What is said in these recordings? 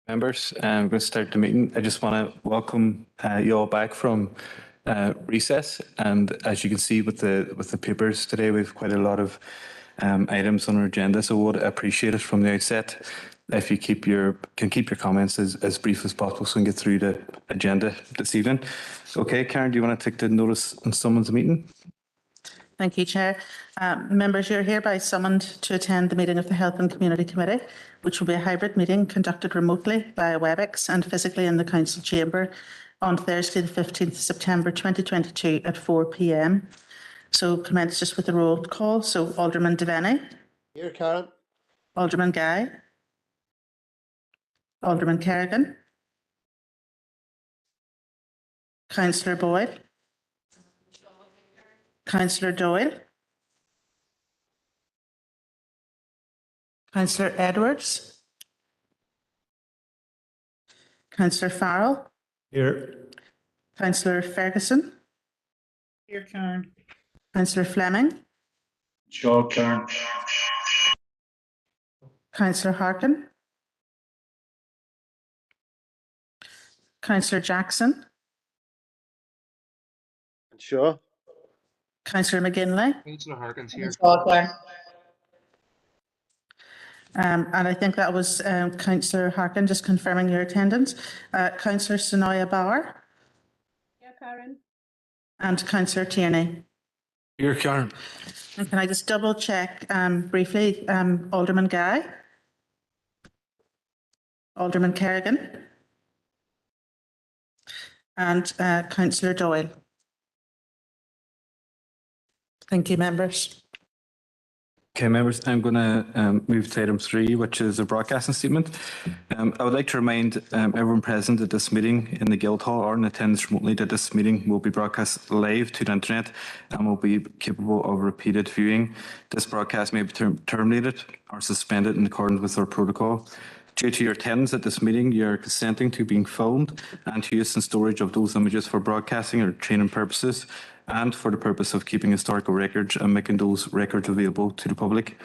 Members, I'm going to start the meeting. I just want to welcome you all back from recess, and as you can see with the papers today, we've quite a lot of items on our agenda. So, would appreciate it from the outset if you keep your comments as brief as possible, so we can get through the agenda this evening. Okay, Karen, do you want to take the notice and summons the meeting? Thank you, Chair. Members, you're hereby summoned to attend the meeting of the Health and Community Committee, which will be a hybrid meeting conducted remotely via WebEx and physically in the Council Chamber on Thursday, the 15th of September 2022 at 4 p.m. So commence just with the roll call. So Alderman Devaney. Here, Karen. Alderman Guy. Alderman Kerrigan. Councillor Boyd. Councillor Doyle. Councillor Edwards. Councillor Farrell. Here. Councillor Ferguson. Here, Karen. Councillor Fleming. Sure, Karen. Councillor Harkin. Councillor Jackson. Sure. Councillor McGinley. Councillor Harkin's here. And I think that was Councillor Harkin just confirming your attendance. Councillor Sonoya Bauer. Yeah, Karen. And Councillor Tierney. Here, Karen. And can I just double check briefly, Alderman Guy? Alderman Kerrigan? And Councillor Doyle? Thank you, members. Okay, members, I'm going to move to item 3, which is a broadcasting statement. I would like to remind everyone present at this meeting in the Guildhall or in attendance remotely that this meeting will be broadcast live to the internet and will be capable of repeated viewing. This broadcast may be terminated or suspended in accordance with our protocol. Due to your attendance at this meeting, you are consenting to being filmed and to use and storage of those images for broadcasting or training purposes, and for the purpose of keeping historical records and making those records available to the public.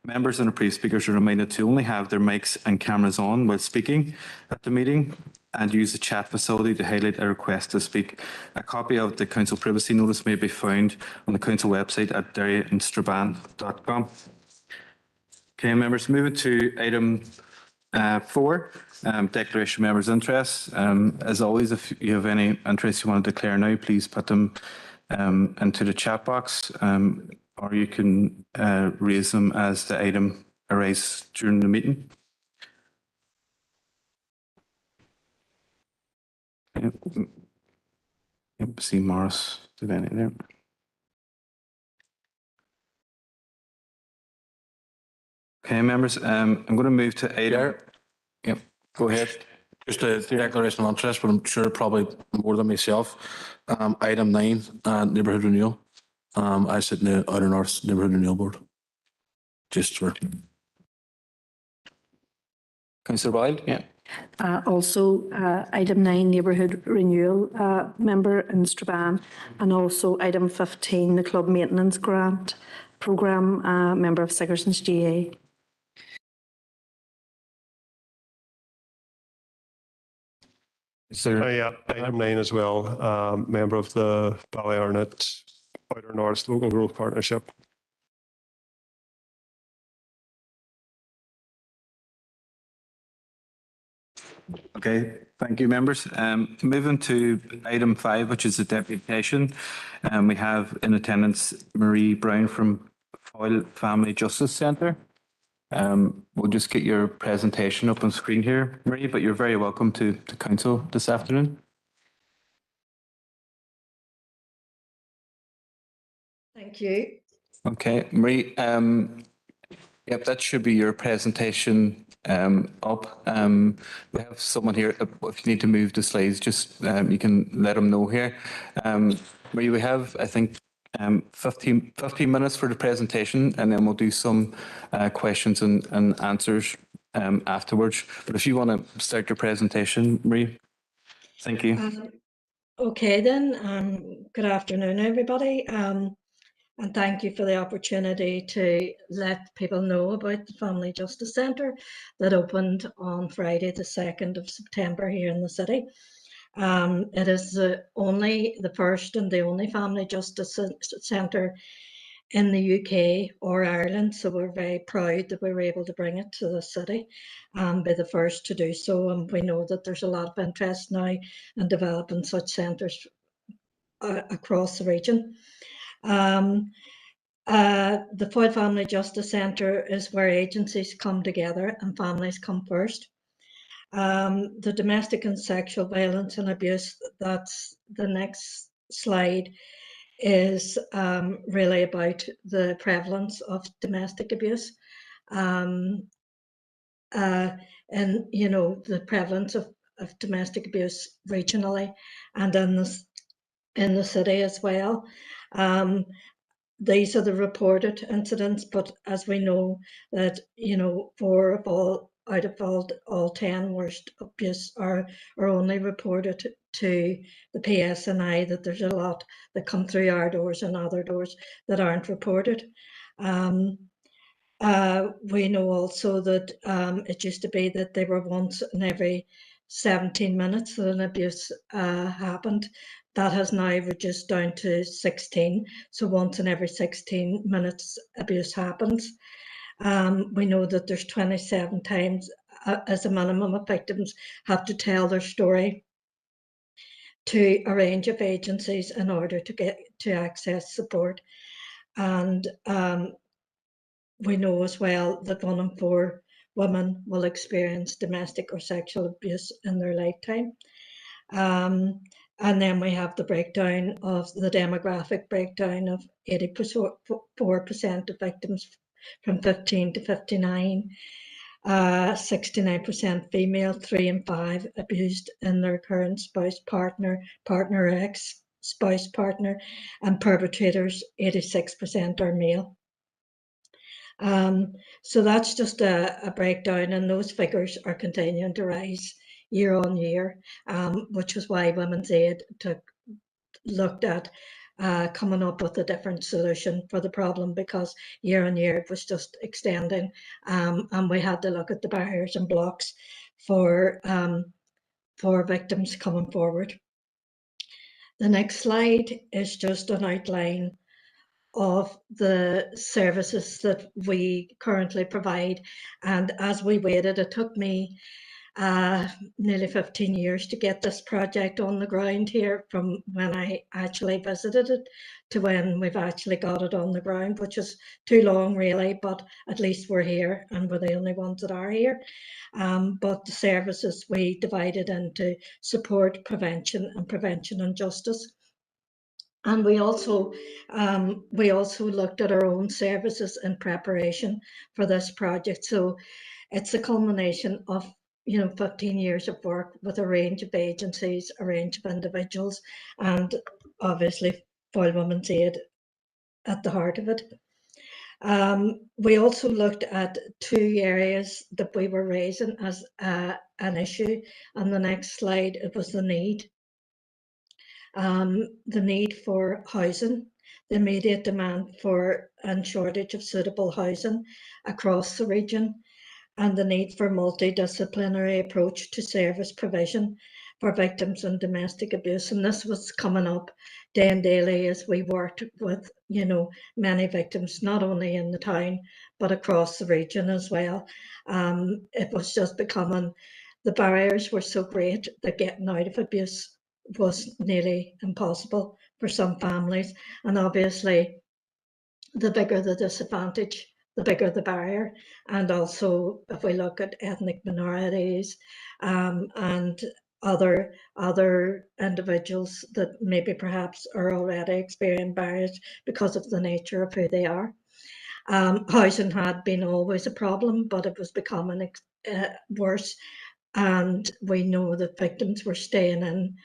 Members and approved speakers are reminded to only have their mics and cameras on while speaking at the meeting and use the chat facility to highlight a request to speak. A copy of the Council privacy notice may be found on the Council website at derryandstrabane.com. Okay, members, moving to item 4, declaration of members' interests. As always, if you have any interests you want to declare now, please put them into the chat box, or you can raise them as the item arises during the meeting. Yep, see Morris Devaney there. Okay, members, I'm going to move to item. Yep, go ahead. Just a declaration of interest, but I'm sure probably more than myself. Item 9, neighbourhood renewal. I sit in the Outer North Neighbourhood Renewal Board. Just for. Councillor Boyle, yeah. Also, item 9, neighbourhood renewal member in Strabane, and also item 15, the club maintenance grant programme member of Sigerson's GA. Yeah, item 9 as well. Member of the Ballyarnett Outer North Local Growth Partnership. Okay, thank you, members. Moving to item 5, which is the deputation. We have in attendance Marie Brown from Foyle Family Justice Centre. We'll just get your presentation up on screen here, Marie, but you're very welcome to Council this afternoon. Thank you. Okay, Marie, yep, that should be your presentation up. We have someone here. If you need to move the slides, just you can let them know here. Marie, we have, I think, 15 minutes for the presentation, and then we'll do some questions and answers afterwards. But if you want to start your presentation, Marie, thank you. Okay then, good afternoon everybody. And thank you for the opportunity to let people know about the Family Justice Centre that opened on Friday, the 2nd of September here in the city. It is the first and the only Family Justice Centre in the UK or Ireland, so we're very proud that we were able to bring it to the city and be the first to do so. And we know that there's a lot of interest now in developing such centres across the region. The Foyle Family Justice Centre is where agencies come together and families come first. The domestic and sexual violence and abuse, that's the next slide, is really about the prevalence of domestic abuse. And you know, the prevalence of domestic abuse regionally and in the city as well. These are the reported incidents, but as we know that, you know, 4 out of all 10 worst abuse are only reported to the PSNI, that there's a lot that come through our doors and other doors that aren't reported. We know also that it used to be that they were once in every 17 minutes that an abuse happened. That has now reduced down to 16. So once in every 16 minutes abuse happens. We know that there's 27 times as a minimum of victims have to tell their story to a range of agencies in order to get to access support. And we know as well that 1 in 4 women will experience domestic or sexual abuse in their lifetime. And then we have the breakdown of the demographic breakdown of 84% of victims from 15 to 59, 69% female, 3 in 5 abused in their current spouse, partner, partner ex, spouse, partner, and perpetrators, 86% are male. So that's just a breakdown, and those figures are continuing to rise year on year, which is why Women's Aid looked at coming up with a different solution for the problem, because year on year it was just extending, and we had to look at the barriers and blocks for victims coming forward. The next slide is just an outline of the services that we currently provide. And as we waited, it took me nearly 15 years to get this project on the ground here, from when I actually visited it to when we've actually got it on the ground, which is too long really, but at least we're here and we're the only ones that are here. But the services we divided into support, prevention and justice. And we also looked at our own services in preparation for this project. So it's a culmination of, you know, 15 years of work with a range of agencies, a range of individuals, and obviously Foyle Women's Aid at the heart of it. We also looked at 2 areas that we were raising as an issue. On the next slide, it was the need for housing, the immediate demand for and shortage of suitable housing across the region, and the need for multidisciplinary approach to service provision for victims of domestic abuse. And this was coming up day and daily as we worked with, you know, many victims, not only in the town, but across the region as well. It was just becoming, the barriers were so great that getting out of abuse was nearly impossible for some families. And obviously, the bigger the disadvantage, the bigger the barrier. And also, if we look at ethnic minorities and other individuals that maybe perhaps are already experiencing barriers because of the nature of who they are. Housing had been always a problem, but it was becoming worse. And we know that victims were staying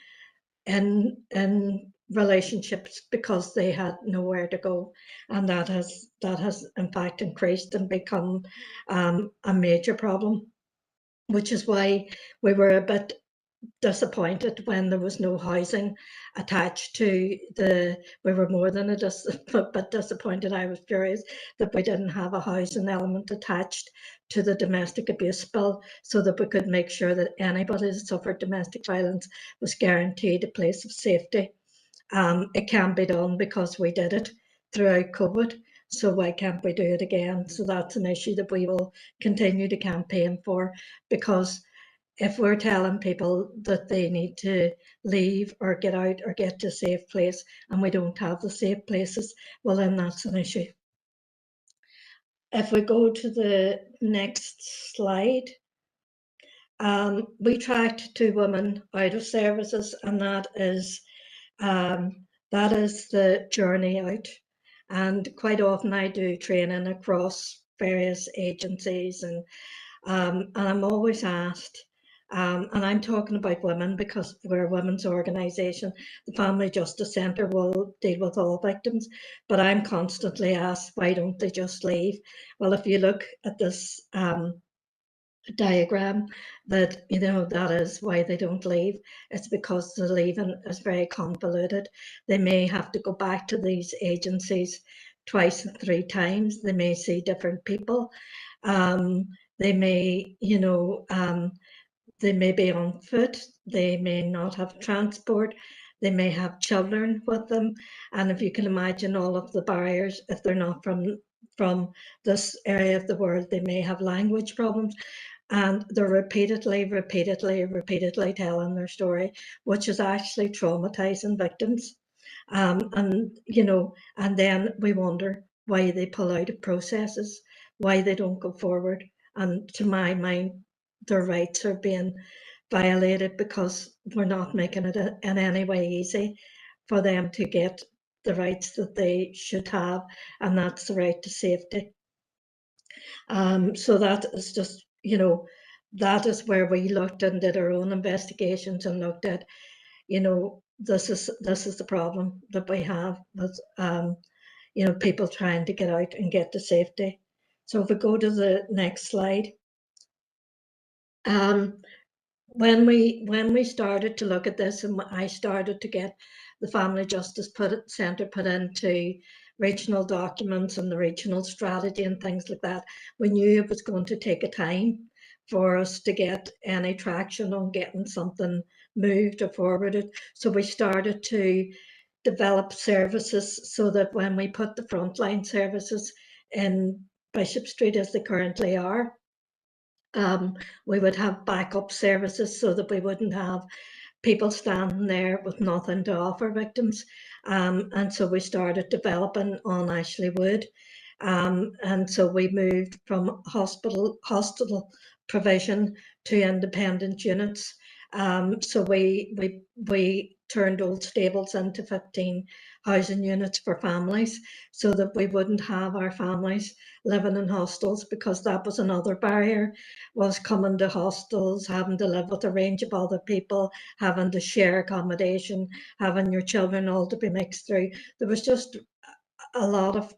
in relationships because they had nowhere to go, and that has in fact increased and become a major problem, which is why we were a bit disappointed when there was no housing attached to we were more than but disappointed. I was furious that we didn't have a housing element attached to the domestic abuse bill, so that we could make sure that anybody that suffered domestic violence was guaranteed a place of safety. It can be done because we did it throughout COVID, so why can't we do it again? So that's an issue that we will continue to campaign for, because if we're telling people that they need to leave or get out or get to a safe place and we don't have the safe places, well, then that's an issue. If we go to the next slide, we tracked 2 women out of services, and that is the journey out. And quite often I do training across various agencies, and I'm always asked, and I'm talking about women because we're a women's organisation. The Family Justice Centre will deal with all victims, but I'm constantly asked, why don't they just leave? Well, if you look at this diagram, that that is why they don't leave. It's because the leaving is very convoluted. They may have to go back to these agencies twice and 3 times. They may see different people. They may, they may be on foot. They may not have transport. They may have children with them. And if you can imagine all of the barriers, if they're not from this area of the world, they may have language problems. And they're repeatedly telling their story, which is actually traumatizing victims. And then we wonder why they pull out of processes, why they don't go forward. And to my mind, their rights are being violated because we're not making it in any way easy for them to get the rights that they should have, and that's the right to safety. So that is just, that is where we looked and did our own investigations and looked at, this is the problem that we have with, people trying to get out and get to safety. So if we go to the next slide. When we started to look at this, and I started to get the Family Justice Centre put into regional documents and the regional strategy and things like that, we knew it was going to take a time for us to get any traction on getting something moved or forwarded. So we started to develop services so that when we put the frontline services in Bishop Street as they currently are, we would have backup services so that we wouldn't have people standing there with nothing to offer victims. And so we started developing on Ashley Wood. And so we moved from hospital provision to independent units. So we turned Old Stables into 15 housing units for families so that we wouldn't have our families living in hostels, because that was another barrier, was coming to hostels, having to live with a range of other people, having to share accommodation, having your children all to be mixed through. There was just a lot of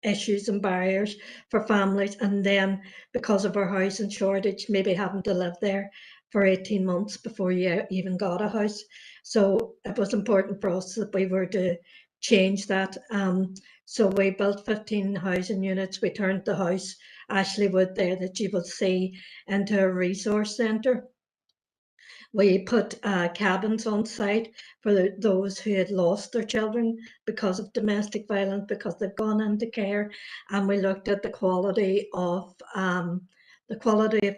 issues and barriers for families, and then because of our housing shortage, maybe having to live there for 18 months before you even got a house. So it was important for us that we were to change that. So we built 15 housing units. We turned the house, Ashley Wood there that you will see, into a resource centre. We put cabins on site for those who had lost their children because of domestic violence, because they've gone into care, and we looked at the quality of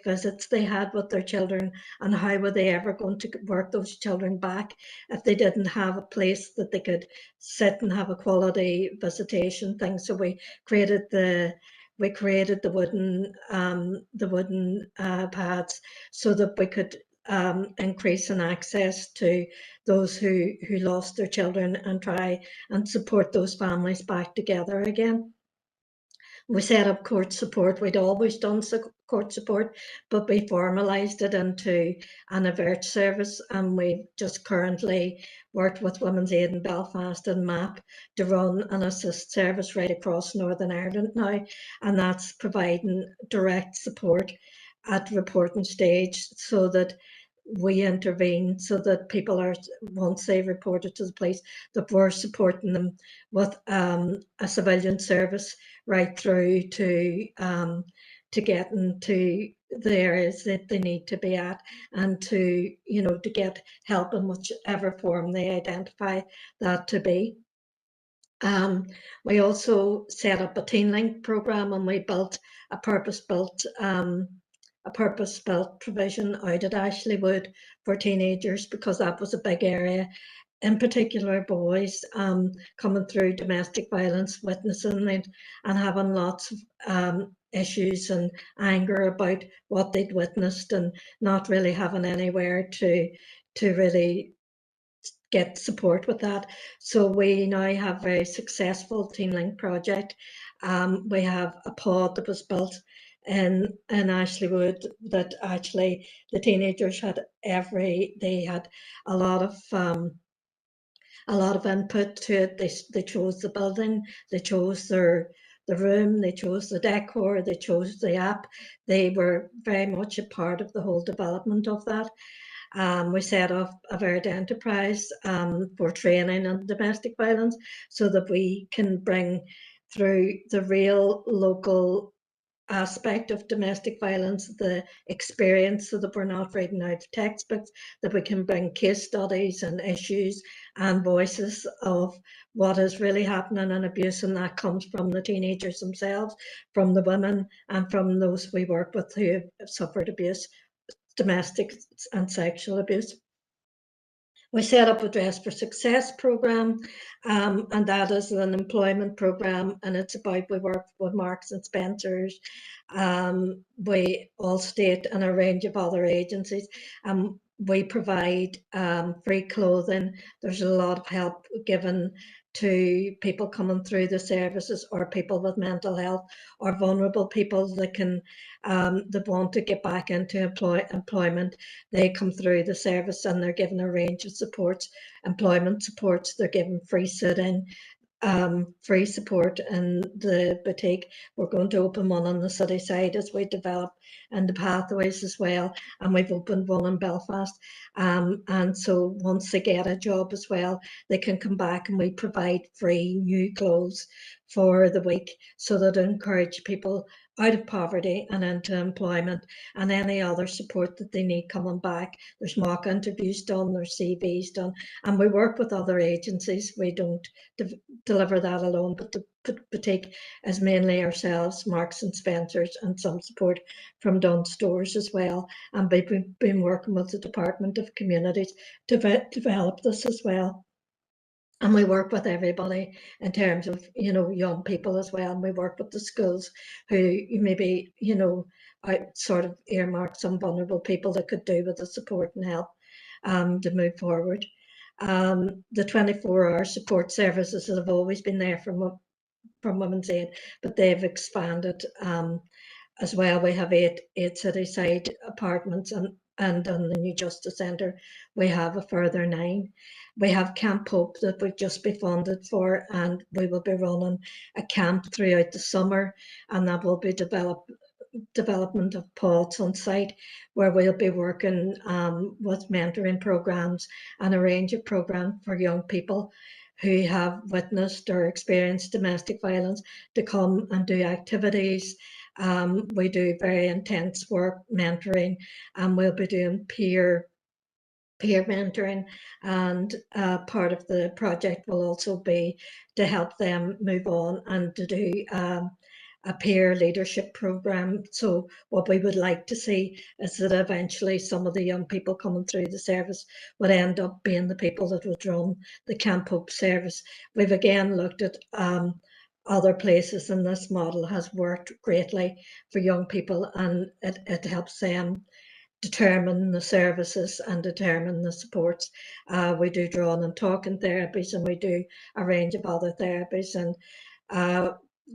visits they had with their children, and how were they ever going to work those children back if they didn't have a place that they could sit and have a quality visitation thing. So we created the wooden pads so that we could increase in access to those who lost their children, and try and support those families back together again. We set up court support. We'd always done court support, but we formalised it into an avert service, and we've just currently worked with Women's Aid in Belfast and MAP to run an assist service right across Northern Ireland now, and that's providing direct support at reporting stage, so that we intervene so that people are, once they report it to the police, that we're supporting them with a civilian service right through to getting to the areas that they need to be at, and to, you know, to get help in whichever form they identify that to be. We also set up a Teen Link program, and we built a purpose-built provision out at Ashleywood for teenagers, because that was a big area, in particular boys coming through domestic violence, witnessing it, and having lots of issues and anger about what they'd witnessed, and not really having anywhere to really get support with that. So we now have a very successful Teen Link project. We have a pod that was built in Ashleywood, that actually the teenagers had they had a lot of input to it. They chose the building, they chose the room, they chose the decor, they chose the app. They were very much a part of the whole development of that. We set up a Verde enterprise for training on domestic violence, so that we can bring through the real local aspect of domestic violence, the experience, so that we're not reading out of textbooks, that we can bring case studies and issues and voices of what is really happening in abuse, and that comes from the teenagers themselves, from the women, and from those we work with who have suffered abuse, domestic and sexual abuse. We set up a Dress for Success program, and that is an employment program, and it's about, we work with Marks and Spencers, we Allstate, and a range of other agencies. We provide free clothing. There's a lot of help given to people coming through the services, or people with mental health, or vulnerable people that can that want to get back into employment. They come through the service, and they're given a range of supports, employment supports. They're given free sit-in, free support in the boutique. We're going to open one on the city side as we develop, and the pathways as well, and we've opened one in Belfast, and so once they get a job as well, they can come back, and we provide free new clothes for the week, so that encourage people out of poverty and into employment, and any other support that they need coming back. There's mock interviews done, there's CVs done, and we work with other agencies. We don't deliver that alone, but the boutique is mainly ourselves, Marks and Spencers, and some support from Dunn Stores as well. And we've been working with the Department of Communities to develop this as well. And we work with everybody in terms of, you know, young people as well. And we work with the schools who maybe, you know, I sort of earmark some vulnerable people that could do with the support and help to move forward. The 24-hour support services that have always been there from Women's Aid, but they've expanded as well. We have eight city-side apartments, and on the new Justice Centre we have a further 9. We have Camp Hope that we've just been funded for, and we will be running a camp throughout the summer, and that will be development of pods on site, where we'll be working with mentoring programs and a range of programs for young people who have witnessed or experienced domestic violence to come and do activities. We do very intense work mentoring, and we'll be doing peer mentoring, and part of the project will also be to help them move on and to do a peer leadership program. So what we would like to see is that eventually some of the young people coming through the service would end up being the people that would run the Camp Hope service. We've again looked at other places, and this model has worked greatly for young people, and it helps them determine the services and determine the supports. We do drawing and talking therapies, and we do a range of other therapies, and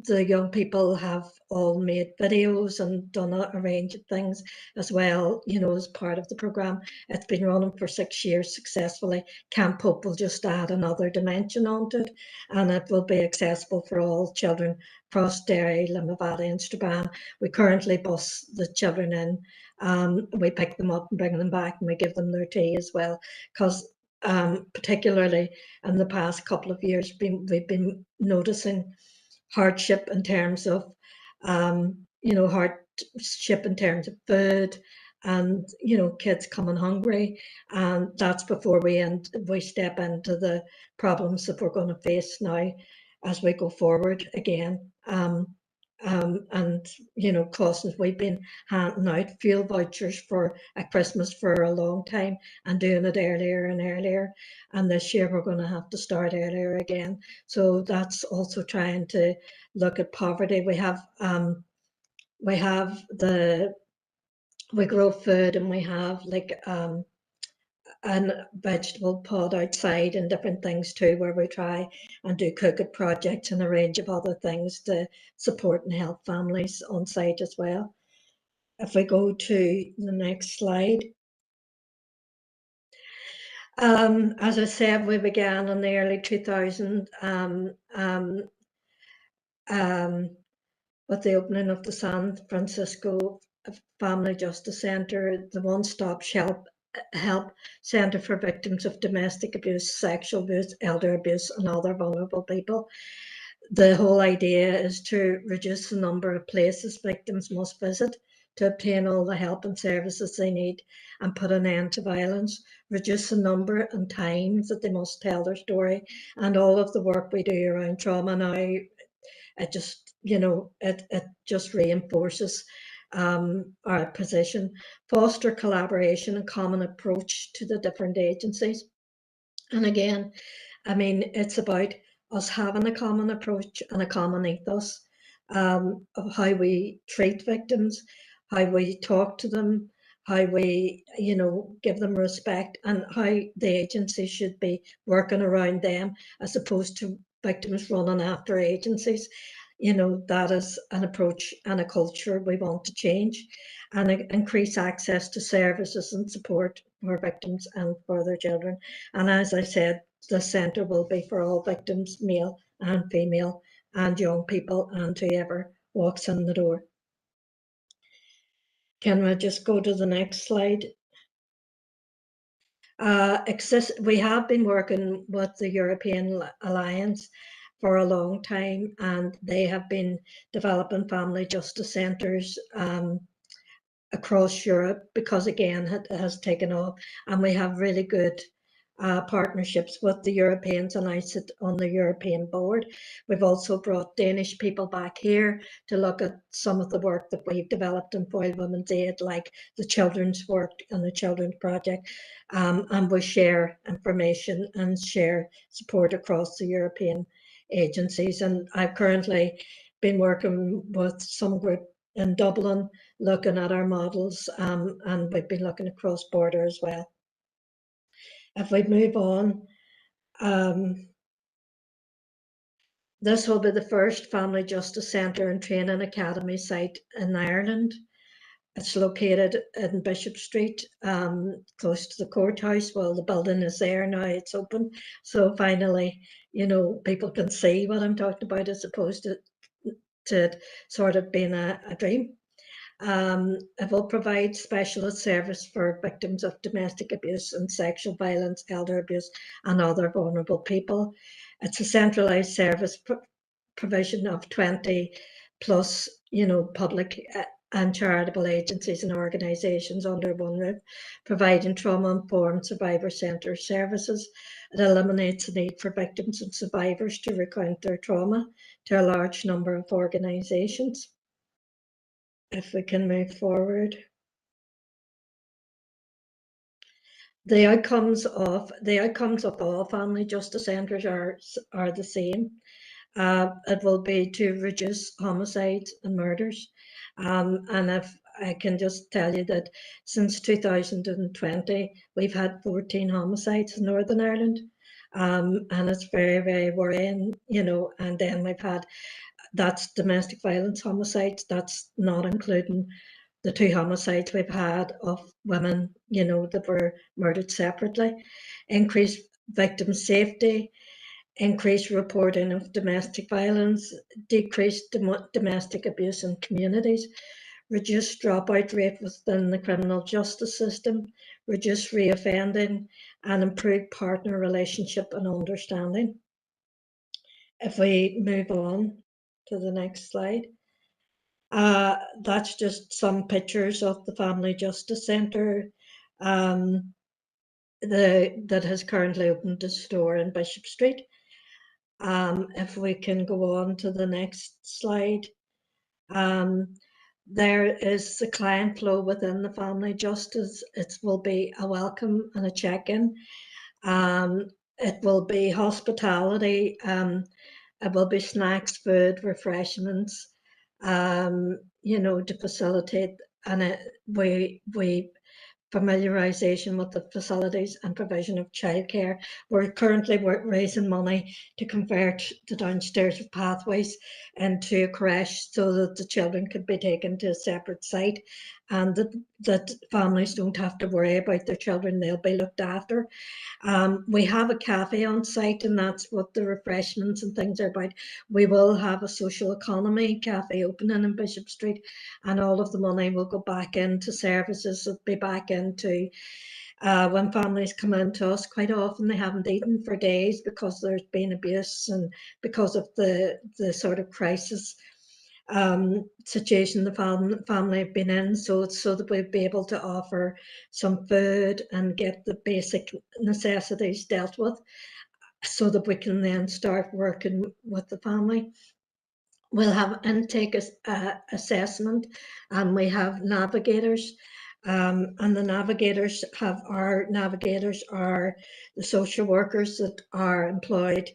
the young people have all made videos and done a range of things as well, you know, as part of the programme. It's been running for 6 years successfully. Camp Hope will just add another dimension onto it, and it will be accessible for all children across Derry, Limavady and Strabane. We currently bus the children in. We pick them up and bring them back, and we give them their tea as well, because particularly in the past couple of years, we've been noticing hardship in terms of, you know, hardship in terms of food, and you know, kids coming hungry, and that's before we step into the problems that we're going to face now as we go forward again. And you know, costings, we've been handing out fuel vouchers for at Christmas for a long time and doing it earlier and earlier, and this year we're going to have to start earlier again. So that's also trying to look at poverty. We grow food, and we have like and vegetable pod outside and different things too, where we try and do cooking projects and a range of other things to support and help families on site as well. If we go to the next slide. As I said, we began in the early 2000s with the opening of the San Francisco Family Justice Center, the one-stop help center for victims of domestic abuse, sexual abuse, elder abuse, and other vulnerable people. The whole idea is to reduce the number of places victims must visit to obtain all the help and services they need, and put an end to violence, reduce the number and times that they must tell their story, and all of the work we do around trauma now, it just, you know, it just reinforces our position, foster collaboration and common approach to the different agencies. And again, I mean, it's about us having a common approach and a common ethos of how we treat victims, how we talk to them, how we, you know, give them respect, and how the agency should be working around them as opposed to victims running after agencies. You know, that is an approach and a culture we want to change, and increase access to services and support for victims and for their children. And as I said, the centre will be for all victims, male and female, and young people, and whoever walks in the door. Can we just go to the next slide? We have been working with the European Alliance for a long time, and they have been developing family justice centres across Europe, because again, it has taken off, and we have really good partnerships with the Europeans, and I sit on the European board. We've also brought Danish people back here to look at some of the work that we've developed in Foyle Women's Aid, like the children's work and the children's project, and we share information and share support across the European agencies. And I've currently been working with some group in Dublin looking at our models, and we've been looking across border as well. If we move on, this will be the first Family Justice Centre and Training Academy site in Ireland. It's located in Bishop Street, close to the courthouse. Well, the building is there now, it's open. So finally, you know, people can see what I'm talking about, as opposed to sort of being a dream. It will provide specialist service for victims of domestic abuse and sexual violence, elder abuse, and other vulnerable people. It's a centralised service provision of 20 plus, you know, public and charitable agencies and organisations under one roof, providing trauma-informed survivor centre services. It eliminates the need for victims and survivors to recount their trauma to a large number of organisations. If we can move forward. The outcomes of all family justice centres are the same. It will be to reduce homicides and murders. And if I can just tell you that since 2020, we've had 14 homicides in Northern Ireland. And it's very, very worrying, you know, and then we've had that's domestic violence homicides. That's not including the 2 homicides we've had of women, you know, that were murdered separately. Increased victim safety, increased reporting of domestic violence, decreased domestic abuse in communities, reduced dropout rate within the criminal justice system, reduced reoffending, and improved partner relationship and understanding. If we move on to the next slide. That's just some pictures of the Family Justice Centre that has currently opened a store in Bishop Street. If we can go on to the next slide. There is the client flow within the Family Justice. It will be a welcome and a check-in. It will be hospitality. It will be snacks, food, refreshments, you know, to facilitate, and we familiarisation with the facilities and provision of childcare. We're currently raising money to convert the downstairs pathways into a creche so that the children could be taken to a separate site, and that families don't have to worry about their children, they'll be looked after. We have a cafe on site, and that's what the refreshments and things are about. We will have a social economy cafe opening in Bishop Street, and all of the money will go back into services. It'll be back into when families come in to us, quite often they haven't eaten for days because there's been abuse and because of the sort of crisis situation the family have been in, so that we'll be able to offer some food and get the basic necessities dealt with so that we can then start working with the family. We'll have intake assessment, and we have navigators, and the navigators are the social workers that are employed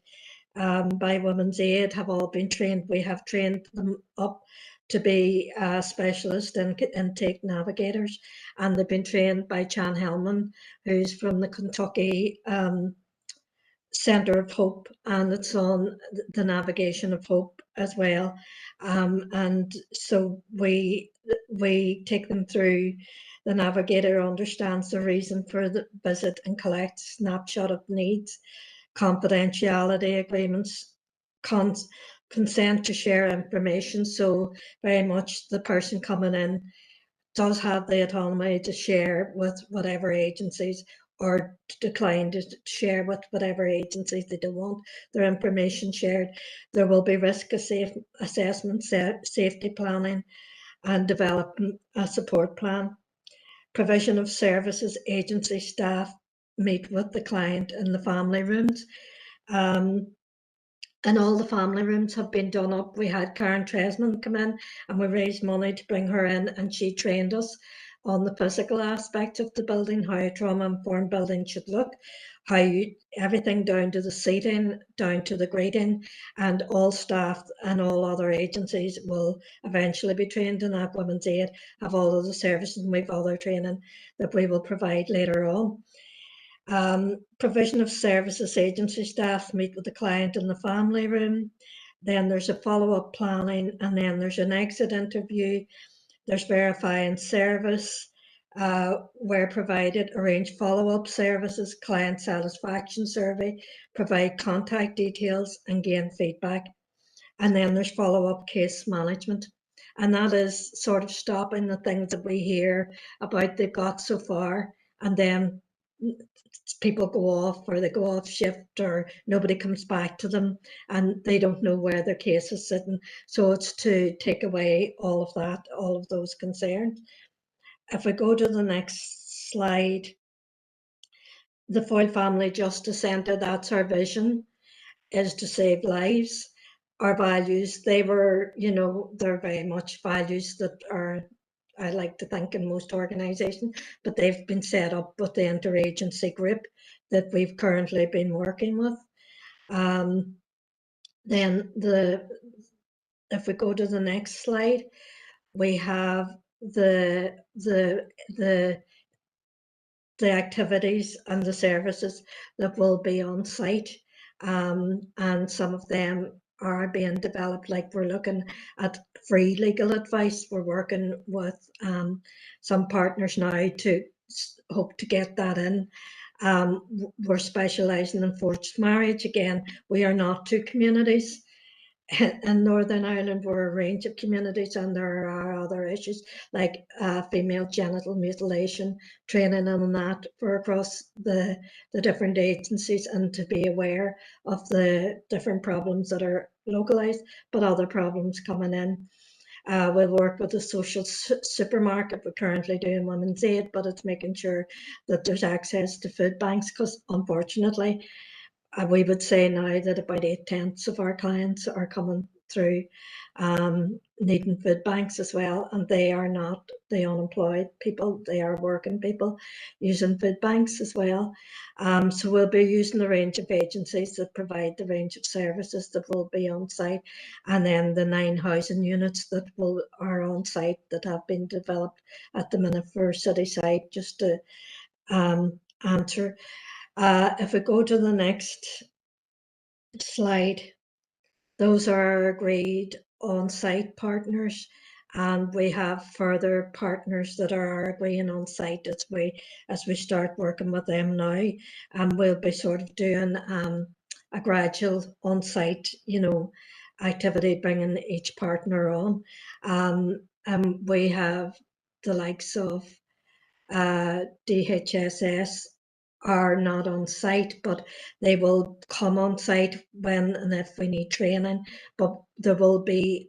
by Women's Aid, have all been trained. We have trained them up to be specialist intake navigators, and they've been trained by Chan Hellman, who's from the Kentucky Centre of Hope, and it's on the navigation of hope as well. And so we take them through. The navigator understands the reason for the visit and collects snapshot of needs, confidentiality agreements, consent to share information. So very much the person coming in does have the autonomy to share with whatever agencies, or to decline to share with whatever agencies they don't want their information shared. There will be risk assessment, safety planning, and developing a support plan. Provision of services, agency staff meet with the client in the family rooms. And all the family rooms have been done up. We had Karen Tresman come in, and we raised money to bring her in, and she trained us on the physical aspects of the building, how a trauma-informed building should look, everything down to the seating, down to the grading, and all staff and all other agencies will eventually be trained in that. Women's Aid have all of the services, and we've other training that we will provide later on. Provision of services, agency staff meet with the client in the family room. Then there's a follow-up planning, and then there's an exit interview. There's verifying service where provided, arrange follow-up services, client satisfaction survey, provide contact details, and gain feedback. And then there's follow-up case management. And that is sort of stopping the things that we hear about they've got so far, and then people go off, or they go off shift, or nobody comes back to them, and they don't know where their case is sitting. So it's to take away all of that, all of those concerns. If we go to the next slide, the Foyle Family Justice Centre, that's our vision, is to save lives. Our values, they were, you know, they're very much values that are, I like to think, in most organisations, but they've been set up with the interagency group that we've currently been working with. Then if we go to the next slide, we have the activities and the services that will be on site, and some of them are being developed. Like we're looking at free legal advice. We're working with some partners now to hope to get that in. We're specialising in forced marriage. Again, we are not two communities. In Northern Ireland, we're a range of communities, and there are other issues like female genital mutilation, training on that for across the different agencies, and to be aware of the different problems that are localised, but other problems coming in. We'll work with the social supermarket. We're currently doing Women's Aid, but it's making sure that there's access to food banks, because unfortunately, we would say now that about 8/10 of our clients are coming through needing food banks as well, and they are not the unemployed people, they are working people using food banks as well. So we'll be using the range of agencies that provide the range of services that will be on site, and then the 9 housing units that are on site that have been developed at the minute for city side, just to answer. If we go to the next slide, those are agreed on-site partners, and we have further partners that are agreeing on site as we start working with them now, and we'll be sort of doing a gradual on-site, activity, bringing each partner on. And we have the likes of DHSS are not on site, but they will come on site when and if we need training. But there will be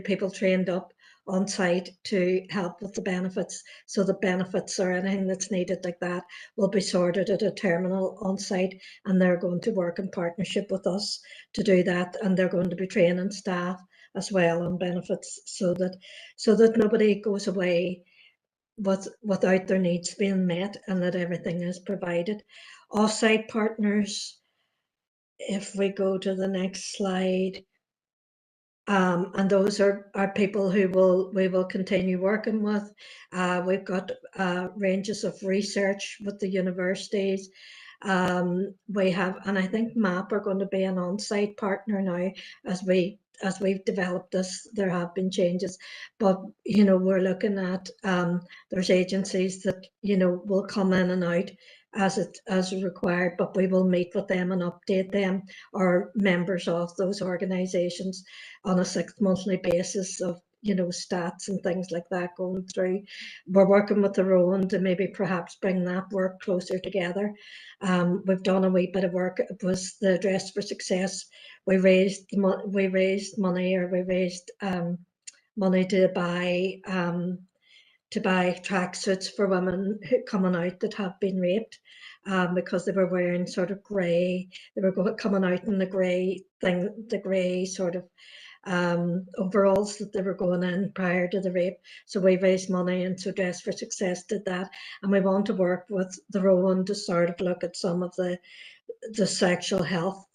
people trained up on site to help with the benefits. So the benefits or anything that's needed like that will be sorted at a terminal on site, and they're going to work in partnership with us to do that. And they're going to be training staff as well on benefits, so that nobody goes away without their needs being met, and that everything is provided. Off-site partners, if we go to the next slide, and those are people who we will continue working with. We've got ranges of research with the universities. We have, and I think MAP are going to be an on-site partner now as we've developed this. There have been changes, but we're looking at there's agencies that will come in and out as required, but we will meet with them and update them, or members of those organisations, on a 6-monthly basis of stats and things like that going through. We're working with the Rowan to maybe perhaps bring that work closer together. We've done a wee bit of work. It was the Dress for Success. We raised money to buy tracksuits for women coming out that have been raped, because they were wearing sort of grey. They were coming out in the grey sort of overalls that they were going in prior to the rape. So we raised money, and so Dress for Success did that. And we want to work with the Rowan to sort of look at some of the sexual health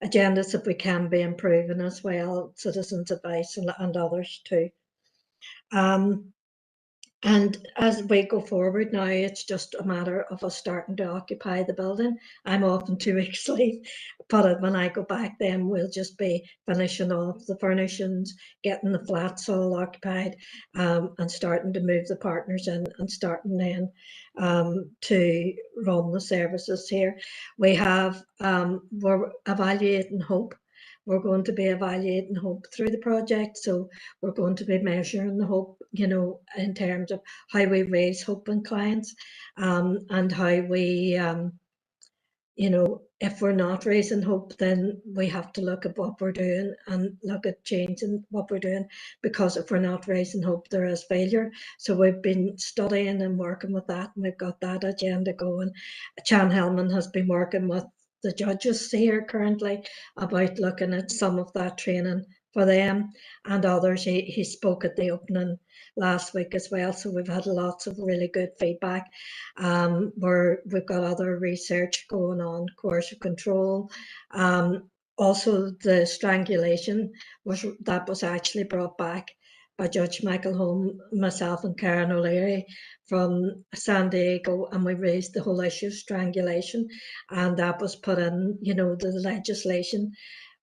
agendas that we can be improving as well, citizens' advice and others too. And as we go forward now, it's just a matter of us starting to occupy the building. I'm off in 2 weeks leave, but when I go back, then we'll just be finishing off the furnishings, getting the flats all occupied, and starting to move the partners in, and starting then to run the services here. We're evaluating hope. We're going to be evaluating hope through the project. So we're going to be measuring the hope, in terms of how we raise hope in clients, and how we, if we're not raising hope, then we have to look at what we're doing and look at changing what we're doing, because if we're not raising hope, there is failure. So we've been studying and working with that, and we've got that agenda going. Chan Hellman has been working with the judges here currently about looking at some of that training for them and others. He spoke at the opening last week as well, so we've had lots of really good feedback. We've got other research going on, coercive control. Also the strangulation was actually brought back by Judge Michael Holm, myself and Karen O'Leary from San Diego, and we raised the whole issue of strangulation, and that was put in, the legislation.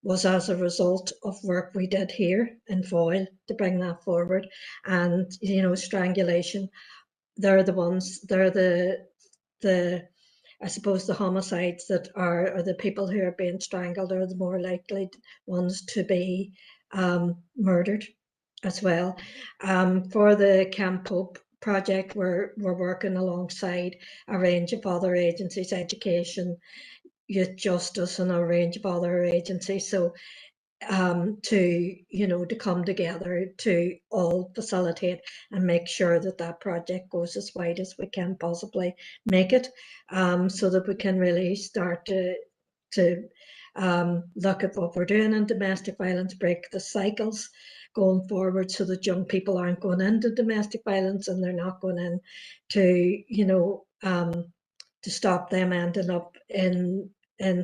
was as a result of work we did here in Foyle to bring that forward. And, you know, strangulation, they're the I suppose the homicides that are the people who are being strangled are the more likely ones to be murdered as well. For the Camp Pope project, we're working alongside a range of other agencies, education, youth justice, and a range of other agencies. So to come together to all facilitate and make sure that that project goes as wide as we can possibly make it, so that we can really start to look at what we're doing in domestic violence, break the cycles going forward, so that young people aren't going into domestic violence and they're not going in to stop them ending up in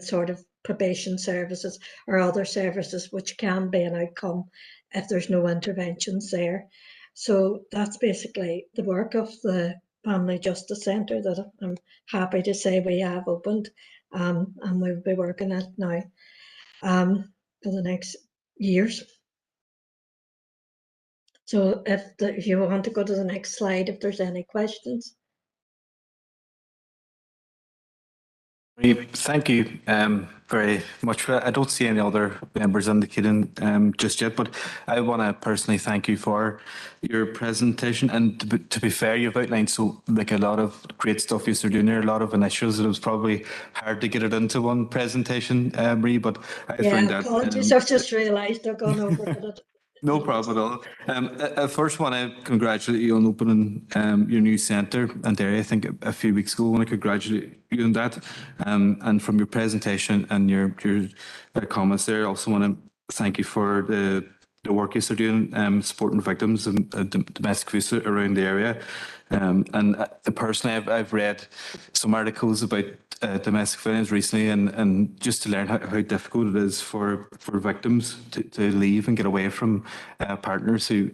sort of probation services or other services, which can be an outcome if there's no interventions there. So that's basically the work of the Family Justice Centre that I'm happy to say we have opened, and we'll be working at now for the next years. So if you want to go to the next slide, if there's any questions. Thank you very much for that. I don't see any other members indicating just yet, but I want to personally thank you for your presentation. And to be fair, you've outlined a lot of great stuff you're doing there, a lot of initiatives. It was probably hard to get it into one presentation, Marie, but I found that. Apologies, I've just realised I've gone over it. No problem at all. I first want to congratulate you on opening your new centre in Derry, I think a few weeks ago. I want to congratulate you on that. And from your presentation and your comments there, I also want to thank you for the work you're doing supporting victims of domestic abuse around the area. And personally, I've read some articles about domestic violence recently, and just to learn how difficult it is for victims to leave and get away from partners who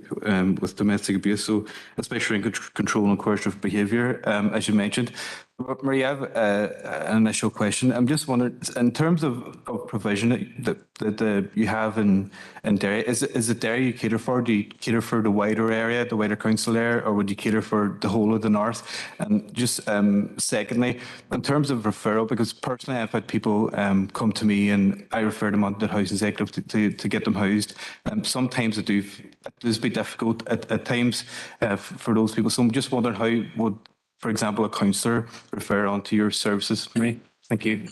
with domestic abuse. So especially in control and coercive behaviour, as you mentioned. Marie, I have an initial question. I'm just wondering, in terms of provision that you have in Derry, is it Derry you cater for? Do you cater for the wider area, the wider council area, or would you cater for the whole of the north? And just secondly, in terms of referral, because personally I've had people come to me and I refer them on to the Housing Executive to get them housed. Sometimes it does be difficult at times for those people. So I'm just wondering, how would, for example, a counsellor refer on to your services, Marie? Thank you.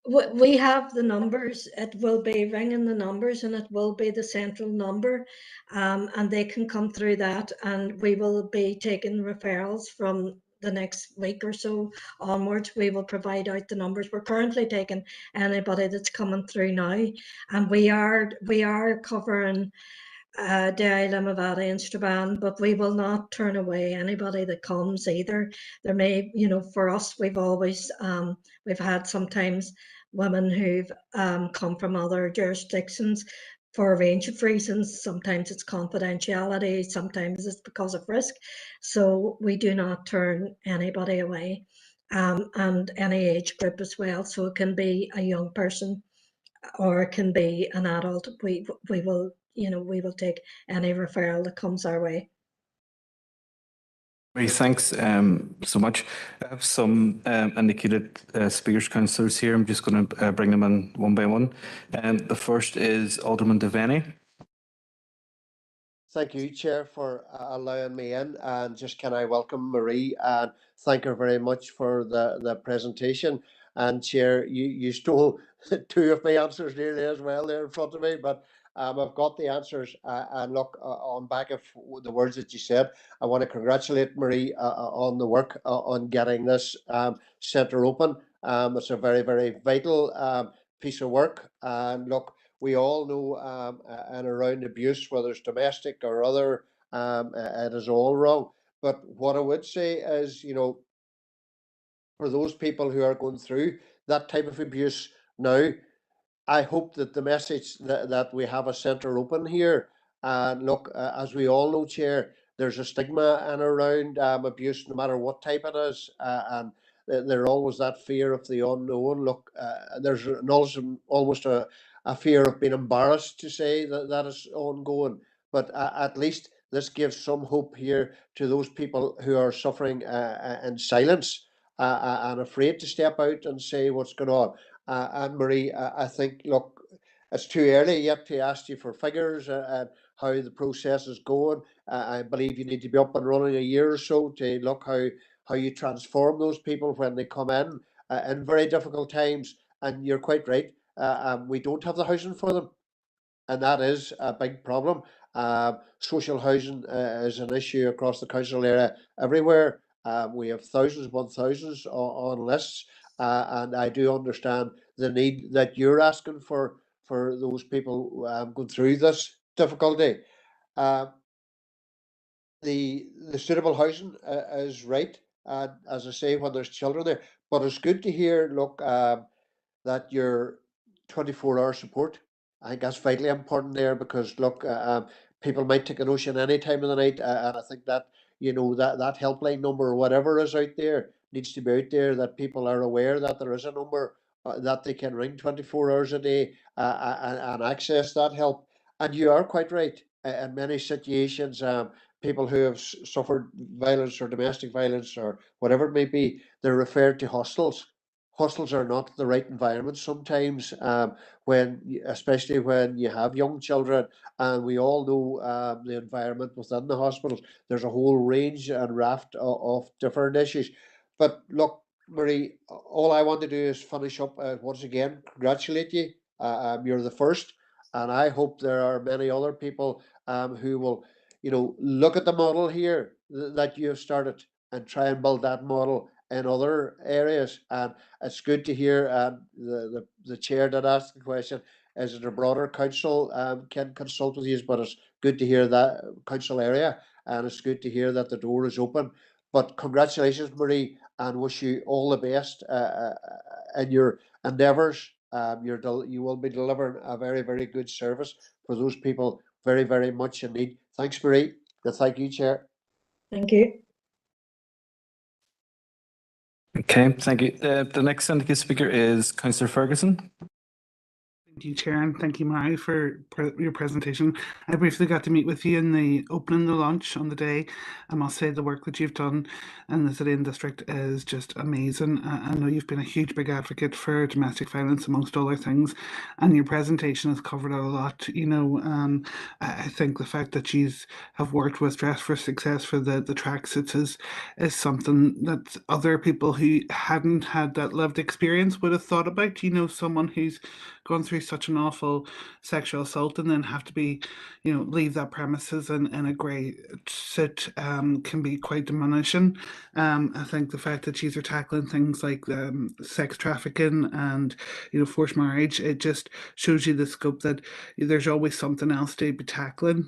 We have the numbers. It will be ringing the numbers, and it will be the central number, and they can come through that, and we will be taking referrals from the next week or so onwards. We will provide out the numbers. We're currently taking anybody that's coming through now, and we are covering Derry, Limavady and Strabane, but we will not turn away anybody that comes either. There may, for us, we've always, we've had sometimes women who've come from other jurisdictions for a range of reasons. Sometimes it's confidentiality, sometimes it's because of risk. So we do not turn anybody away, and any age group as well. So it can be a young person or it can be an adult. We will take any referral that comes our way. Marie, thanks so much. I have some indicated speakers, councillors here. I'm just going to bring them in one by one. The first is Alderman Devaney. Thank you, Chair, for allowing me in, and just can I welcome Marie and thank her very much for the presentation. And Chair, you stole two of my answers nearly as well there in front of me, but I've got the answers. And look, on back of the words that you said, I want to congratulate Marie on the work on getting this centre open. It's a very, very vital piece of work. And look, we all know and around abuse, whether it's domestic or other, it is all wrong. But what I would say is, for those people who are going through that type of abuse now, I hope that the message that we have a centre open here, and look, as we all know, Chair, there's a stigma and around abuse, no matter what type it is, and there's always that fear of the unknown. Look, there's almost a a fear of being embarrassed to say that that is ongoing. But at least this gives some hope here to those people who are suffering in silence and afraid to step out and say what's going on. Anne Marie, I think, look, it's too early yet to ask you for figures and how the process is going. I believe you need to be up and running a year or so to look how you transform those people when they come in very difficult times. And you're quite right. We don't have the housing for them, and that is a big problem. Social housing is an issue across the council area everywhere. We have thousands upon thousands on lists, and I do understand the need that you're asking for those people going through this difficulty. The suitable housing is right, and as I say, when there's children there, but it's good to hear. Look, that your 24-hour support. I think that's vitally important there because look, people might take a notion any time of the night, and I think that that helpline number or whatever is out there needs to be out there, that people are aware that there is a number that they can ring 24 hours a day and access that help. And you are quite right. In many situations, people who have suffered violence or domestic violence or whatever it may be, they're referred to hostels. Hostels are not the right environment sometimes, especially when you have young children, and we all know the environment within the hospitals. There's a whole range and raft of different issues. But look, Marie, all I want to do is finish up once again, congratulate you. You're the first, and I hope there are many other people who will, look at the model here that you have started and try and build that model in other areas. And it's good to hear the chair that asked the question, is it a broader council can consult with you, but it's good to hear that council area, and it's good to hear that the door is open. But congratulations, Marie, and wish you all the best in your endeavours. You will be delivering a very, very good service for those people very, very much in need. Thanks, Marie, and thank you, Chair. Thank you. Okay, thank you. The next syndicate speaker is Councillor Ferguson. Thank you, Chair, and thank you, Mary, for your presentation. I briefly got to meet with you in the opening the launch on the day. I must say the work that you've done in the City and District is just amazing. I know you've been a huge big advocate for domestic violence amongst other things, and your presentation has covered a lot. I think the fact that you have worked with Dress for Success for the tracksuits is something that other people who hadn't had that lived experience would have thought about. Someone who's gone through such an awful sexual assault and then have to be, leave that premises in a grey suit can be quite diminishing. I think the fact that she's tackling things like sex trafficking and, forced marriage, it just shows you the scope that there's always something else to be tackling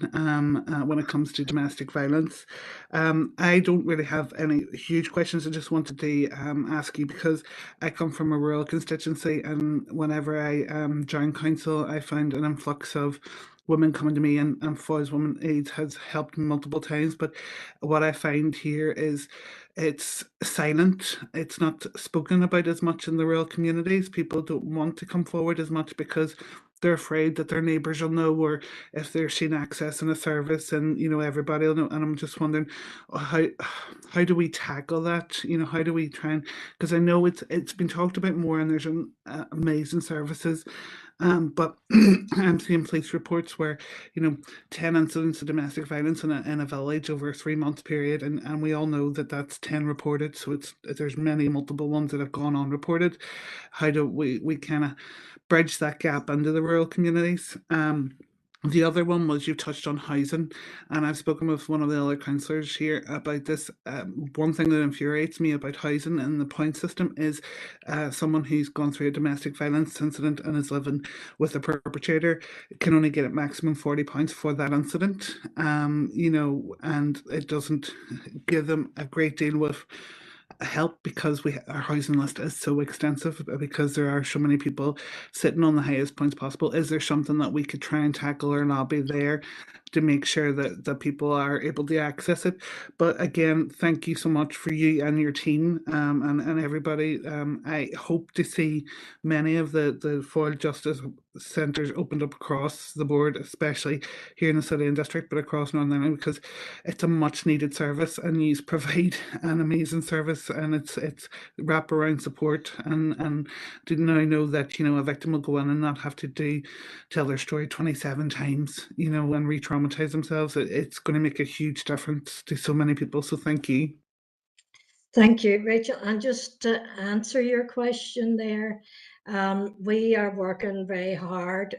when it comes to domestic violence. I don't really have any huge questions. I just wanted to ask you, because I come from a rural constituency, and whenever I joined council, I found an influx of women coming to me, and Foy's Women AIDS has helped multiple times. But what I find here is it's silent. It's not spoken about as much in the rural communities. People don't want to come forward as much because they're afraid that their neighbours will know, or if they're seen accessing a service, and everybody will know. And I'm just wondering, how do we tackle that? How do we try and, because I know it's been talked about more, and there's amazing services. But I'm seeing police reports where 10 incidents of domestic violence in a village over a 3-month period, and we all know that that's 10 reported, so there's multiple ones that have gone unreported. How do we kind of bridge that gap into the rural communities? The other one was, you touched on housing, and I've spoken with one of the other councillors here about this. One thing that infuriates me about housing and the point system is someone who's gone through a domestic violence incident and is living with a perpetrator can only get a maximum £40 for that incident, and it doesn't give them a great deal with help because our housing list is so extensive, because there are so many people sitting on the highest points possible? Is there something that we could try and tackle or lobby there to make sure that people are able to access it? But again, thank you so much for you and your team, and everybody. I hope to see many of the foil justice centres opened up across the board, especially here in the City and District, but across Northern Ireland, because it's a much needed service and you provide an amazing service, and it's wraparound support, and to now know that, you know, a victim will go in and not have to tell their story 27 times, you know, and re-traumatize themselves. It's going to make a huge difference to so many people. So thank you. Thank you, Rachel. And just to answer your question there, we are working very hard.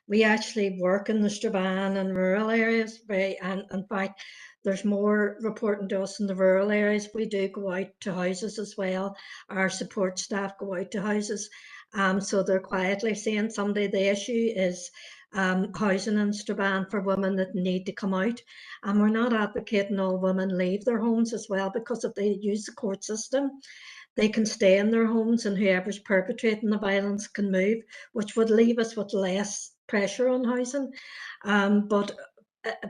We actually work in the Strabane and rural areas, and in fact, there's more reporting to us in the rural areas. We do go out to houses as well. Our support staff go out to houses. So they're quietly saying someday the issue is housing in Strabane for women that need to come out. And we're not advocating all women leave their homes as well, because if they use the court system, they can stay in their homes and whoever's perpetrating the violence can move, which would leave us with less pressure on housing. But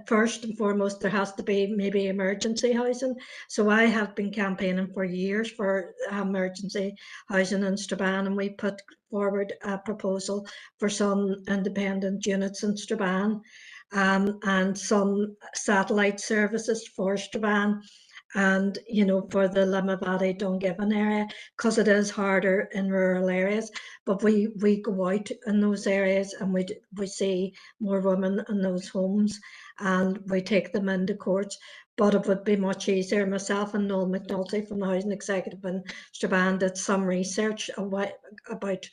first and foremost, there has to be maybe emergency housing. So I have been campaigning for years for emergency housing in Strabane, and we put forward a proposal for some independent units in Strabane, and some satellite services for Strabane, and, you know, for the Limavady Dungiven area, because it is harder in rural areas. But we go out in those areas and we see more women in those homes, and we take them into courts. But it would be much easier. Myself and Noel McNulty from the Housing Executive in Strabane did some research about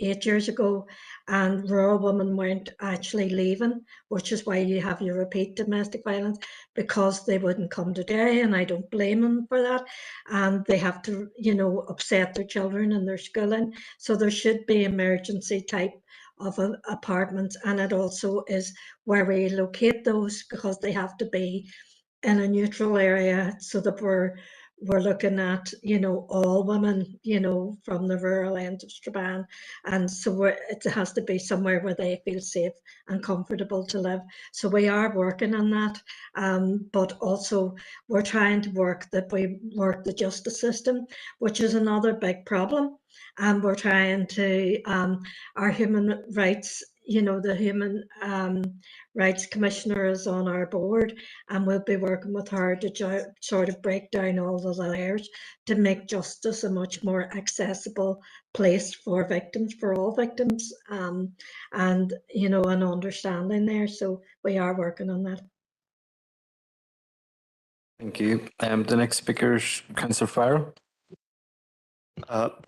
8 years ago, and rural women weren't actually leaving, which is why you have your repeat domestic violence, because they wouldn't come to Derry, and I don't blame them for that. And they have to, you know, upset their children and their schooling. So there should be emergency type of apartments, and it also is where we locate those, because they have to be in a neutral area, so that we're looking at, you know, all women, you know, from the rural end of Strabane, and so it has to be somewhere where they feel safe and comfortable to live. So we are working on that, but also we're trying to work the justice system, which is another big problem. And we're trying to, our human rights, you know, the Human Rights Commissioner is on our board, and we'll be working with her to sort of break down all the layers to make justice a much more accessible place for victims, for all victims, and, you know, an understanding there. So we are working on that. Thank you. The next speaker is Councillor Farrell.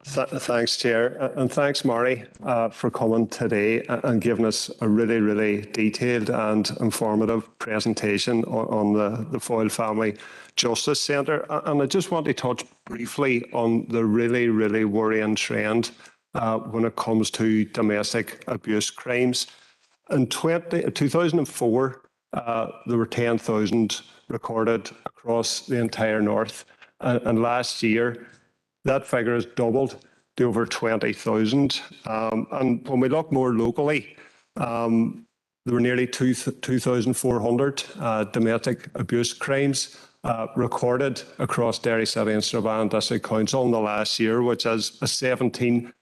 Thanks, Chair, and thanks, Mari, for coming today and giving us a really, really detailed and informative presentation on the Foyle Family Justice Centre. And I just want to touch briefly on the really, really worrying trend when it comes to domestic abuse crimes. In 2004, there were 10,000 recorded across the entire North, and last year, that figure has doubled to over 20,000. And when we look more locally, there were nearly 2,400 domestic abuse crimes recorded across Derry City and Strabane District Council in the last year, which is a 17%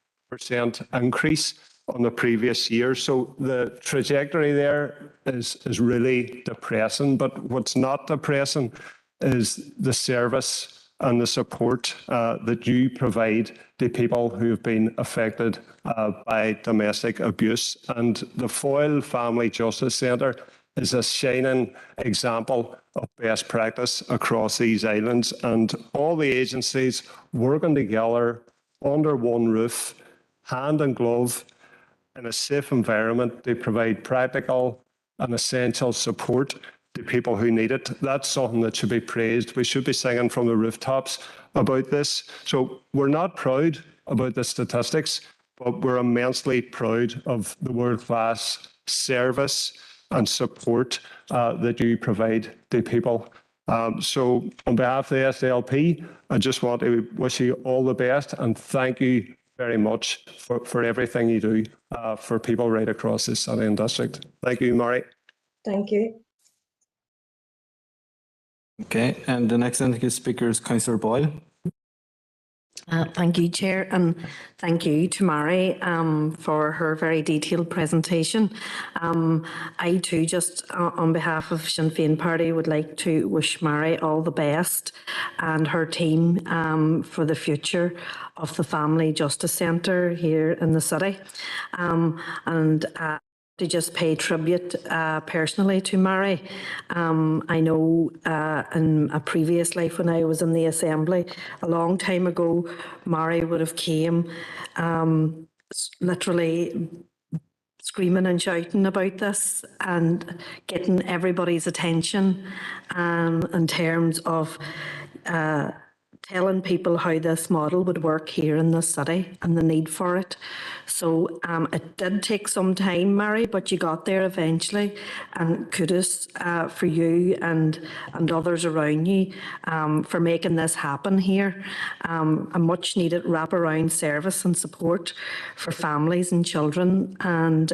increase on the previous year. So the trajectory there is really depressing. But what's not depressing is the service and the support that you provide to people who have been affected by domestic abuse. And the Foyle Family Justice Centre is a shining example of best practice across these islands, and all the agencies working together under one roof, hand in glove, in a safe environment to provide practical and essential support to people who need it. That's something that should be praised. We should be singing from the rooftops about this. So we're not proud about the statistics, but we're immensely proud of the world-class service and support that you provide to people So on behalf of the SLP, I just want to wish you all the best and thank you very much for everything you do for people right across this city and district. Thank you, Murray. Thank you. Okay, and the next indicated speaker is Councillor Boyle. Thank you, Chair, and thank you to Mary for her very detailed presentation. I too, just on behalf of Sinn Féin Party, would like to wish Mary all the best and her team for the future of the Family Justice Centre here in the city. To just pay tribute personally to Mary. I know in a previous life when I was in the Assembly a long time ago, Mary would have came literally screaming and shouting about this and getting everybody's attention in terms of telling people how this model would work here in the city and the need for it. So it did take some time, Mary, but you got there eventually. And kudos for you and others around you for making this happen here. A much needed wraparound service and support for families and children. And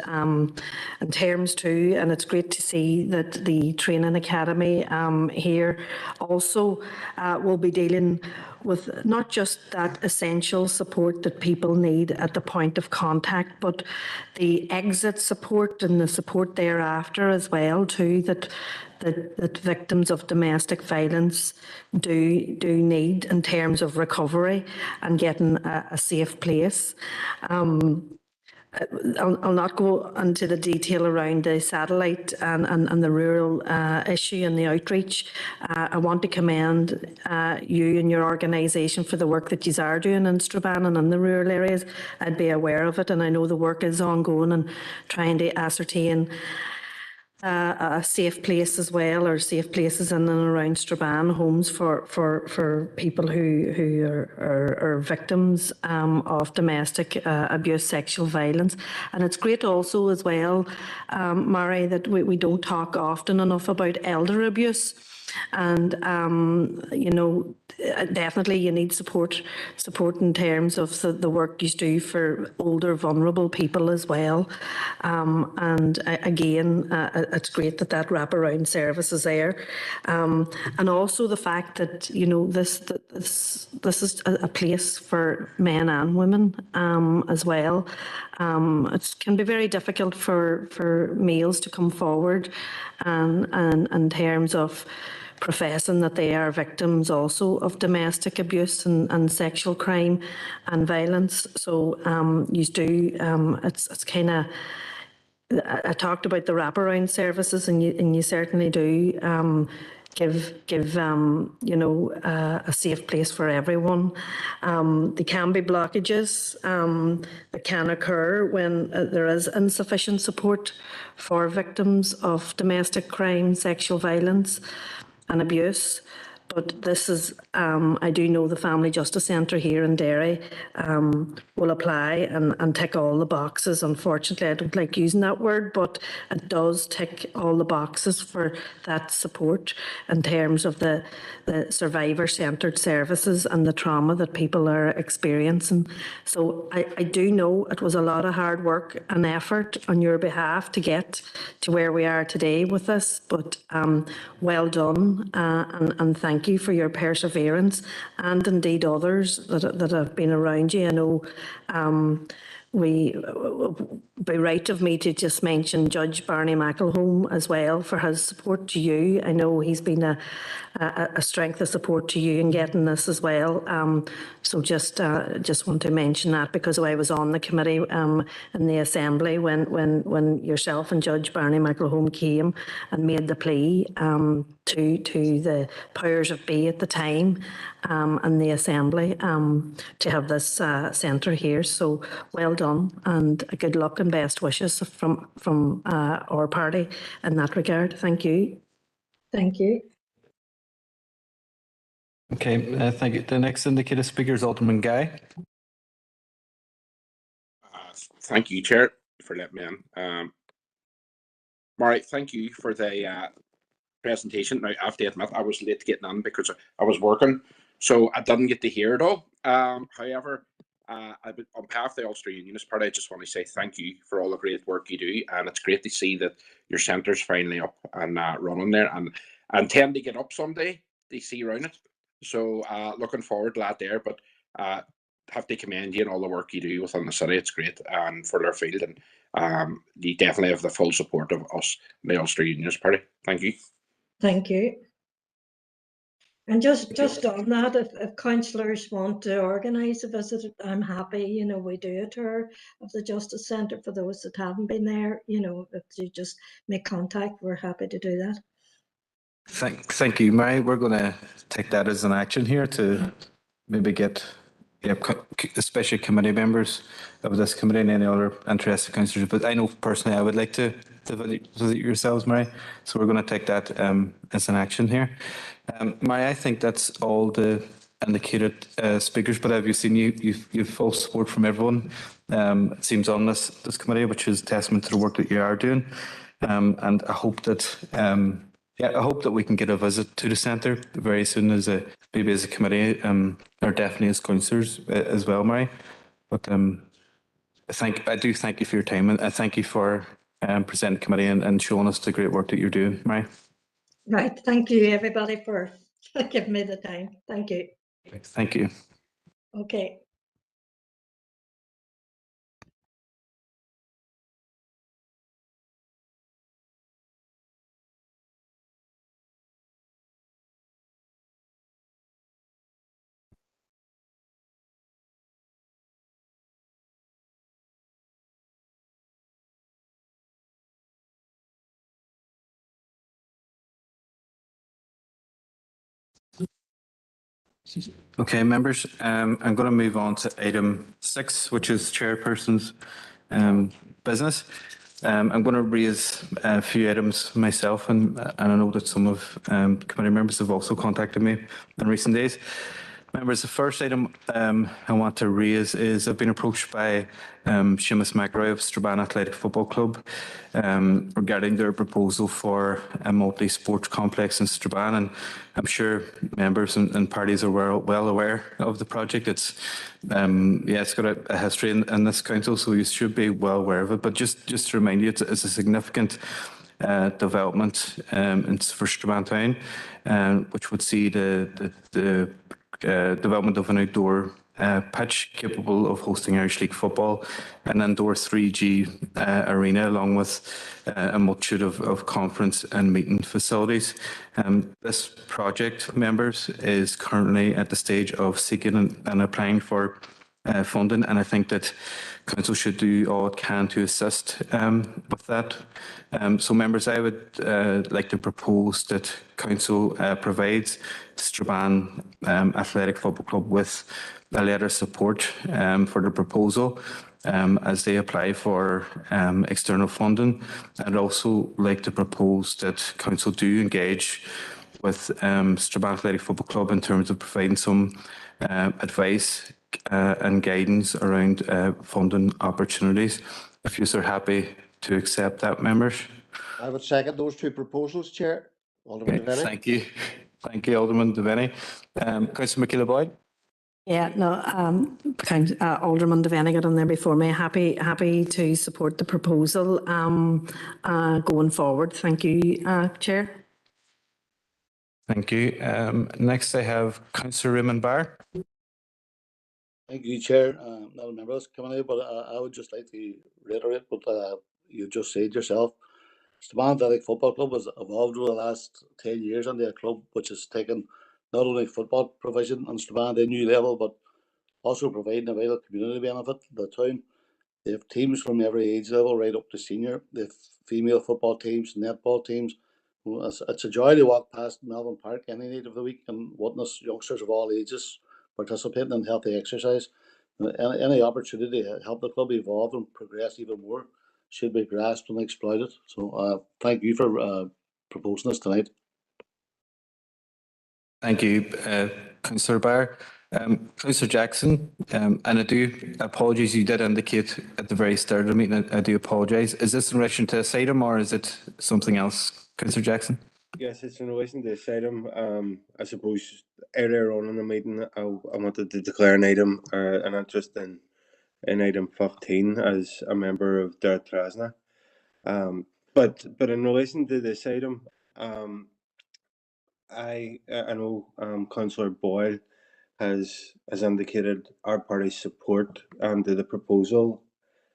in terms too, and it's great to see that the Training Academy here also will be dealing with not just that essential support that people need at the point of contact, but the exit support and the support thereafter as well too, that victims of domestic violence do need in terms of recovery and getting a safe place. I'll not go into the detail around the satellite and the rural issue and the outreach. I want to commend you and your organisation for the work that you are doing in Strabane and in the rural areas. I'd be aware of it, and I know the work is ongoing and trying to ascertain a safe place as well, or safe places in and around Strabane, homes for people who are victims of domestic abuse, sexual violence. And it's great also as well, Mary, that we don't talk often enough about elder abuse. And, you know, definitely you need support in terms of the work you do for older, vulnerable people as well. And again, it's great that wraparound service is there. And also the fact that, you know, this is a place for men and women as well. It can be very difficult for males to come forward and in terms of professing that they are victims also of domestic abuse and sexual crime and violence. So you do, it's kind of, I talked about the wraparound services, and you certainly do give you know, a safe place for everyone. There can be blockages that can occur when there is insufficient support for victims of domestic crime, sexual violence and abuse. But this is, I do know the Family Justice Centre here in Derry will apply and tick all the boxes. Unfortunately, I don't like using that word, but it does tick all the boxes for that support in terms of the survivor-centred services and the trauma that people are experiencing. So I do know it was a lot of hard work and effort on your behalf to get to where we are today with this, but well done, and thank you for your perseverance, and indeed others that have been around you. I know we, by right of me to just mention Judge Barney McElhone as well for his support to you. I know he's been a strength of support to you in getting this as well. So just want to mention that, because I was on the committee in the Assembly when yourself and Judge Barney McElhone came and made the plea to the powers of be at the time in the Assembly to have this centre here. So well done, and good luck and best wishes from our party in that regard. Thank you. Thank you. Okay, thank you. The next indicated speaker is Alderman Guy. Thank you, Chair, for letting me in. Mary, thank you for the presentation. Now, I have to admit, I was late getting on because I was working, so I didn't get to hear it all. However, on behalf of the Ulster Unionist Party, I just want to say thank you for all the great work you do, and it's great to see that your centre's finally up and running there, and tend to get up someday to see around it. So looking forward to that there, but have to commend you and all the work you do within the city. It's great, and for their field, and you definitely have the full support of us, the Ulster Unionist Party. Thank you. Thank you. And just on that, if councillors want to organise a visit, I'm happy, you know, we do a tour of the Justice Centre for those that haven't been there. You know, if you just make contact, we're happy to do that. Thank you, Mary. We're going to take that as an action here to maybe get, especially committee members of this committee and any other interested councillors. But I know personally I would like to visit yourselves, Mary. So we're going to take that as an action here. Mary, I think that's all the indicated speakers. But have you seen you've full support from everyone? It seems on this committee, which is testament to the work that you are doing. And I hope that. I hope that we can get a visit to the centre very soon maybe as a committee, or definitely as councillors as well, Mary. But I do thank you for your time, and I thank you for presenting the committee and showing us the great work that you're doing, Mary. Right. Thank you, everybody, for giving me the time. Thank you. Thank you. Okay. Okay, members, I'm going to move on to item 6, which is chairperson's business. I'm going to raise a few items myself, and I know that some of committee members have also contacted me in recent days. Members, the first item I want to raise is I've been approached by Seamus McRae of Strabane Athletic Football Club regarding their proposal for a multi-sports complex in Strabane, and I'm sure members and parties are well aware of the project. It's got a history in this council, so you should be well aware of it. But just to remind you, it's a significant development for Strabane Town, which would see the development of an outdoor pitch capable of hosting Irish League football, an indoor 3G arena, along with a multitude of conference and meeting facilities. This project, members, is currently at the stage of seeking and applying for funding, and I think that council should do all it can to assist with that. So, members, I would like to propose that council provides Strabane Athletic Football Club with a letter of support for the proposal as they apply for external funding. I'd also like to propose that council do engage with Strabane Athletic Football Club in terms of providing some advice and guidance around funding opportunities. If you are happy to accept that, members. I would second those two proposals, Chair. Alderman Devaney. Thank you. Thank you, Alderman Devaney. Councillor McKeela-Boyd. Yeah, no, Alderman Devaney got on there before me. Happy to support the proposal going forward. Thank you, Chair. Thank you. Next, I have Councillor Raymond Barr. Thank you, Chair. Not a member of this committee, but I would just like to reiterate what you just said yourself. Strabane Athletic Football Club has evolved over the last 10 years into a club which has taken not only football provision in Strabane to a new level, but also providing a vital community benefit to the town. They have teams from every age level right up to senior. They have female football teams, netball teams. It's a joy to walk past Melbourne Park any night of the week and witness youngsters of all ages participating in healthy exercise. Any opportunity to help the club evolve and progress even more should be grasped and exploited. So thank you for proposing this tonight. Thank you, Councillor Barr. Councillor Jackson, and I do apologise, you did indicate at the very start of the meeting, I do apologise. Is this in relation to this item or is it something else, Councillor Jackson? Yes, it's in relation to this item. I suppose earlier on in the meeting, I wanted to declare an interest in item 15 as a member of Dara Trasna. But in relation to this item, I know Councillor Boyle has indicated our party's support to the proposal.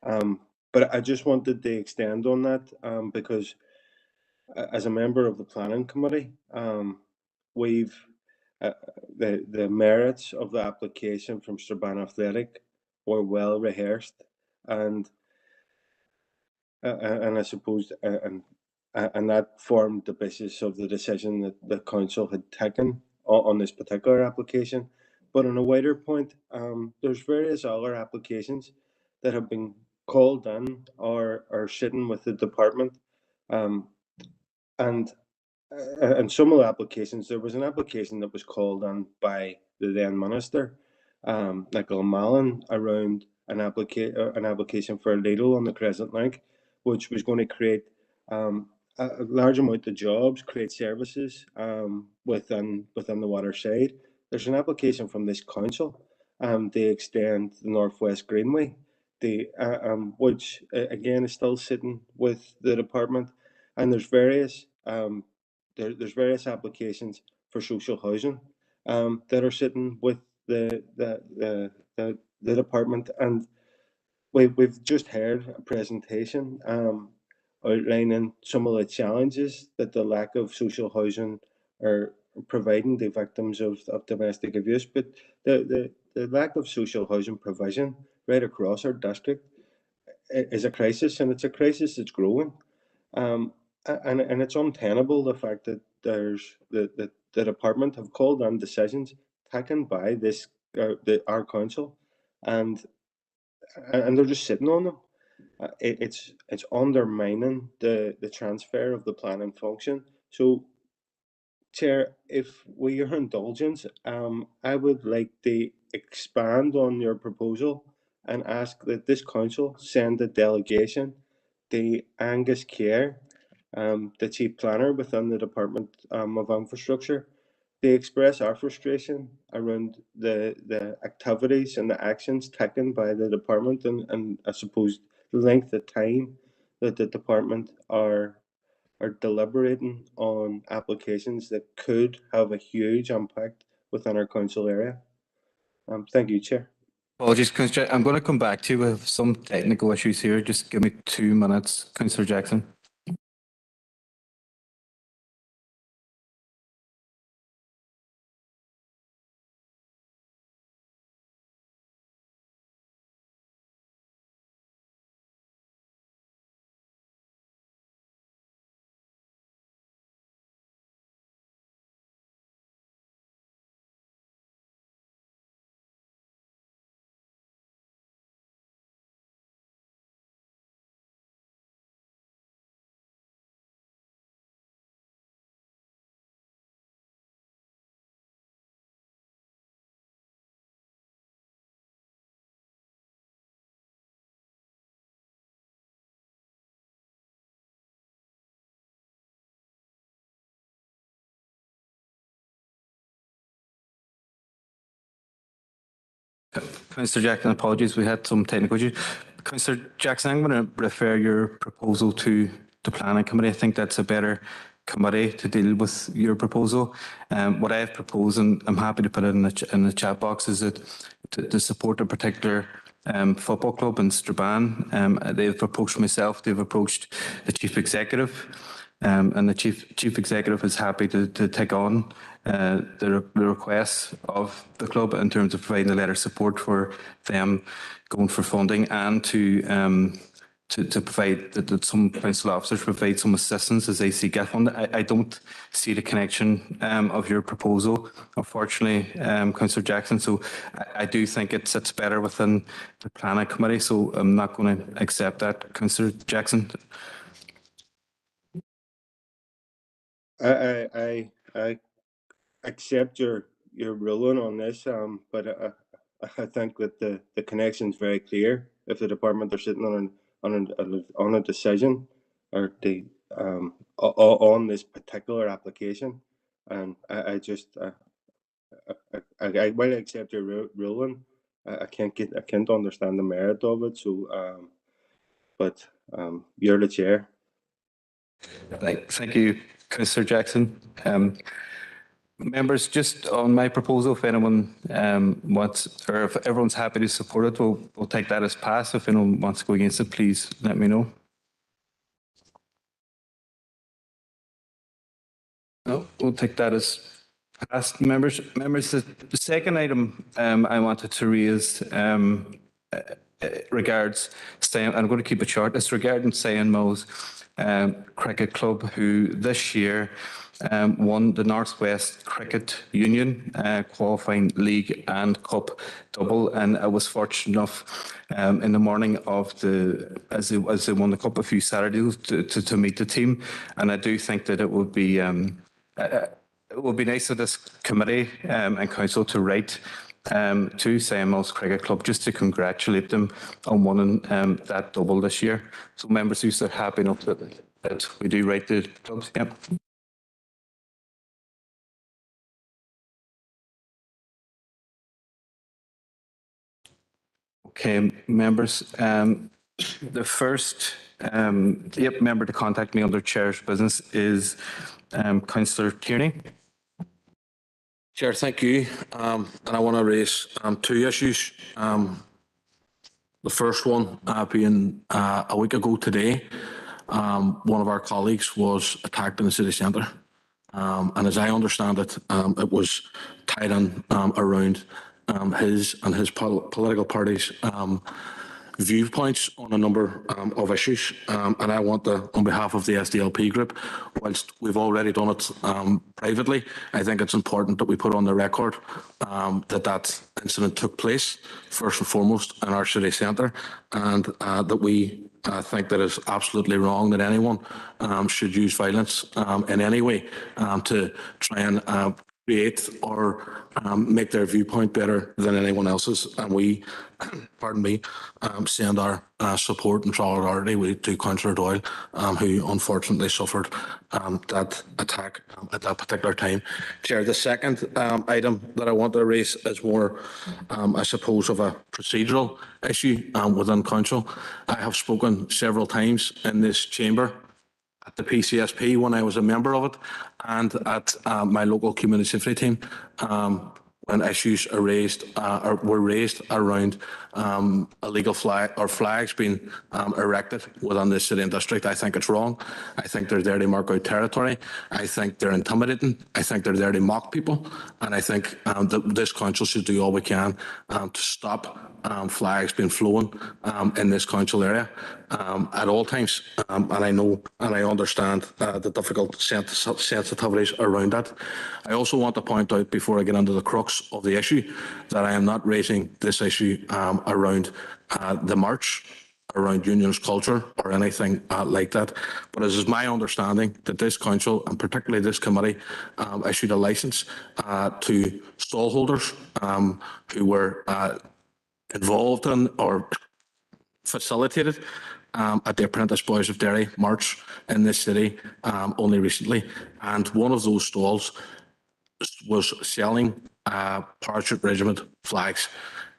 But I just wanted to extend on that because as a member of the planning committee, we've the merits of the application from Strabane Athletic were well rehearsed, and I suppose and that formed the basis of the decision that the council had taken on this particular application. But on a wider point, there's various other applications that have been called in or are sitting with the department, and some of the applications, there was an application that was called on by the then minister, Nicola Mallon, around an application for a ladle on the Crescent Link, which was going to create a large amount of jobs, create services within the waterside. There's an application from this council to extend the Northwest Greenway, which again is still sitting with the department, and there's various applications for social housing that are sitting with the department, and we've just heard a presentation outlining some of the challenges that the lack of social housing are providing to victims of domestic abuse, but the lack of social housing provision right across our district is a crisis, and it's a crisis that's growing. And it's untenable, the fact that there's the department have called on decisions taken by this our council, and they're just sitting on them. It's undermining the transfer of the planning function. So, Chair, if with your indulgence, I would like to expand on your proposal and ask that this council send a delegation to Angus Kerr, the Chief Planner within the Department of Infrastructure, to express our frustration around the activities and the actions taken by the department, and I suppose the length of time that the department are deliberating on applications that could have a huge impact within our council area. Thank you, Chair. Apologies, Councillor. I'm going to come back to you with some technical issues here. Just give me 2 minutes, Councillor Jackson. Councillor Jackson, apologies, we had some technical issues. Councillor Jackson, I'm going to refer your proposal to the Planning Committee. I think that's a better committee to deal with your proposal. What I have proposed, and I'm happy to put it in the chat box, is that to support a particular football club in Strabane. They've approached myself, they've approached the Chief Executive, and the chief executive is happy to take on the requests of the club in terms of providing a letter of support for them going for funding, and to provide that some council officers provide some assistance as they seek funding. I don't see the connection of your proposal, unfortunately, Councillor Jackson. So I do think it sits better within the planning committee. So I'm not going to accept that, Councillor Jackson. I accept your ruling on this, but I think that the connection is very clear. If the department are sitting on a decision, or to on this particular application, and I just I will accept your ruling. I can't understand the merit of it. So, but you're the chair. Thank you, Councillor Jackson. Members, just on my proposal, if anyone wants, or if everyone's happy to support it, we'll take that as passed. If anyone wants to go against it, please let me know. No, we'll take that as passed. Members, the second item I wanted to raise regards, I'm going to keep it short, it's regarding Cyan Mills Cricket Club, who this year won the Northwest Cricket Union qualifying league and cup double, and I was fortunate enough in the morning of as they won the cup a few Saturdays to meet the team, and I do think that it would be nice of this committee and council to write to Cyan Mills Cricket Club just to congratulate them on winning that double this year. So members who are happy enough that we do write the clubs. Yep. Okay, members. The first member to contact me under Chair's business is Councillor Tierney. Chair, thank you. And I want to raise two issues. The first one being a week ago today, one of our colleagues was attacked in the city centre. And as I understand it, it was tied in around his and his political party's viewpoints on a number of issues. And I want to, on behalf of the SDLP group, whilst we've already done it privately, I think it's important that we put on the record that incident took place, first and foremost, in our city centre, and that we think that it's absolutely wrong that anyone should use violence in any way to try and create or make their viewpoint better than anyone else's. And we, pardon me, send our support and solidarity to Councillor Doyle, who unfortunately suffered that attack at that particular time. Chair, the second item that I want to raise is more, I suppose, of a procedural issue within Council. I have spoken several times in this chamber at the PCSP when I was a member of it, and at my local community safety team when issues are raised or were raised around illegal flags being erected within the city and district. I think it's wrong. I think they're there to mark out territory. I think they're intimidating. I think they're there to mock people, and I think that this council should do all we can to stop flags being flown in this council area at all times. And I know and I understand the difficult sensitivities around that. I also want to point out, before I get into the crux of the issue, that I am not raising this issue around the march, around unionist culture or anything like that. But it is my understanding that this council, and particularly this committee, issued a licence to stallholders who were involved in or facilitated at the Apprentice Boys of Derry march in this city only recently. And one of those stalls was selling Parachute Regiment flags.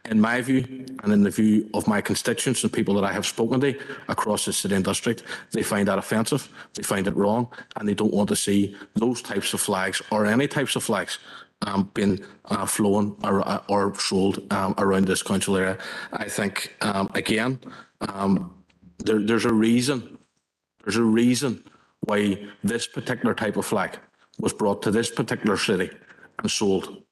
In my view, and in the view of my constituents and people that I have spoken to across the city and district, they find that offensive, they find it wrong, and they don't want to see those types of flags or any types of flags being flown or sold around this council area. I think, again, there's a reason why this particular type of flag was brought to this particular city and sold.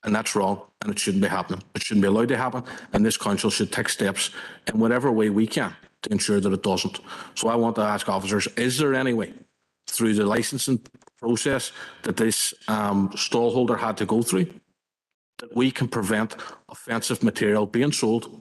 And that's wrong, and it shouldn't be happening. It shouldn't be allowed to happen, and this council should take steps in whatever way we can to ensure that it doesn't. So I want to ask officers, is there any way through the licensing process that this stallholder had to go through that we can prevent offensive material being sold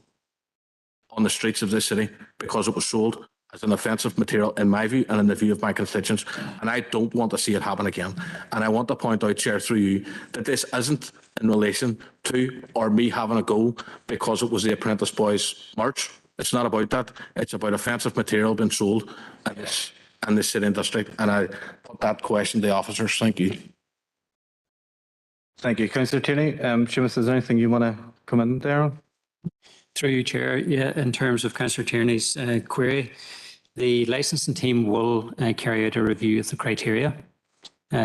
on the streets of this city because it was sold as an offensive material, in my view and in the view of my constituents, and I don't want to see it happen again. And I want to point out, Chair, through you, that this isn't in relation to or me having a go because it was the Apprentice Boys March. It's not about that. It's about offensive material being sold in this in the city and district, and I put that question to the officers. Thank you. Thank you. Councillor Tierney, Seamus, is there anything you want to come in there on? Through you, Chair, yeah, in terms of Councillor Tierney's query, the licensing team will carry out a review of the criteria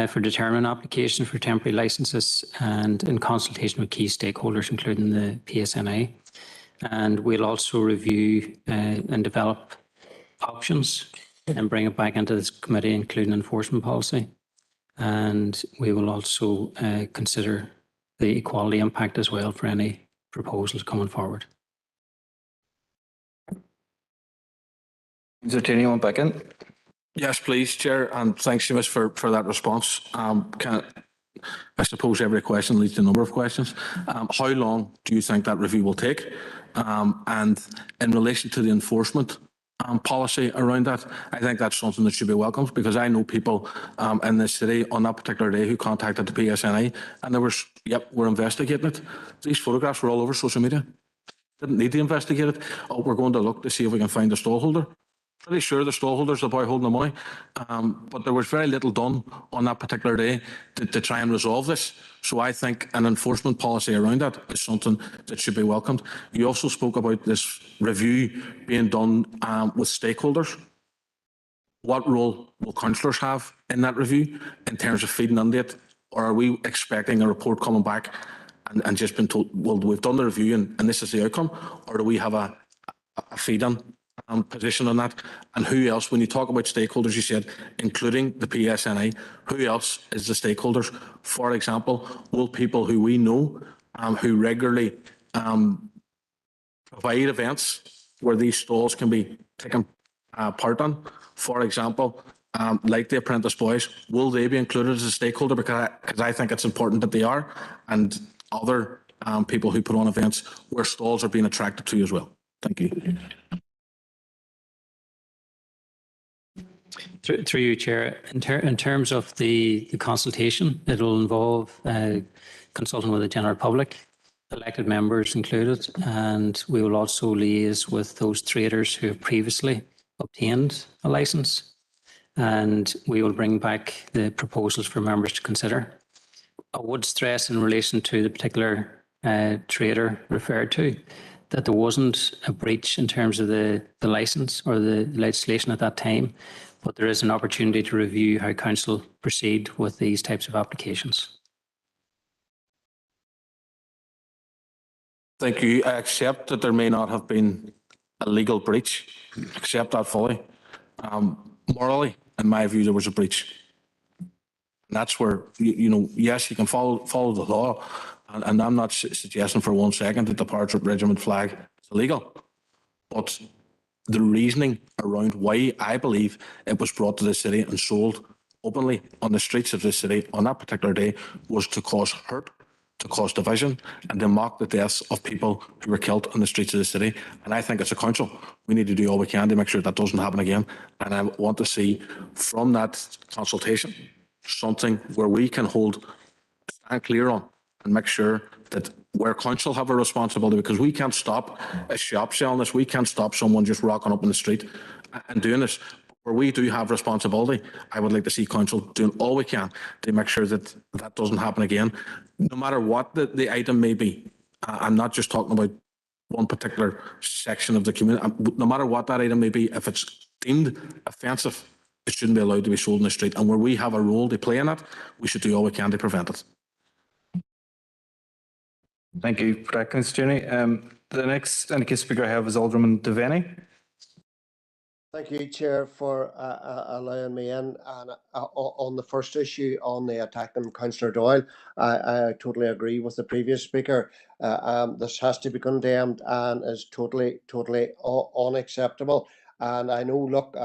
for determining applications for temporary licenses and in consultation with key stakeholders, including the PSNI. And we'll also review and develop options and bring it back into this committee, including enforcement policy. And we will also consider the equality impact as well for any proposals coming forward. Is there Tierney on back in? Yes, please, Chair, and thanks, Seamus, for that response. I suppose every question leads to a number of questions. How long do you think that review will take? And in relation to the enforcement policy around that, I think that's something that should be welcomed, because I know people in the city on that particular day who contacted the PSNI and there was, yep, we're investigating it. These photographs were all over social media. Didn't need to investigate it. Oh, we're going to look to see if we can find the stallholder. Pretty sure the stallholder's the boy holding the money, but there was very little done on that particular day to try and resolve this. So I think an enforcement policy around that is something that should be welcomed. You also spoke about this review being done with stakeholders. What role will councillors have in that review in terms of feeding into it? Or are we expecting a report coming back and just been told, well, we've done the review and this is the outcome? Or do we have a feed-in position on that? And who else, when you talk about stakeholders, you said including the PSNI, who else is the stakeholders? For example, will people who we know who regularly provide events where these stalls can be taken part on, for example, like the Apprentice Boys, will they be included as a stakeholder? Because I think it's important that they are, and other people who put on events where stalls are being attracted to as well. Thank you. Through you, Chair, in terms of the consultation, it will involve consulting with the general public, elected members included, and we will also liaise with those traders who have previously obtained a licence, and we will bring back the proposals for members to consider. I would stress in relation to the particular trader referred to that there wasn't a breach in terms of the licence or the legislation at that time, but there is an opportunity to review how council proceed with these types of applications. Thank you. I accept that there may not have been a legal breach. Accept that fully. Morally, in my view, there was a breach. And that's where, yes, you can follow the law. And I'm not suggesting for 1 second that the Parachute Regiment flag is illegal. But the reasoning around why I believe it was brought to the city and sold openly on the streets of the city on that particular day was to cause hurt, to cause division, and to mock the deaths of people who were killed on the streets of the city. And I think as a council, we need to do all we can to make sure that doesn't happen again. And I want to see from that consultation something where we can stand clear on and make sure that where council have a responsibility, because we can't stop a shop selling this, we can't stop someone just rocking up in the street and doing this. Where we do have responsibility, I would like to see council doing all we can to make sure that that doesn't happen again, no matter what the item may be. I'm not just talking about one particular section of the community. No matter what that item may be, if it's deemed offensive, it shouldn't be allowed to be sold in the street. And where we have a role to play in that, we should do all we can to prevent it. Thank you for that, Councillor Tierney. The next indicated speaker I have is Alderman Devaney. Thank you, Chair, for allowing me in. And on the first issue on the attack on Councillor Doyle, I totally agree with the previous speaker. This has to be condemned and is totally unacceptable. And I know, look,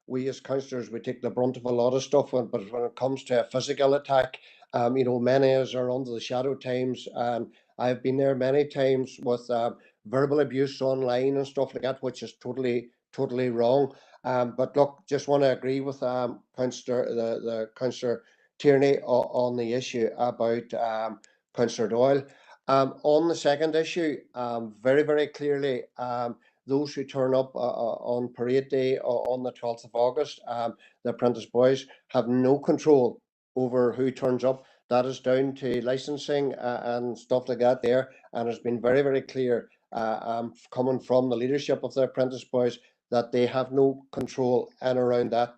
we as councillors, we take the brunt of a lot of stuff, but when it comes to a physical attack, many of us are under the shadow times. I've been there many times with verbal abuse online and stuff like that, which is totally wrong. But look, just want to agree with Councillor Tierney on the issue about Councillor Doyle. On the second issue, very clearly, those who turn up on parade day on the 12th of August. The apprentice boys have no control over who turns up. That is down to licensing and stuff like that there, and it's been very, very clear coming from the leadership of the apprentice boys that they have no control in around that.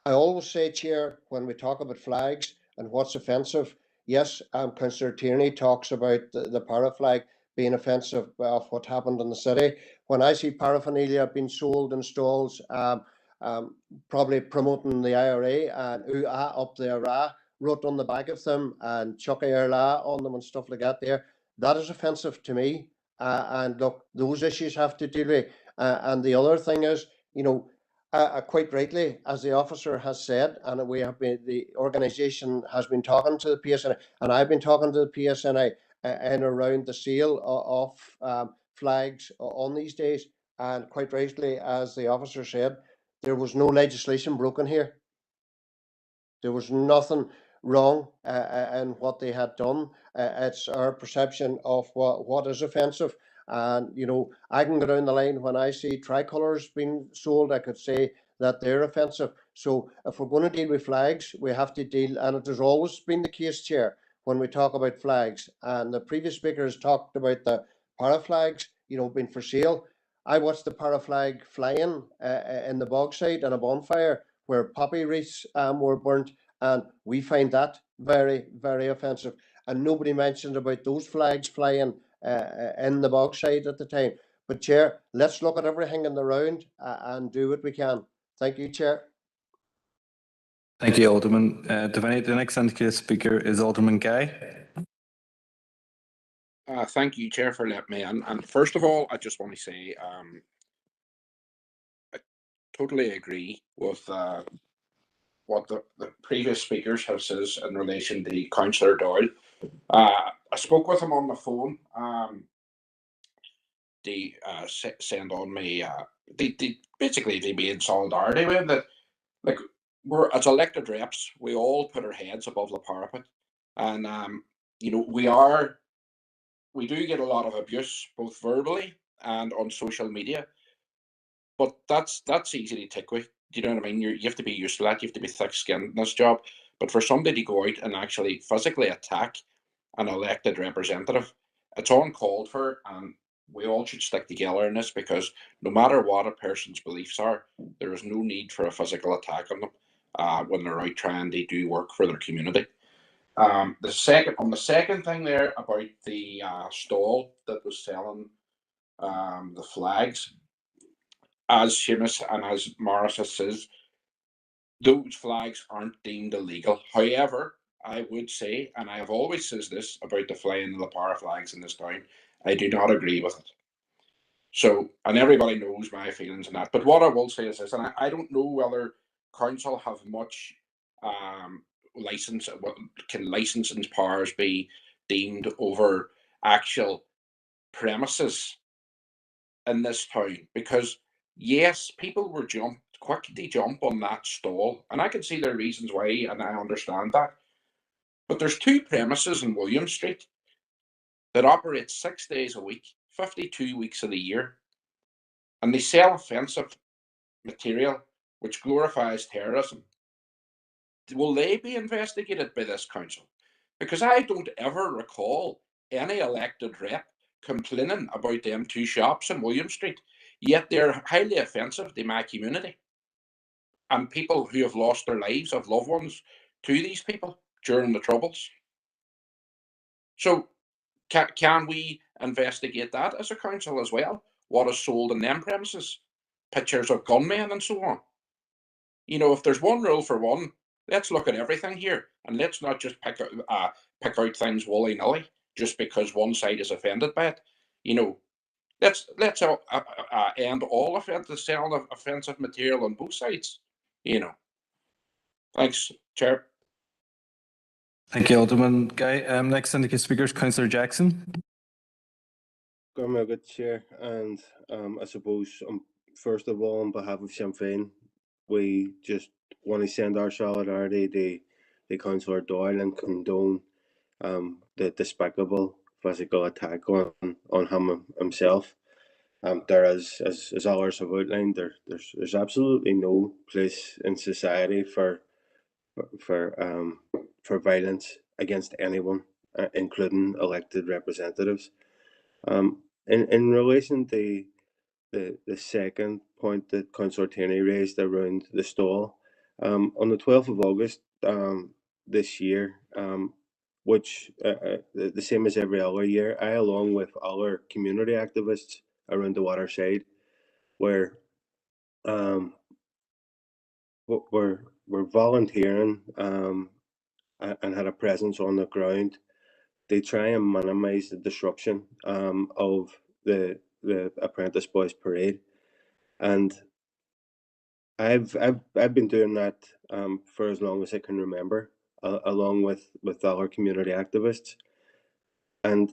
I always say, Chair, when we talk about flags and what's offensive, yes, Councillor Tierney talks about the para flag being offensive of what happened in the city. When I see paraphernalia being sold in stalls, probably promoting the IRA and up there, wrote on the back of them and Chuck La on them and stuff like that there, that is offensive to me. And look, those issues have to deal with. And the other thing is, you know, quite rightly, as the officer has said, and we have been, the organisation has been talking to the PSNI, and I've been talking to the PSNI and around the sale of flags on these days. And quite rightly, as the officer said, there was no legislation broken here. There was nothing wrong in what they had done. It's our perception of what is offensive. And, you know, I can go down the line when I see tricolours being sold, I could say that they're offensive. So if we're going to deal with flags, we have to deal, and it has always been the case, Chair, when we talk about flags. And the previous speaker has talked about the para flags, you know, being for sale. I watched the para flag flying in the Bogside and a bonfire where poppy wreaths were burnt, and we find that very, very offensive. And nobody mentioned about those flags flying in the Bogside at the time. But Chair, let's look at everything in the round and do what we can. Thank you, Chair. Thank you, Alderman. The next indicated speaker is Alderman Guy. Thank you, Chair, for letting me in. And first of all, I just want to say I totally agree with what the previous speakers have said in relation to Councillor Doyle. I spoke with him on the phone. They send on me. They basically they be in solidarity with that. Like, we're as elected reps, we all put our heads above the parapet, and you know, we do get a lot of abuse, both verbally and on social media. But that's easy to take with. Do you know what I mean? You have to be used to that. You have to be thick-skinned in this job. But for somebody to go out and actually physically attack an elected representative, it's uncalled for, and we all should stick together in this, because no matter what a person's beliefs are, there is no need for a physical attack on them when they're out trying to do work for their community. The second thing there about the stall that was selling the flags, as Seamus and as Morris says, those flags aren't deemed illegal. However, I would say, and I have always said this about the flying of the para flags in this town, I do not agree with it. So, and everybody knows my feelings on that. But what I will say is this, and I don't know whether council have much license, can licensing powers be deemed over actual premises in this town, because yes, people were quick to jump on that stall, and I can see their reasons why, and I understand that. But there's two premises in William Street that operate 6 days a week, 52 weeks of the year, and they sell offensive material which glorifies terrorism. Will they be investigated by this council? Because I don't ever recall any elected rep complaining about them two shops in William Street, yet they're highly offensive to my community and people who have lost their lives of loved ones to these people during the Troubles. So can we investigate that as a council as well? What is sold in them premises? Pictures of gunmen and so on. You know, if there's one rule for one, let's look at everything here, and let's not just pick out things willy-nilly just because one side is offended by it. You know, let's end all the selling of offensive material on both sides. You know. Thanks, Chair. Thank you, Alderman Guy. Next indicated speaker is Councillor Jackson. Good Chair, and I suppose first of all, on behalf of Sinn Féin, we just want to send our solidarity to Councillor Doyle and condone the despicable physical attack on him himself. There is, as others have outlined, there's absolutely no place in society for violence against anyone, including elected representatives. In relation to the second point that Councillor Tierney raised around the stall, on the 12th of August this year, which the same as every other year, I, along with other community activists around the waterside, were volunteering and had a presence on the ground. They try and minimise the disruption of the Apprentice Boys Parade, and I've been doing that for as long as I can remember, along with other community activists, and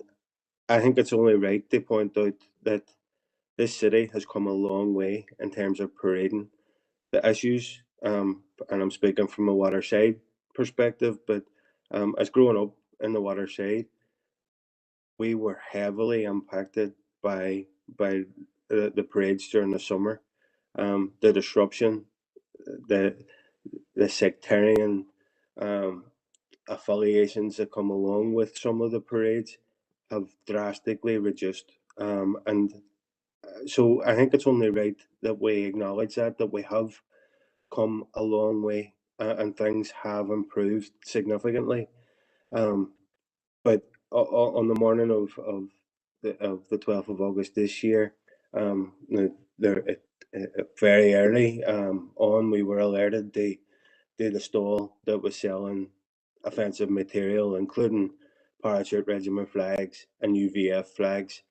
I think it's only right to point out that this city has come a long way in terms of parading the issues, and I'm speaking from a waterside perspective, but as growing up in the waterside, we were heavily impacted by the parades during the summer, the disruption, the sectarian affiliations that come along with some of the parades have drastically reduced, and so I think it's only right that we acknowledge that we have come a long way, and things have improved significantly. But on the morning of the 12th of August this year, very early on, we were alerted to the stall that was selling offensive material, including parachute regiment flags and UVF flags.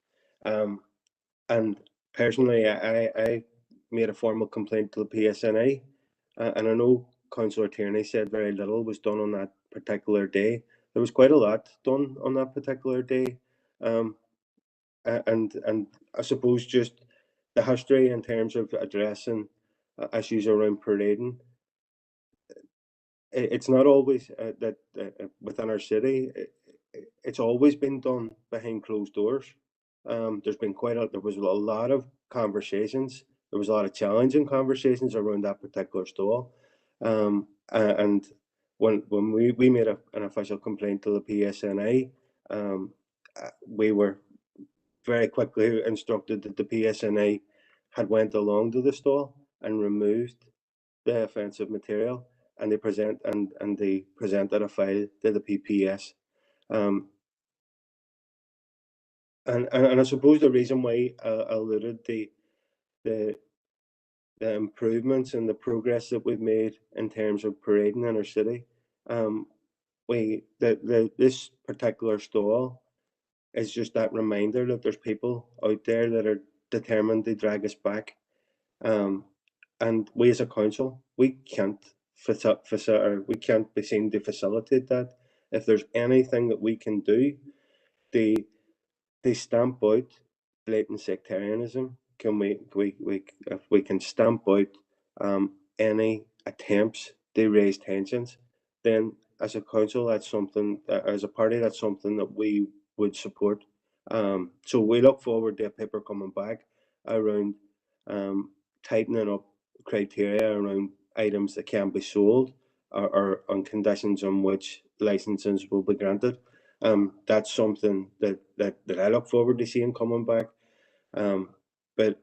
And personally, I made a formal complaint to the PSNI, and I know Councillor Tierney said very little was done on that particular day. There was quite a lot done on that particular day, and I suppose just the history in terms of addressing issues around parading. It's not always that within our city. It's always been done behind closed doors. There was a lot of conversations. There was a lot of challenging conversations around that particular stall, and when we made an official complaint to the PSNI, we were very quickly instructed that the PSNI had went along to the stall and removed the offensive material, and they presented a file to the PPS. And I suppose the reason why I alluded to the improvements and the progress that we've made in terms of parading in our city, this particular stall is just that reminder that there's people out there that are determined to drag us back, and we as a council, we can't we can't be seen to facilitate that. If there's anything that we can do, they stamp out blatant sectarianism. If we can stamp out any attempts to raise tensions, then as a council, that's something, as a party, that's something that we would support. So we look forward to a paper coming back around tightening up criteria around items that can be sold, or on conditions on which licenses will be granted. That's something that I look forward to seeing coming back. But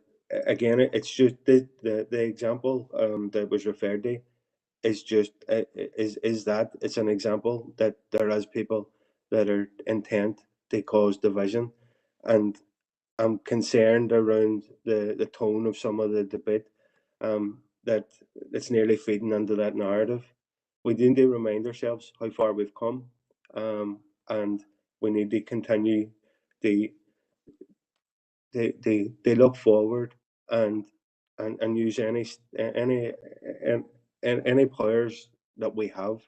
again, it's just the example that was referred to is just that it's an example that there is people that are intent to cause division, and I'm concerned around the tone of some of the debate, that it's nearly feeding into that narrative. We need to remind ourselves how far we've come, and we need to continue to look forward and use any powers that we have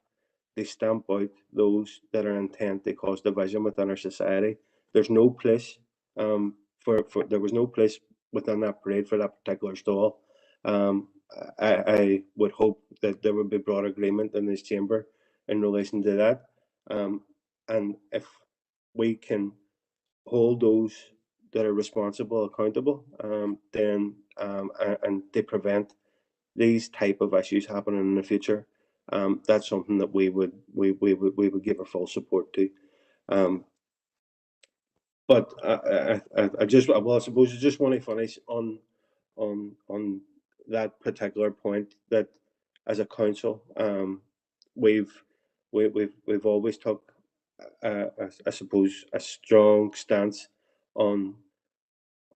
to stamp out those that are intent to cause division within our society. There's no place there was no place within that parade for that particular stall. I would hope that there would be broad agreement in this chamber in relation to that. And if we can hold those that are responsible, accountable, then and they prevent these type of issues happening in the future. That's something that we would give our full support to. But I suppose I just want to finish on that particular point, that as a council, we've always took I suppose a strong stance on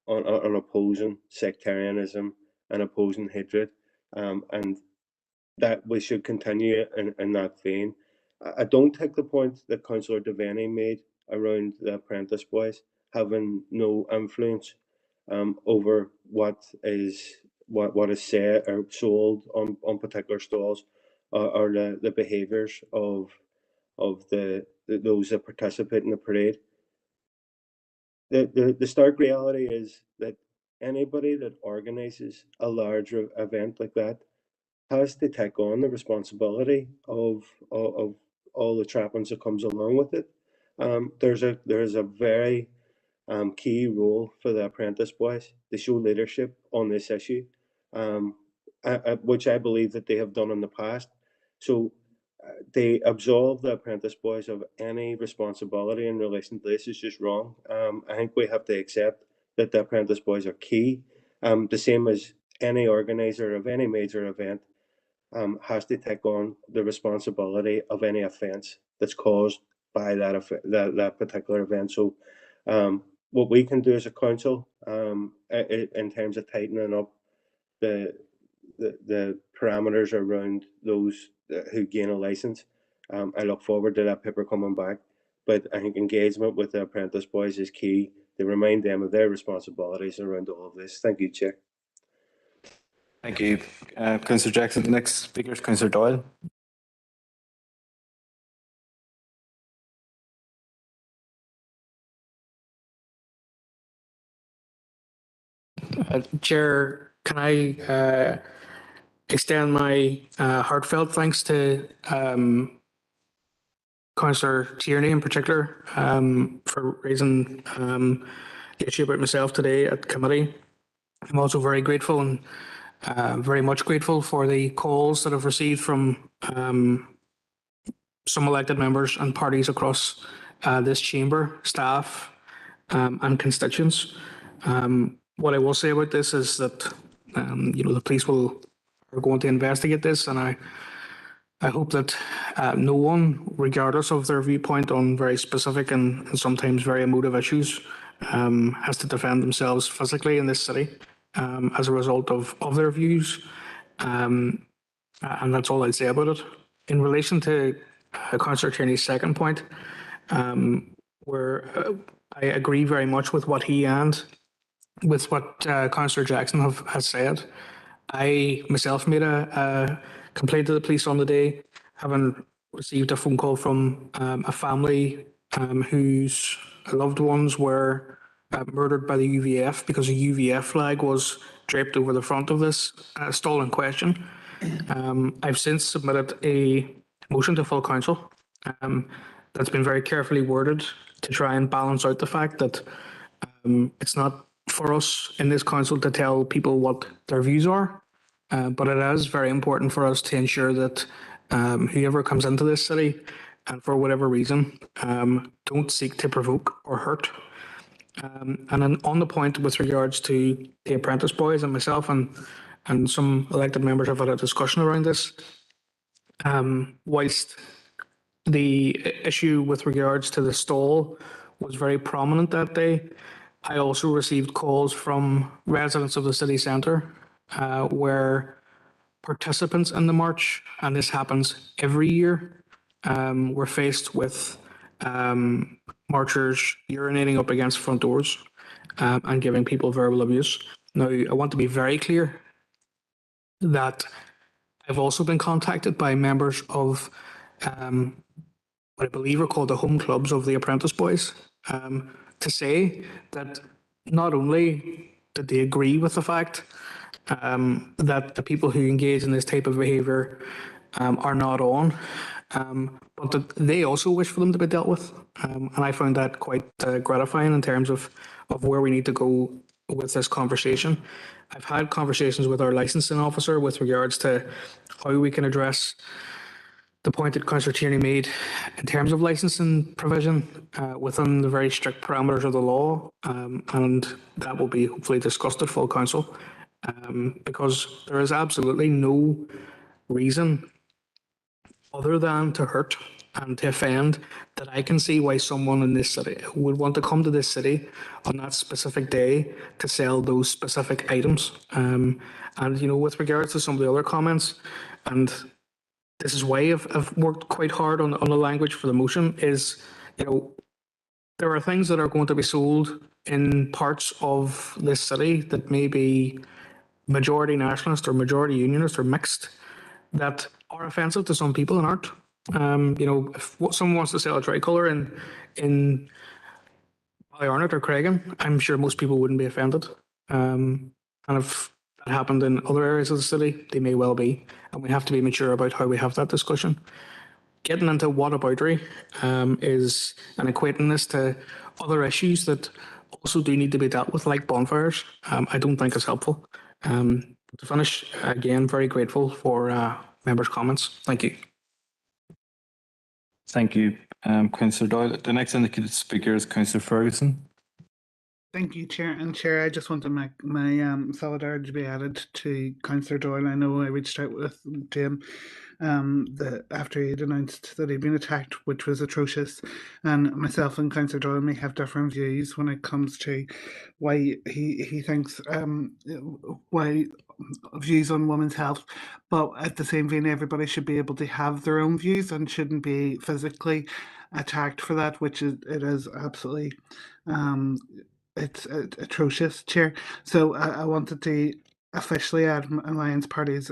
opposing sectarianism and opposing hatred, and that we should continue in that vein. I don't take the point that Councillor Devaney made around the apprentice boys having no influence over what is said or sold on particular stalls, or the behaviours of those that participate in the parade. The stark reality is that anybody that organises a large event like that has to take on the responsibility of all the trappings that comes along with it. There's a very key role for the apprentice boys to show leadership on this issue, which I believe that they have done in the past. So they absolve the apprentice boys of any responsibility in relation to this is just wrong. I think we have to accept that the apprentice boys are key, the same as any organiser of any major event has to take on the responsibility of any offence that's caused by that particular event. So what we can do as a council in terms of tightening up the parameters around those who gain a licence, I look forward to that paper coming back. But I think engagement with the apprentice boys is key to remind them of their responsibilities around all of this. Thank you, Chair. Thank you, Councillor Jackson. The next speaker is Councillor Doyle. Chair, can I extend my heartfelt thanks to Councillor Tierney in particular for raising the issue about myself today at committee. I'm also very grateful and very much grateful for the calls that I've received from some elected members and parties across this chamber, staff and constituents. What I will say about this is that the police are going to investigate this, and I hope that no one, regardless of their viewpoint on very specific and sometimes very emotive issues, has to defend themselves physically in this city as a result of their views. And that's all I'd say about it. In relation to Councillor Tierney's second point, where I agree very much with what he and with what Councillor Jackson has said. I myself made a complaint to the police on the day, having received a phone call from a family whose loved ones were murdered by the UVF because a UVF flag was draped over the front of this stall in question. I've since submitted a motion to full council that's been very carefully worded to try and balance out the fact that it's not for us in this council to tell people what their views are, but it is very important for us to ensure that whoever comes into this city and for whatever reason don't seek to provoke or hurt. And then on the point with regards to the apprentice boys and myself and some elected members have had a discussion around this, whilst the issue with regards to the stall was very prominent that day, I also received calls from residents of the city centre where participants in the march, and this happens every year, were faced with marchers urinating up against front doors and giving people verbal abuse. Now, I want to be very clear that I've also been contacted by members of what I believe are called the home clubs of the apprentice boys, to say that not only did they agree with the fact that the people who engage in this type of behaviour are not on, but that they also wish for them to be dealt with. And I found that quite gratifying in terms of of where we need to go with this conversation. I've had conversations with our licensing officer with regards to how we can address the point that Councillor Tierney made in terms of licensing provision within the very strict parameters of the law, and that will be hopefully discussed at full council, because there is absolutely no reason other than to hurt and to offend that I can see why someone in this city would want to come to this city on that specific day to sell those specific items. And, you know, with regards to some of the other comments, and this is why I've worked quite hard on the language for the motion, is, you know, there are things that are going to be sold in parts of this city that may be majority nationalist or majority unionist or mixed, that are offensive to some people and aren't. You know, if someone wants to sell a tricolour in Ballyarnett or Craigan, I'm sure most people wouldn't be offended. And if that happened in other areas of the city, they may well be. And we have to be mature about how we have that discussion. Getting into whataboutery is and equating this to other issues that also do need to be dealt with, like bonfires, I don't think is helpful. To finish, again, very grateful for members' comments. Thank you. Thank you, Councillor Doyle. The next indicated speaker is Councillor Ferguson. Thank you, Chair. And Chair, I just want to make my solidarity to be added to Councillor Doyle. I know I reached out with Jim after he'd announced that he'd been attacked, which was atrocious. And myself and Councillor Doyle may have different views when it comes to why he thinks why views on women's health, but at the same vein, everybody should be able to have their own views and shouldn't be physically attacked for that, which it is absolutely it's atrocious, Chair. So I wanted to officially add Alliance Party's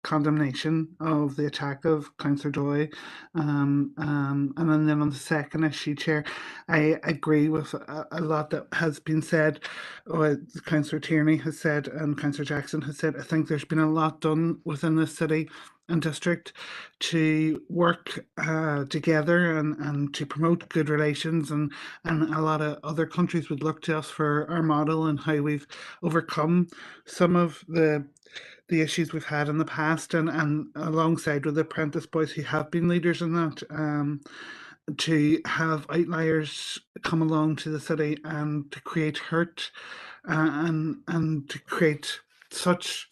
condemnation of the attack of Councillor Doyle. And then on the second issue, Chair, I agree with a lot that has been said, what Councillor Tierney has said and Councillor Jackson has said. I think there's been a lot done within the city and district to work together and to promote good relations, and a lot of other countries would look to us for our model and how we've overcome some of the issues we've had in the past, and alongside with the apprentice boys who have been leaders in that, to have outliers come along to the city and to create hurt and to create such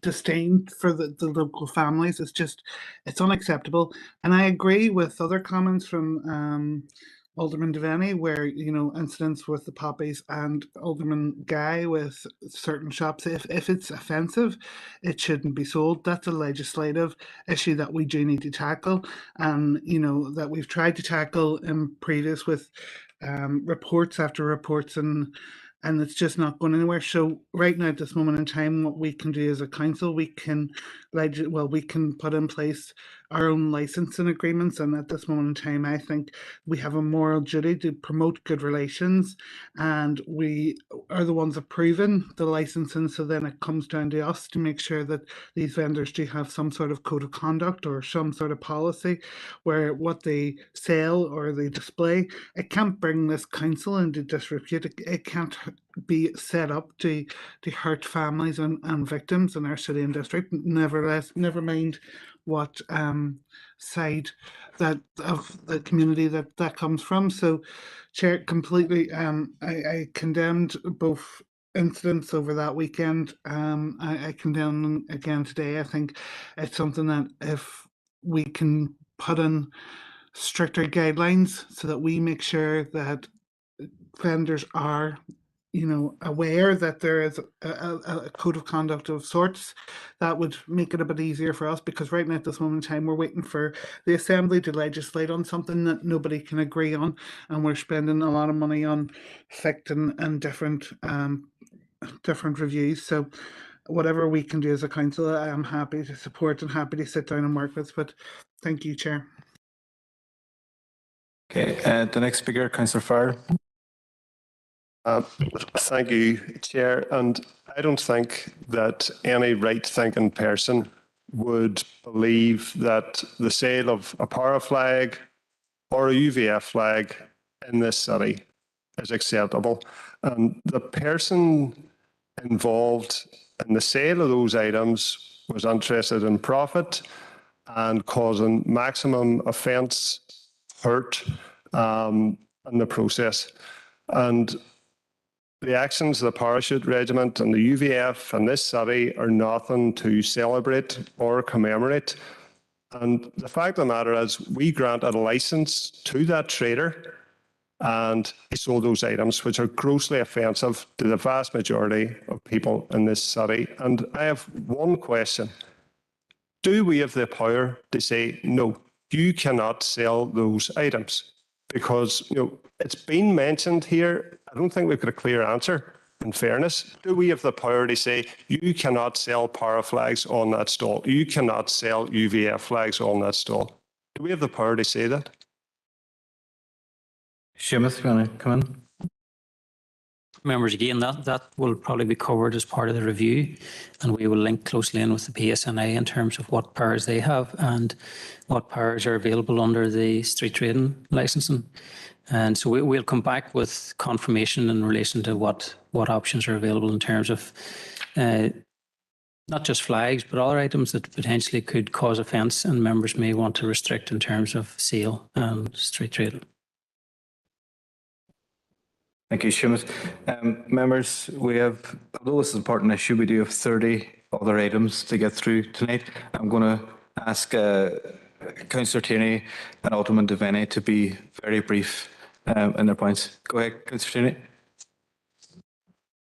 disdain for the local families. It's unacceptable. And I agree with other comments from Alderman Devaney, where, you know, incidents with the poppies, and Alderman Guy with certain shops. If it's offensive, it shouldn't be sold. That's a legislative issue that we do need to tackle, and, you know, that we've tried to tackle in previous with reports after reports, and it's just not going anywhere. So right now, at this moment in time, what we can do as a council, we can put in place our own licensing agreements. And at this moment in time, I think we have a moral duty to promote good relations, and we are the ones approving the licensing. So then it comes down to us to make sure that these vendors do have some sort of code of conduct or some sort of policy where what they sell or they display, it can't bring this council into disrepute. It can't be set up to hurt families and victims in our city and district. Never mind what side that of the community that comes from. So, Chair, completely, I condemned both incidents over that weekend. I condemn them again today. I think it's something that if we can put in stricter guidelines so that we make sure that vendors are, you know, aware that there is a code of conduct of sorts, that would make it a bit easier for us, because right now at this moment in time, we're waiting for the Assembly to legislate on something that nobody can agree on, and we're spending a lot of money on FICT and different reviews. So whatever we can do as a council, I am happy to support and happy to sit down and work with, but thank you, Chair. Okay, the next speaker, Councillor Farr. Thank you, Chair. And I don't think that any right-thinking person would believe that the sale of a para flag or a UVF flag in this city is acceptable. And the person involved in the sale of those items was interested in profit and causing maximum offence, hurt in the process. And the actions of the Parachute Regiment and the UVF in this city are nothing to celebrate or commemorate. And the fact of the matter is, we granted a licence to that trader and he sold those items, which are grossly offensive to the vast majority of people in this city. And I have one question. Do we have the power to say, no, you cannot sell those items? Because, you know, it's been mentioned here. I don't think we've got a clear answer. In fairness, do we have the power to say, you cannot sell para flags on that stall? You cannot sell UVF flags on that stall? Do we have the power to say that? Seamus, you want to come in? Members, again, that will probably be covered as part of the review, and we will link closely in with the PSNI in terms of what powers they have and what powers are available under the street trading licensing. And so we'll come back with confirmation in relation to what options are available in terms of not just flags, but other items that potentially could cause offence and members may want to restrict in terms of sale and street trading. Thank you, Seamus. Members, we have, although this is an important issue, we do have 30 other items to get through tonight. I'm going to ask Councillor Tierney and Alderman Devaney to be very brief in their points. Go ahead, Councillor Tierney.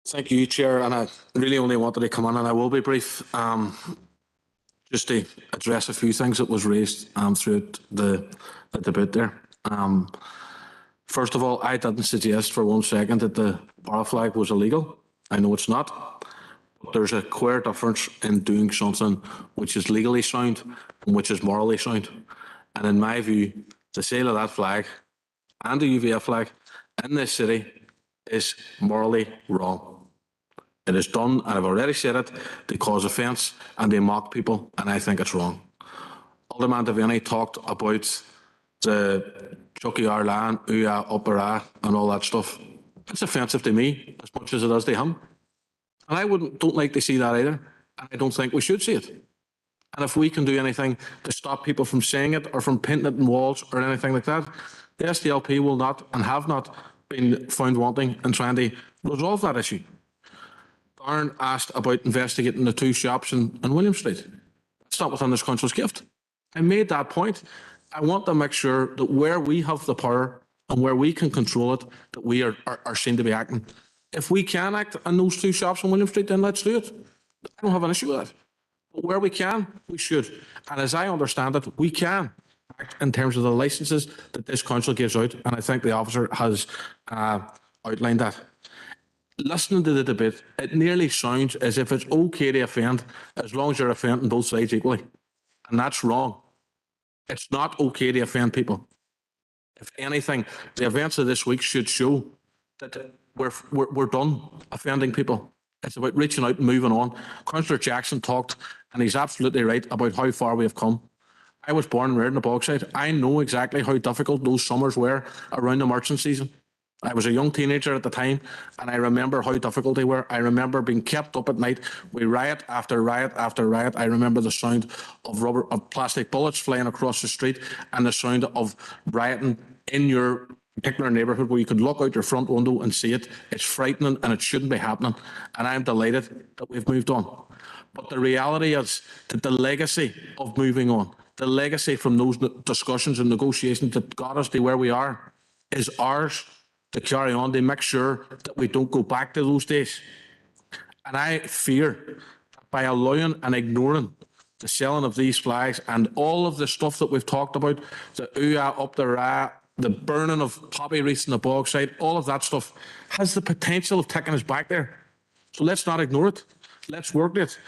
Thank you, Chair, and I really only wanted to come in, and I will be brief, just to address a few things that was raised throughout the debate there. First of all, I didn't suggest for 1 second that the para flag was illegal. I know it's not, but there's a clear difference in doing something which is legally sound and which is morally sound. And in my view, the sale of that flag and the UVF flag in this city is morally wrong. It is done, and I've already said it, to cause offence and to mock people, and I think it's wrong. Alderman Devaney talked about the Chucky Arlan, Uya, Uppera, and all that stuff. It's offensive to me as much as it is to him. And I don't like to see that either. And I don't think we should see it. And if we can do anything to stop people from saying it or from painting it in walls or anything like that, the SDLP will not and have not been found wanting in trying to resolve that issue. Darren asked about investigating the 2 shops in William Street. It's not within this council's gift. I made that point. I want to make sure that where we have the power and where we can control it, that we are seen to be acting. If we can act in those 2 shops on William Street, then let's do it. I don't have an issue with that. But where we can, we should. And as I understand it, we can act in terms of the licences that this council gives out. And I think the officer has outlined that. Listening to the debate, it nearly sounds as if it's okay to offend as long as you're offending both sides equally. And that's wrong. It's not okay to offend people. If anything, the events of this week should show that we're done offending people. It's about reaching out and moving on. Councillor Jackson talked, and he's absolutely right about how far we have come. I was born and reared in the Bogside. I know exactly how difficult those summers were around the merchant season. I was a young teenager at the time, and I remember how difficult they were. I remember being kept up at night with riot after riot after riot. I remember the sound of plastic bullets flying across the street and the sound of rioting in your particular neighbourhood where you could look out your front window and see it. It's frightening and it shouldn't be happening. And I'm delighted that we've moved on. But the reality is that the legacy of moving on, the legacy from those discussions and negotiations that got us to where we are, is ours to carry on, to make sure that we don't go back to those days. And I fear that by allowing and ignoring the selling of these flags and all of the stuff that we've talked about, the Uya up the Ra, the burning of poppy wreaths in the Bogside, all of that stuff has the potential of taking us back there. So let's not ignore it. Let's work it.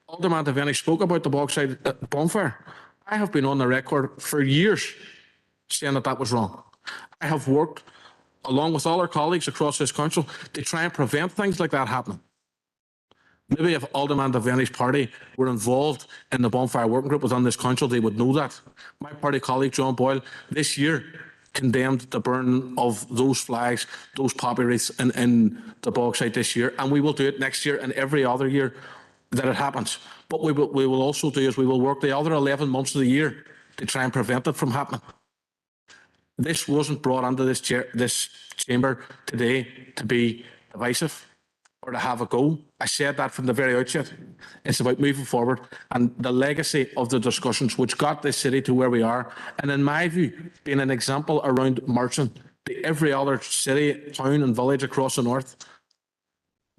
Alderman Devaney spoke about the Bogside bonfire. I have been on the record for years saying that that was wrong. I have worked along with all our colleagues across this council to try and prevent things like that happening. Maybe if Alderman Devaney's party were involved in the bonfire working group within this council, they would know that. My party colleague, John Boyle, this year condemned the burning of those flags, those poppy wreaths in the Bogside this year, and we will do it next year and every other year that it happens. But we will also do is we will work the other 11 months of the year to try and prevent it from happening. This wasn't brought into this chamber today to be divisive or to have a go. I said that from the very outset. It's about moving forward and the legacy of the discussions which got this city to where we are. And in my view, being an example around marching to every other city, town and village across the north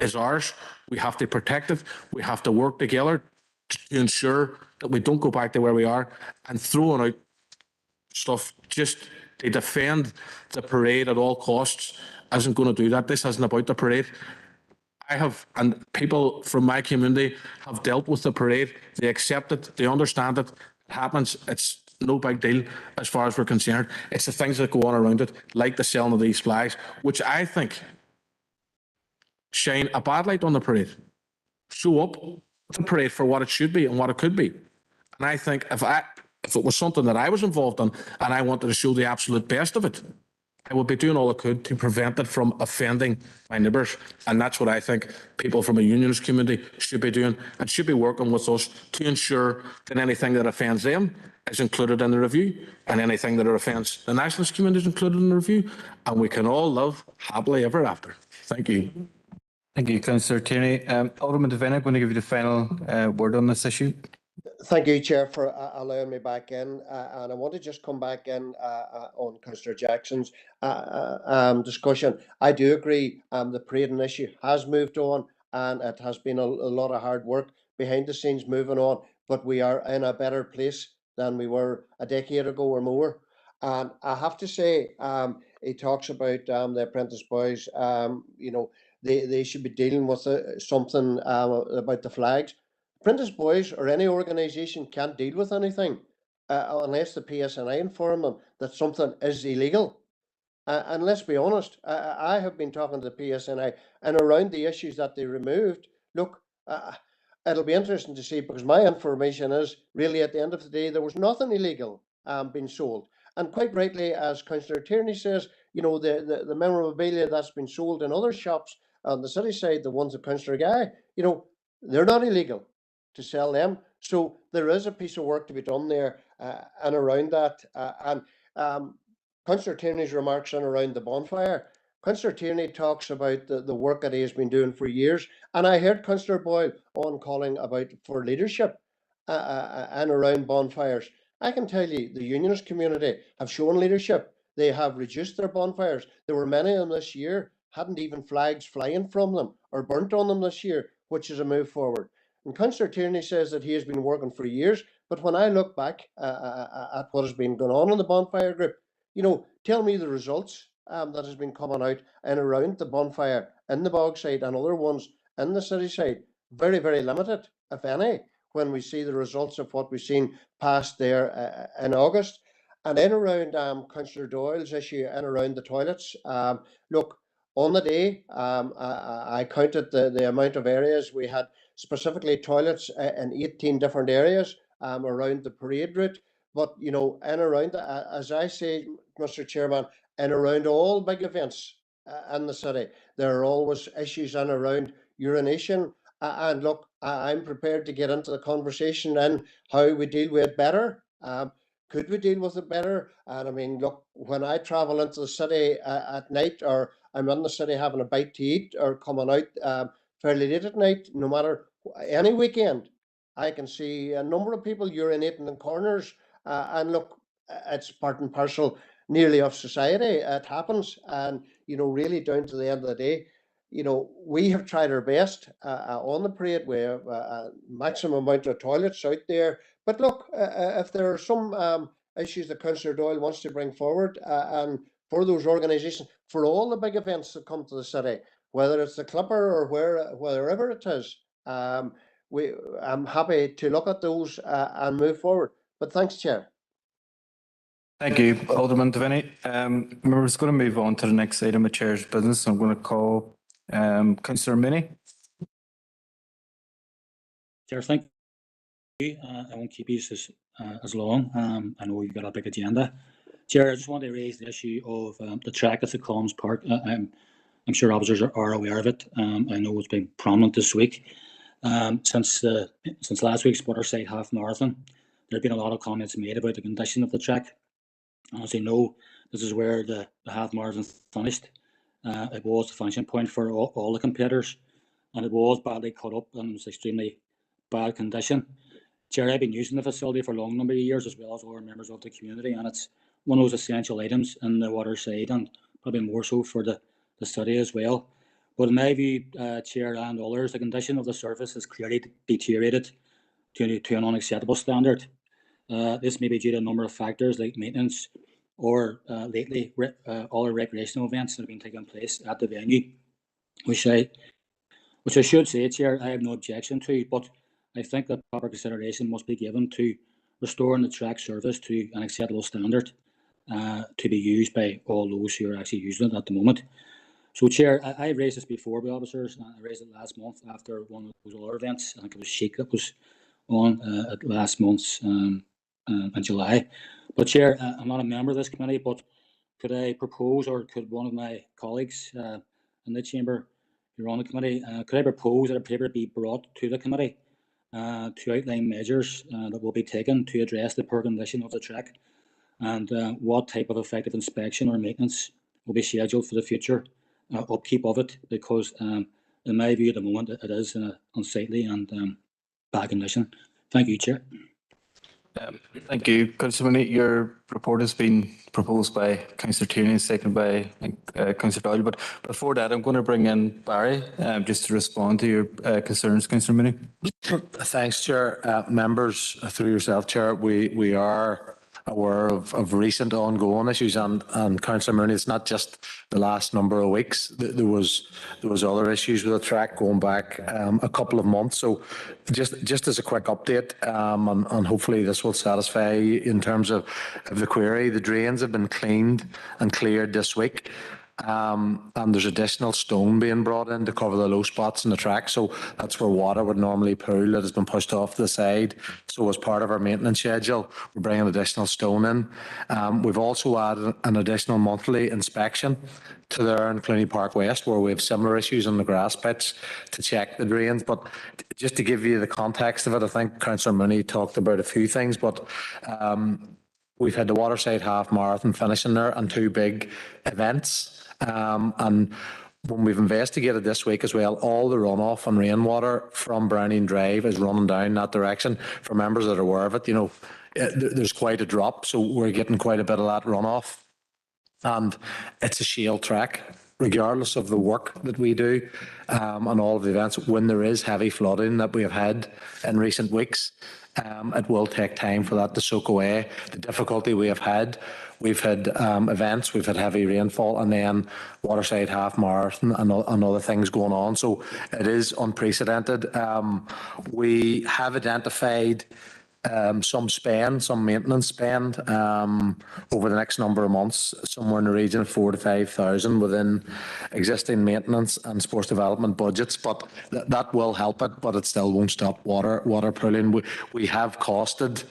is ours. We have to protect it. We have to work together to ensure that we don't go back to where we are, and throwing out stuff just to defend the parade at all costs isn't going to do that. This isn't about the parade. I have, and people from my community have dealt with the parade. They accept it. They understand it. It happens. It's no big deal as far as we're concerned. It's the things that go on around it, like the selling of these flags, which I think shine a bad light on the parade. Show up the parade for what it should be and what it could be. And I think if it was something that I was involved in and I wanted to show the absolute best of it, I would be doing all I could to prevent it from offending my neighbours. And that's what I think people from a unionist community should be doing and should be working with us to ensure that anything that offends them is included in the review and anything that offends the nationalist community is included in the review. And we can all live happily ever after. Thank you. Thank you, Councillor Tierney. Alderman Devaney, I'm going to give you the final word on this issue. Thank you, Chair, for allowing me back in. And I want to just come back in on Councillor Jackson's discussion. I do agree the parading issue has moved on, and it has been a lot of hard work behind the scenes moving on, but we are in a better place than we were a decade ago or more. And I have to say, he talks about the apprentice boys, you know, they should be dealing with something about the flags. Apprentice boys or any organisation can't deal with anything unless the PSNI inform them that something is illegal. And let's be honest, I have been talking to the PSNI and around the issues that they removed. Look, it'll be interesting to see, because my information is really at the end of the day, there was nothing illegal being sold. And quite rightly, as Councillor Tierney says, you know, the memorabilia that's been sold in other shops on the city side, the ones of Councillor Guy, you know, they're not illegal to sell them. So there is a piece of work to be done there and around that. And Councillor Tierney's remarks on around the bonfire. Councillor Tierney talks about the work that he has been doing for years. And I heard Councillor Boyle on calling about for leadership and around bonfires. I can tell you the unionist community have shown leadership. They have reduced their bonfires. There were many of them this year, hadn't even flags flying from them or burnt on them this year, which is a move forward. And Councillor Tierney says that he has been working for years, but when I look back at what has been going on in the bonfire group, you know, tell me the results that has been coming out and around the bonfire in the Bogside and other ones in the city side. Very, very limited, if any, when we see the results of what we've seen passed there in August. And then around Councillor Doyle's issue and around the toilets, look, on the day, I counted the amount of areas we had, specifically toilets in 18 different areas around the parade route. But, you know, and around, as I say, Mr. Chairman, and around all big events in the city, there are always issues in around urination. And look, I'm prepared to get into the conversation and how we deal with it better. Could we deal with it better? And I mean, look, when I travel into the city at night, or I'm in the city having a bite to eat, or coming out fairly late at night, no matter any weekend, I can see a number of people urinating in corners. And look, it's part and parcel nearly of society. It happens. And, you know, really down to the end of the day, you know, we have tried our best on the parade. We have a maximum amount of toilets out there. But look, if there are some issues that Councillor Doyle wants to bring forward and for those organisations, for all the big events that come to the city, whether it's the Clipper or wherever it is, I'm happy to look at those and move forward. But thanks, Chair. Thank you, Alderman Devaney. We're just going to move on to the next item of Chair's business. I'm going to call Councillor Minnie. Chair, thank you. I won't keep you as long. I know you've got a big agenda. Chair, I just want to raise the issue of the track at the Collins Park. I'm sure officers are aware of it. I know it's been prominent this week. Since last week's Waterside Half Marathon, there have been a lot of comments made about the condition of the track. As you know, this is where the half marathon finished. It was the finishing point for all the competitors, and it was badly cut up and it was extremely bad condition. Chair, I've been using the facility for a long number of years, as well as other members of the community, and it's one of those essential items in the waterside, and probably more so for the city as well. But in my view, Chair and others, the condition of the surface has clearly deteriorated to an unacceptable standard. This may be due to a number of factors like maintenance or lately other recreational events that have been taking place at the venue, which I should say, Chair, I have no objection to, but I think that proper consideration must be given to restoring the track surface to an acceptable standard to be used by all those who are actually using it at the moment. So, Chair, I raised this before with officers. I raised it last month after one of those other events. I think it was Sheik that was on at last month's in July. But, Chair, I'm not a member of this committee, but could I propose, or could one of my colleagues in the chamber who are on the committee, could I propose that a paper be brought to the committee to outline measures that will be taken to address the poor condition of the track, and what type of effective inspection or maintenance will be scheduled for the future upkeep of it, because in my view at the moment it is in an unsightly and bad condition. Thank you, Chair. Thank you, Councillor Mooney. Your report has been proposed by Councillor Tierney and seconded by Councillor Doyle. But before that, I'm going to bring in Barry just to respond to your concerns, Councillor Mooney. Thanks, Chair. Members, through yourself, Chair, we are aware of recent ongoing issues, and Councillor Mooney, it's not just the last number of weeks. There was other issues with the track going back a couple of months. So just as a quick update, and hopefully this will satisfy you in terms of the query, the drains have been cleaned and cleared this week. And there's additional stone being brought in to cover the low spots in the track. So that's where water would normally pool that has been pushed off to the side. So as part of our maintenance schedule, we're bringing additional stone in. We've also added an additional monthly inspection to there in Clooney Park West, where we have similar issues on the grass pitch to check the drains. But just to give you the context of it, I think Councillor Mooney talked about a few things, but we've had the Waterside Half Marathon finishing there and two big events. And when we've investigated this week as well, all the runoff and rainwater from Browning Drive is running down that direction. For members that are aware of it, you know, there's quite a drop, so we're getting quite a bit of that runoff. And it's a shale track, regardless of the work that we do on all of the events. When there is heavy flooding that we have had in recent weeks, it will take time for that to soak away. The difficulty we have had, we've had events, we've had heavy rainfall, and then Waterside Half Marathon and other things going on. So it is unprecedented. We have identified some maintenance spend over the next number of months, somewhere in the region of 4,000 to 5,000 within existing maintenance and sports development budgets. But that will help it, but it still won't stop water pooling. We have costed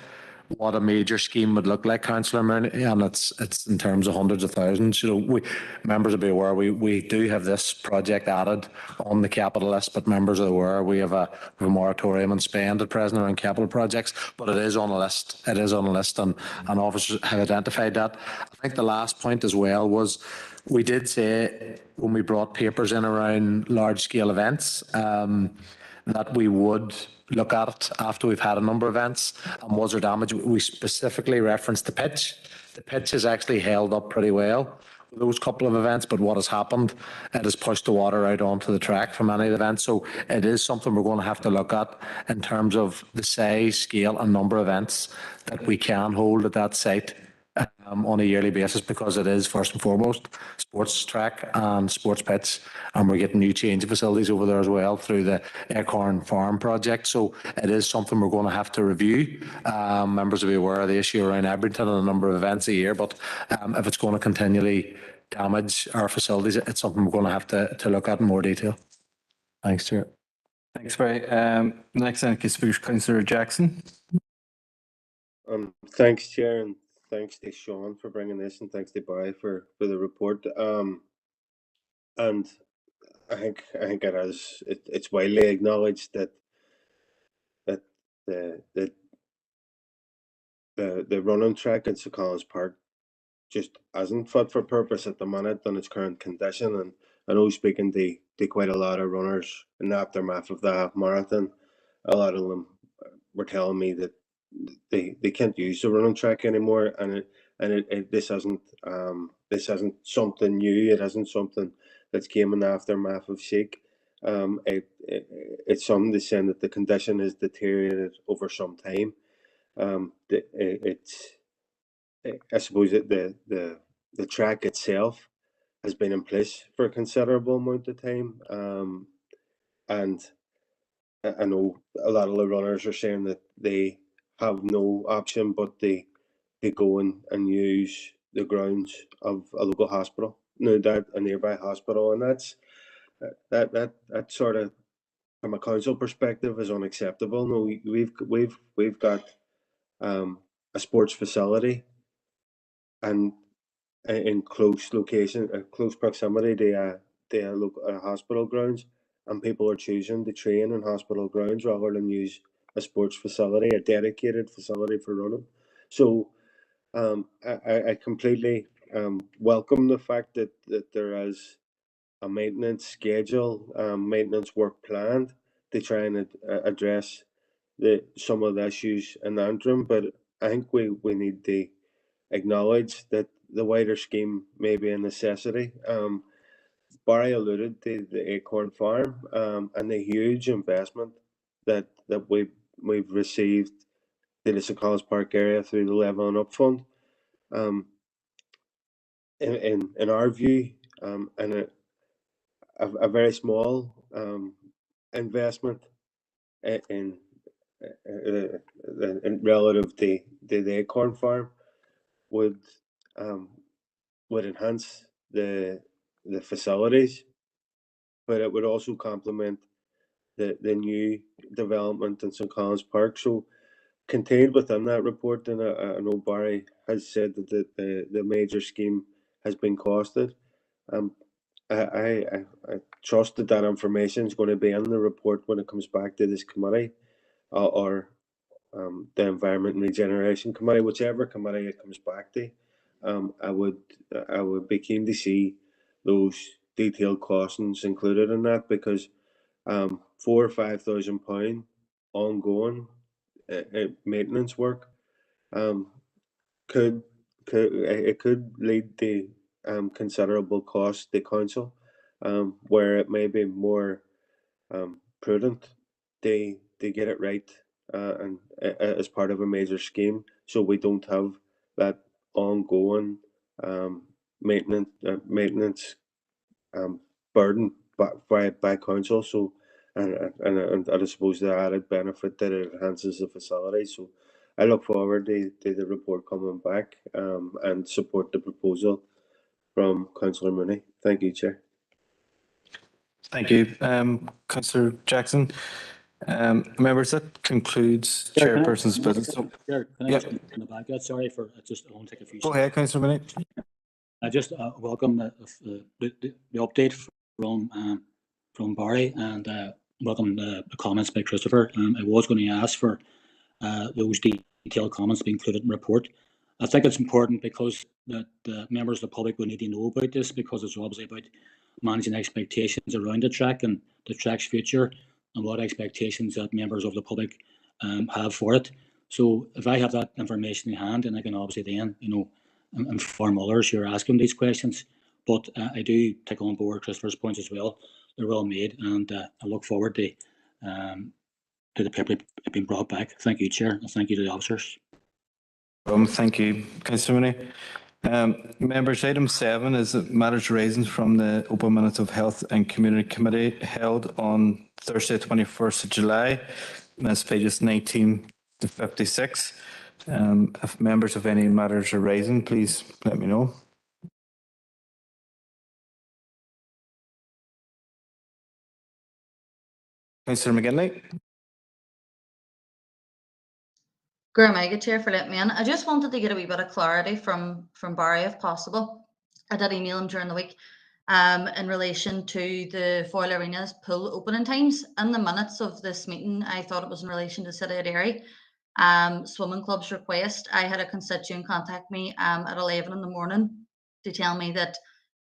what a major scheme would look like, Councillor Mooney, and it's in terms of hundreds of thousands. You know, members will be aware we do have this project added on the capital list, but members are aware we have a moratorium on spend at present around capital projects, but it is on a list. It is on a list, and officers have identified that. I think the last point as well was we did say when we brought papers in around large scale events that we would look at it after we've had a number of events, and was there damage. We specifically referenced the pitch. The pitch has actually held up pretty well with those couple of events, but what has happened, it has pushed the water out onto the track from any of the events. So it is something we're going to have to look at in terms of the size, scale and number of events that we can hold at that site on a yearly basis, because it is first and foremost sports track and sports pitch, and we're getting new changing facilities over there as well through the Acorn Farm project. So it is something we're going to have to review. Members will be aware of the issue around Abington and a number of events a year, but if it's going to continually damage our facilities, it's something we're going to have to look at in more detail. Thanks, Chair. Thanks, Barry. Next, I think is Councillor Jackson. Thanks, Chair, and thanks to Sean for bringing this, and thanks to Barry for the report. And I think it's widely acknowledged that the running track at St Collins Park just isn't fit for purpose at the minute in its current condition. And I know, speaking to quite a lot of runners in the aftermath of the half marathon, a lot of them were telling me that they can't use the running track anymore, and this isn't something new. It isn't something that's came in the aftermath of Sheik. It's something that's saying that the condition has deteriorated over some time. I suppose that the track itself has been in place for a considerable amount of time, and I know a lot of the runners are saying that they have no option but they go and use the grounds of a local hospital, that a nearby hospital, and that sort of, from a council perspective, is unacceptable. No, we've got a sports facility and in close location, close proximity to local hospital grounds, and people are choosing to train in hospital grounds rather than use a sports facility, a dedicated facility for running. So I completely welcome the fact that there is a maintenance schedule, maintenance work planned to try and address some of the issues in the interim, but I think we need to acknowledge that the wider scheme may be a necessity. Barry alluded to the Acorn Farm and the huge investment that we've received in the St Collins Park area through the Levelling Up Fund. In our view, and a very small investment in relative to the Acorn Farm would enhance the facilities, but it would also complement the new development in St Collins Park. So contained within that report, and I know Barry has said that the major scheme has been costed. I trust that information is going to be in the report when it comes back to this committee, or the Environment and Regeneration Committee, whichever committee it comes back to. I would be keen to see those detailed costings included in that, because £4,000 or £5,000 ongoing maintenance work could lead to considerable cost to council, where it may be more prudent to get it right and as part of a major scheme, so we don't have that ongoing maintenance burden by council. So and I suppose the added benefit that it enhances the facility. So I look forward to the report coming back and support the proposal from Councillor Mooney. Thank you, Chair. Thank you, Councillor Jackson. Members, that concludes Chair, Chairperson's business. Chair, can I Yep. just in the back? Sorry for I won't take a few Go seconds. ahead, Councillor Mooney. I just welcome the update from Barry, and welcome the comments by Christopher. I was going to ask for those detailed comments to be included in the report. I think it's important because the members of the public will need to know about this, because it's obviously about managing expectations around the track and the track's future, and what expectations that members of the public have for it. So if I have that information in hand, and I can obviously then, inform others who are asking these questions. But I do take on board Christopher's points as well. They're well made, and I look forward to the paper being brought back. Thank you, Chair, and thank you to the officers. Thank you, Councillor Mooney. Members, item 7 is matters raised from the open minutes of Health and Community Committee held on Thursday, 21st of July. And that's pages 19 to 56. If members of any matters are raising, please let me know. Councillor McGinley. Graham Chair for letting me in. I just wanted to get a wee bit of clarity from Barry if possible. I did email him during the week in relation to the Foyle Arena's pool opening times. In the minutes of this meeting, I thought it was in relation to City of Derry Swimming Club's request. I had a constituent contact me at 11 in the morning to tell me that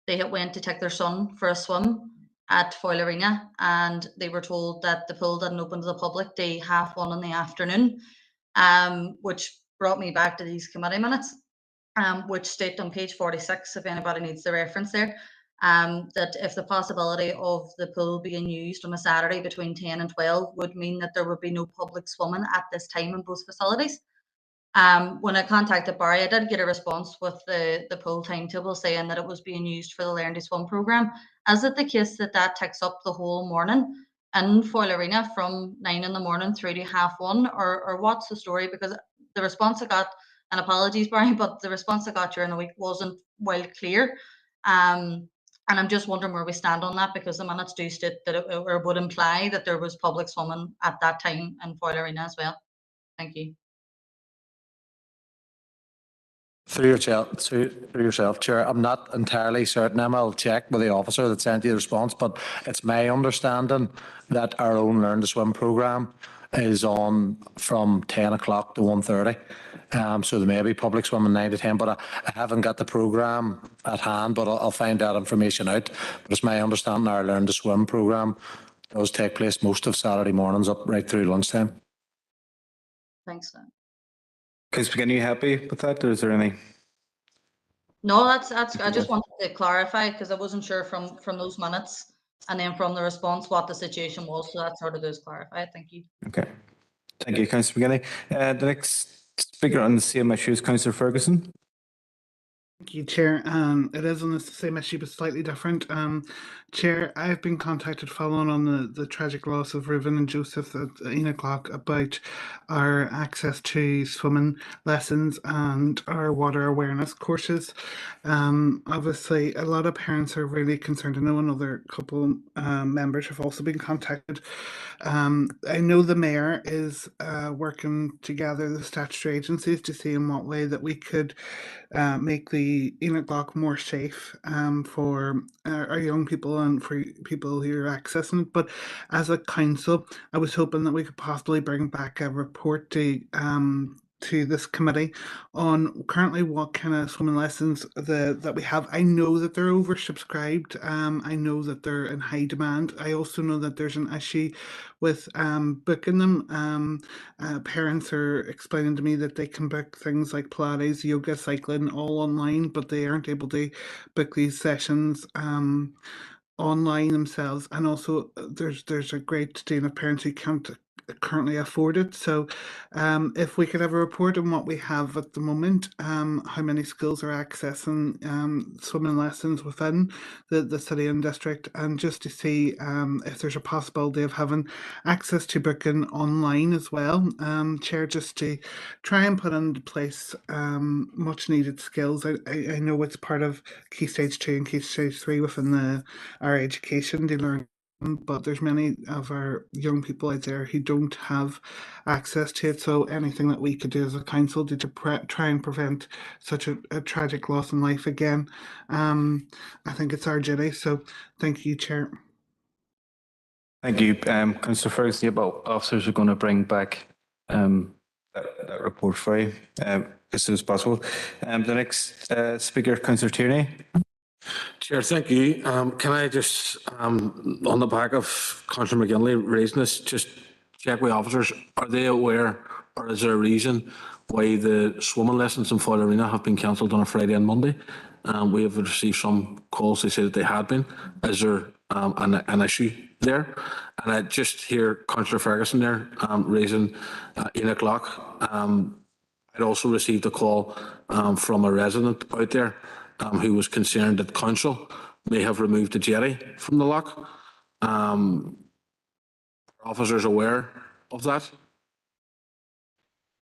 they had went to take their son for a swim at Foyle Arena, and they were told that the pool didn't open to the public till 1:30 in the afternoon, which brought me back to these committee minutes, which state on page 46, if anybody needs the reference there, that if the possibility of the pool being used on a Saturday between 10 and 12 would mean that there would be no public swimming at this time in both facilities. When I contacted Barry, I did get a response with the pool timetable saying that it was being used for the Learn to Swim programme. Is it the case that that takes up the whole morning in Foyle Arena from 9 in the morning through to 1:30, or what's the story? Because the response I got, and apologies Barry, but the response I got during the week wasn't well clear. And I'm just wondering where we stand on that, because the minutes do state that it would imply that there was public swimming at that time in Foyle Arena as well. Thank you. Through yourself, Chair, I'm not entirely certain. I'll check with the officer that sent you the response, but it's my understanding that our own Learn to Swim programme is on from 10 o'clock to 1:30. So there may be public swimming 9 to 10, but I haven't got the programme at hand, but I'll find that information out. But it's my understanding our Learn to Swim programme does take place most of Saturday mornings up right through lunchtime. Thanks, Dan. Councillor McGinn, are you happy with that, or is there any? No, that's. I just wanted to clarify, because I wasn't sure from those minutes and then from the response what the situation was. So that sort of does clarify. Thank you. Okay. Thank you, Councillor McGinn. The next speaker on the same issue is Councillor Ferguson. Thank you, Chair. It is on the same issue, but slightly different. Chair, I've been contacted following on the tragic loss of Reuben and Joseph at Enoch about our access to swimming lessons and our water awareness courses. Obviously, a lot of parents are really concerned. I know another couple members have also been contacted. I know the Mayor is working together the statutory agencies to see in what way that we could make the Enoch more safe for our young people and for people who are accessing it. But as a council, I was hoping that we could possibly bring back a report to this committee on currently what kind of swimming lessons that we have. I know that they're oversubscribed. I know that they're in high demand. I also know that there's an issue with booking them. Parents are explaining to me that they can book things like Pilates, yoga, cycling all online, but they aren't able to book these sessions online themselves. And also there's a great deal of parents who can't currently afford it. So if we could have a report on what we have at the moment, how many schools are accessing swimming lessons within the city and district, and just to see if there's a possibility of having access to booking online as well, Chair, just to try and put into place much needed skills. I know it's part of Key Stage 2 and Key Stage 3 within our education to learn, but there's many of our young people out there who don't have access to it. So anything that we could do as a council to try and prevent such a tragic loss in life again, I think it's our duty. So thank you, Chair. Thank you, Councillor Ferguson. About officers are going to bring back that report for you as soon as possible. The next speaker, Councillor Tierney. Chair, thank you. Can I just, on the back of Councillor McGinley raising this, just check with officers, are they aware, or is there a reason why the swimming lessons in Foyle Arena have been cancelled on a Friday and Monday? We have received some calls to say that they had been. Is there an issue there? And I just hear Councillor Ferguson there raising 8 o'clock. I'd also received a call from a resident out there who was concerned that council may have removed the jetty from the loch. Are officers aware of that?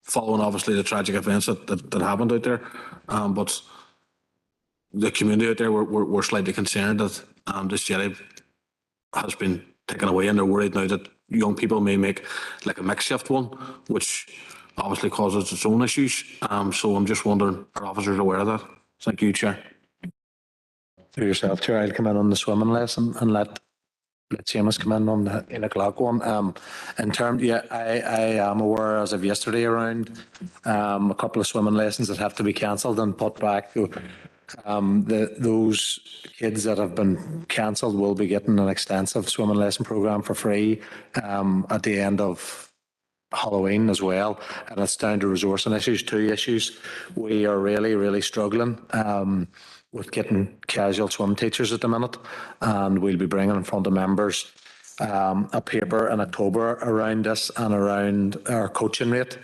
Following obviously the tragic events that happened out there, but the community out there were slightly concerned that this jetty has been taken away, and they're worried now that young people may make like a makeshift one, which obviously causes its own issues. So I'm just wondering, are officers aware of that? Thank you, Chair. Through yourself, Chair, I'll come in on the swimming lesson and let Seamus come in on the 8 o'clock one. In terms, yeah, I am aware as of yesterday around a couple of swimming lessons that have to be cancelled and put back. Those kids that have been cancelled will be getting an extensive swimming lesson programme for free at the end of Halloween as well, and it's down to resourcing issues. Two issues we are really struggling with getting casual swim teachers at the minute, and we'll be bringing in front of members a paper in October around this and around our coaching rate.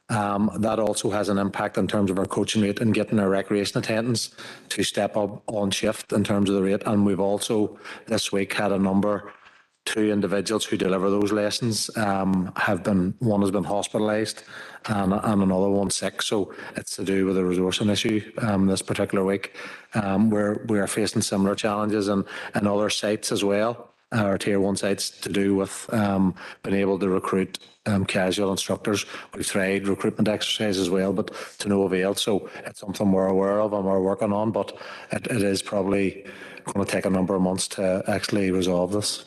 That also has an impact in terms of our coaching rate and getting our recreation attendants to step up on shift in terms of the rate. And we've also this week had a number, 2 individuals who deliver those lessons one has been hospitalised and another one sick. So it's to do with a resourcing issue this particular week. We are facing similar challenges in other sites as well. Our tier 1 sites to do with being able to recruit casual instructors. We've tried recruitment exercises as well, but to no avail. So it's something we're aware of and we're working on, but it is probably going to take a number of months to actually resolve this.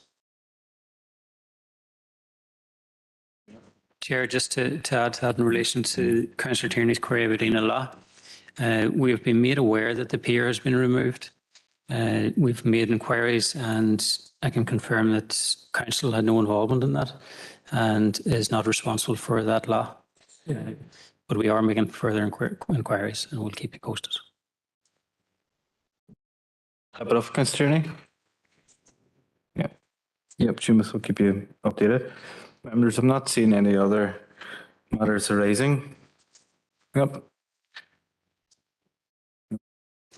Chair, just to add to that in relation to Councillor Tierney's query about Ina Law, we have been made aware that the pier has been removed. We've made inquiries and I can confirm that Council had no involvement in that and is not responsible for that law. But we are making further inquiries and we'll keep you posted. A bit of Councillor Tierney? Yep, Seamus will keep you updated. Members, I'm not seeing any other matters arising. Yep.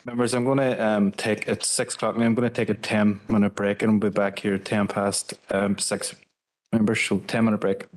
Members, I'm going to take, it's 6 o'clock, I'm going to take a 10-minute break and we'll be back here 10 past 6. Members, so 10-minute break.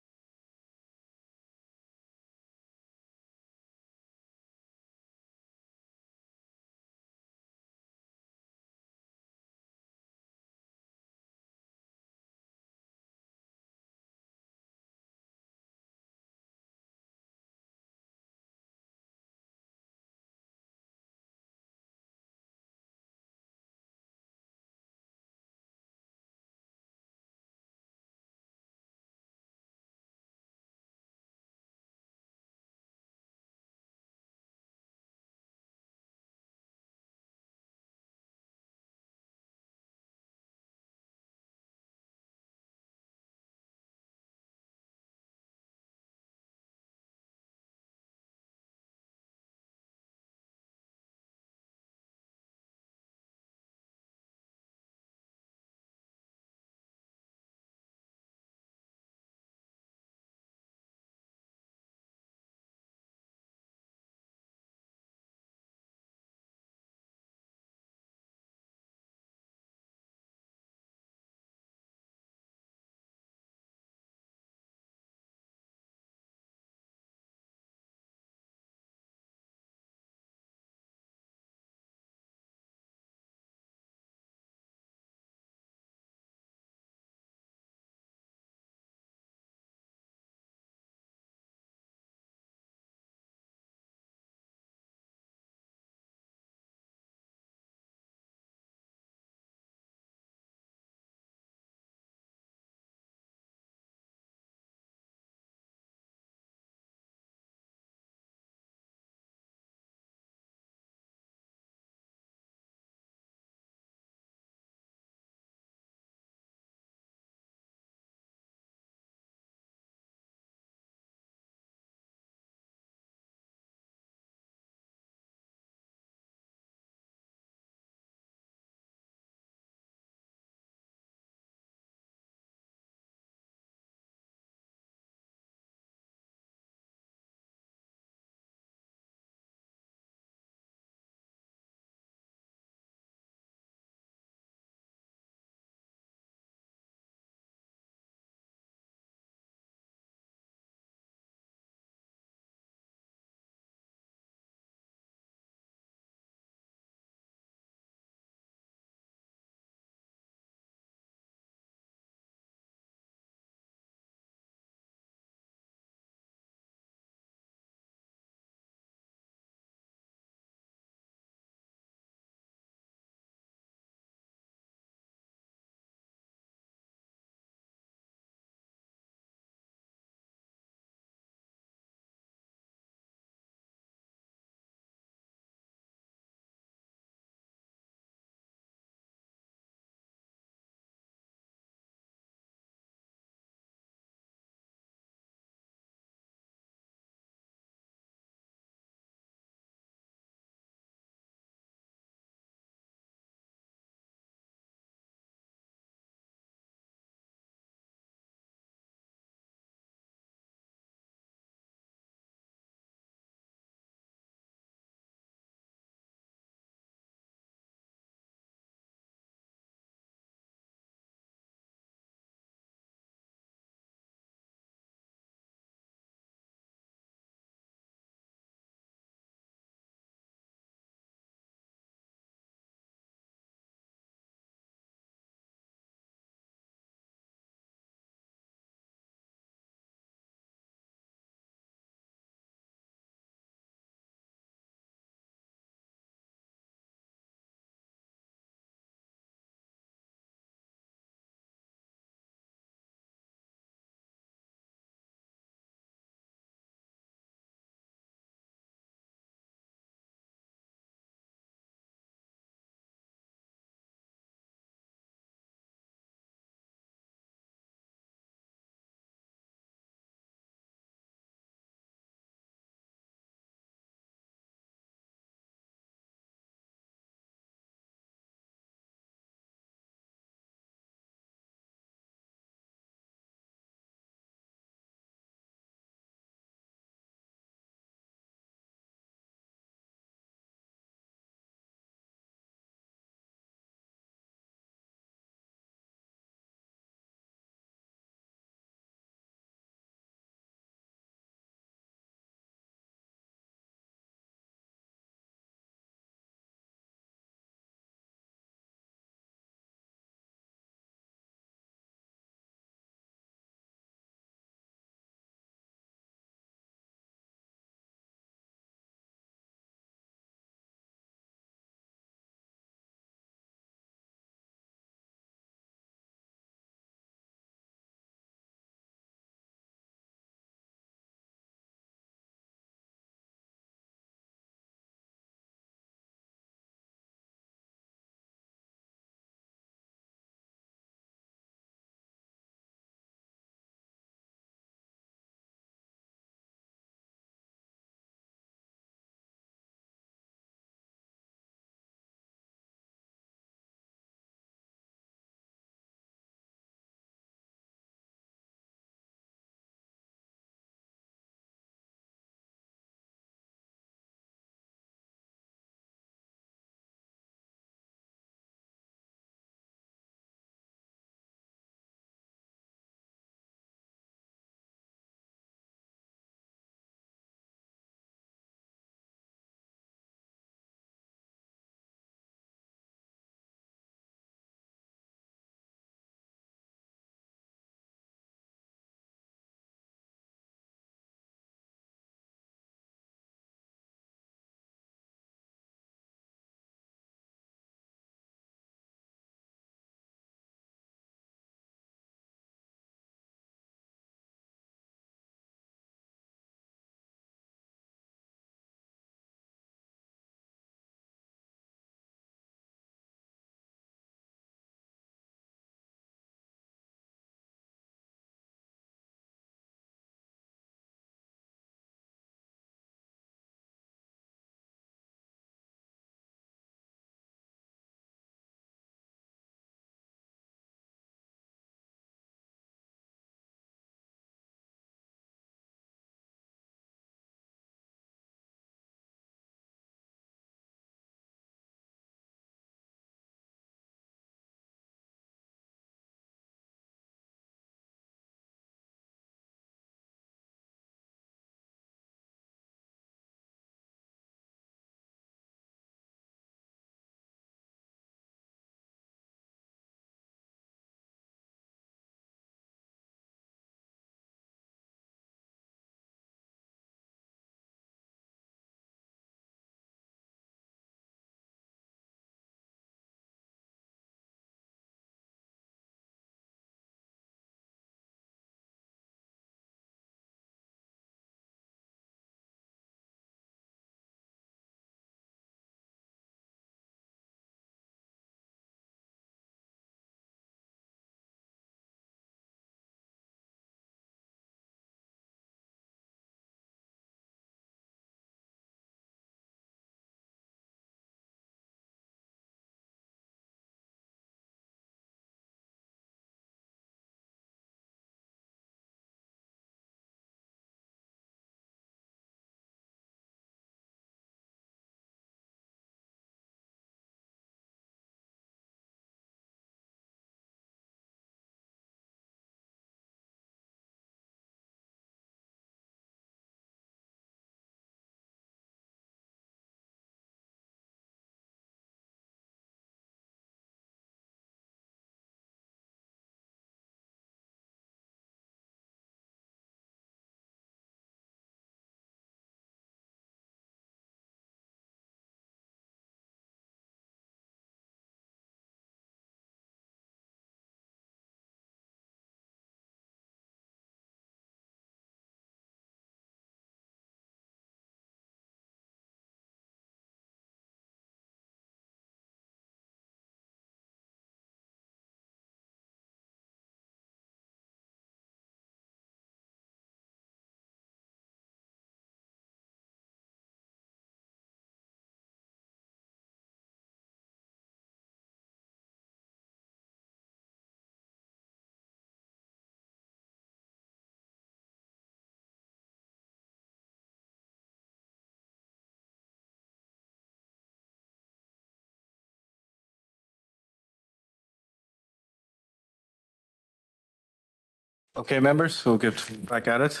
Okay, members, we'll get back at it.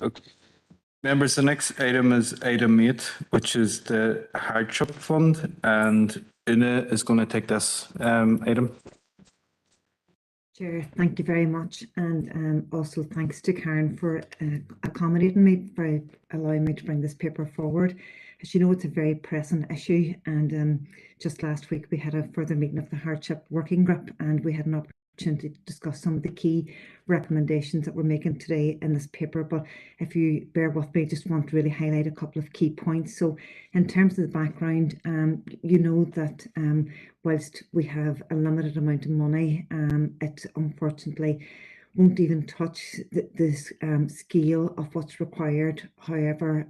Okay. Members, the next item is item 8, which is the Hardship Fund, and Una is going to take this item. Chair, thank you very much, and also thanks to Karen for accommodating me, for allowing me to bring this paper forward. As you know, it's a very pressing issue, and just last week we had a further meeting of the Hardship Working Group, and we had an opportunity to discuss some of the key recommendations that we're making today in this paper. But if you bear with me, I just want to really highlight a couple of key points. So in terms of the background, you know that whilst we have a limited amount of money, it unfortunately won't even touch the scale of what's required. However,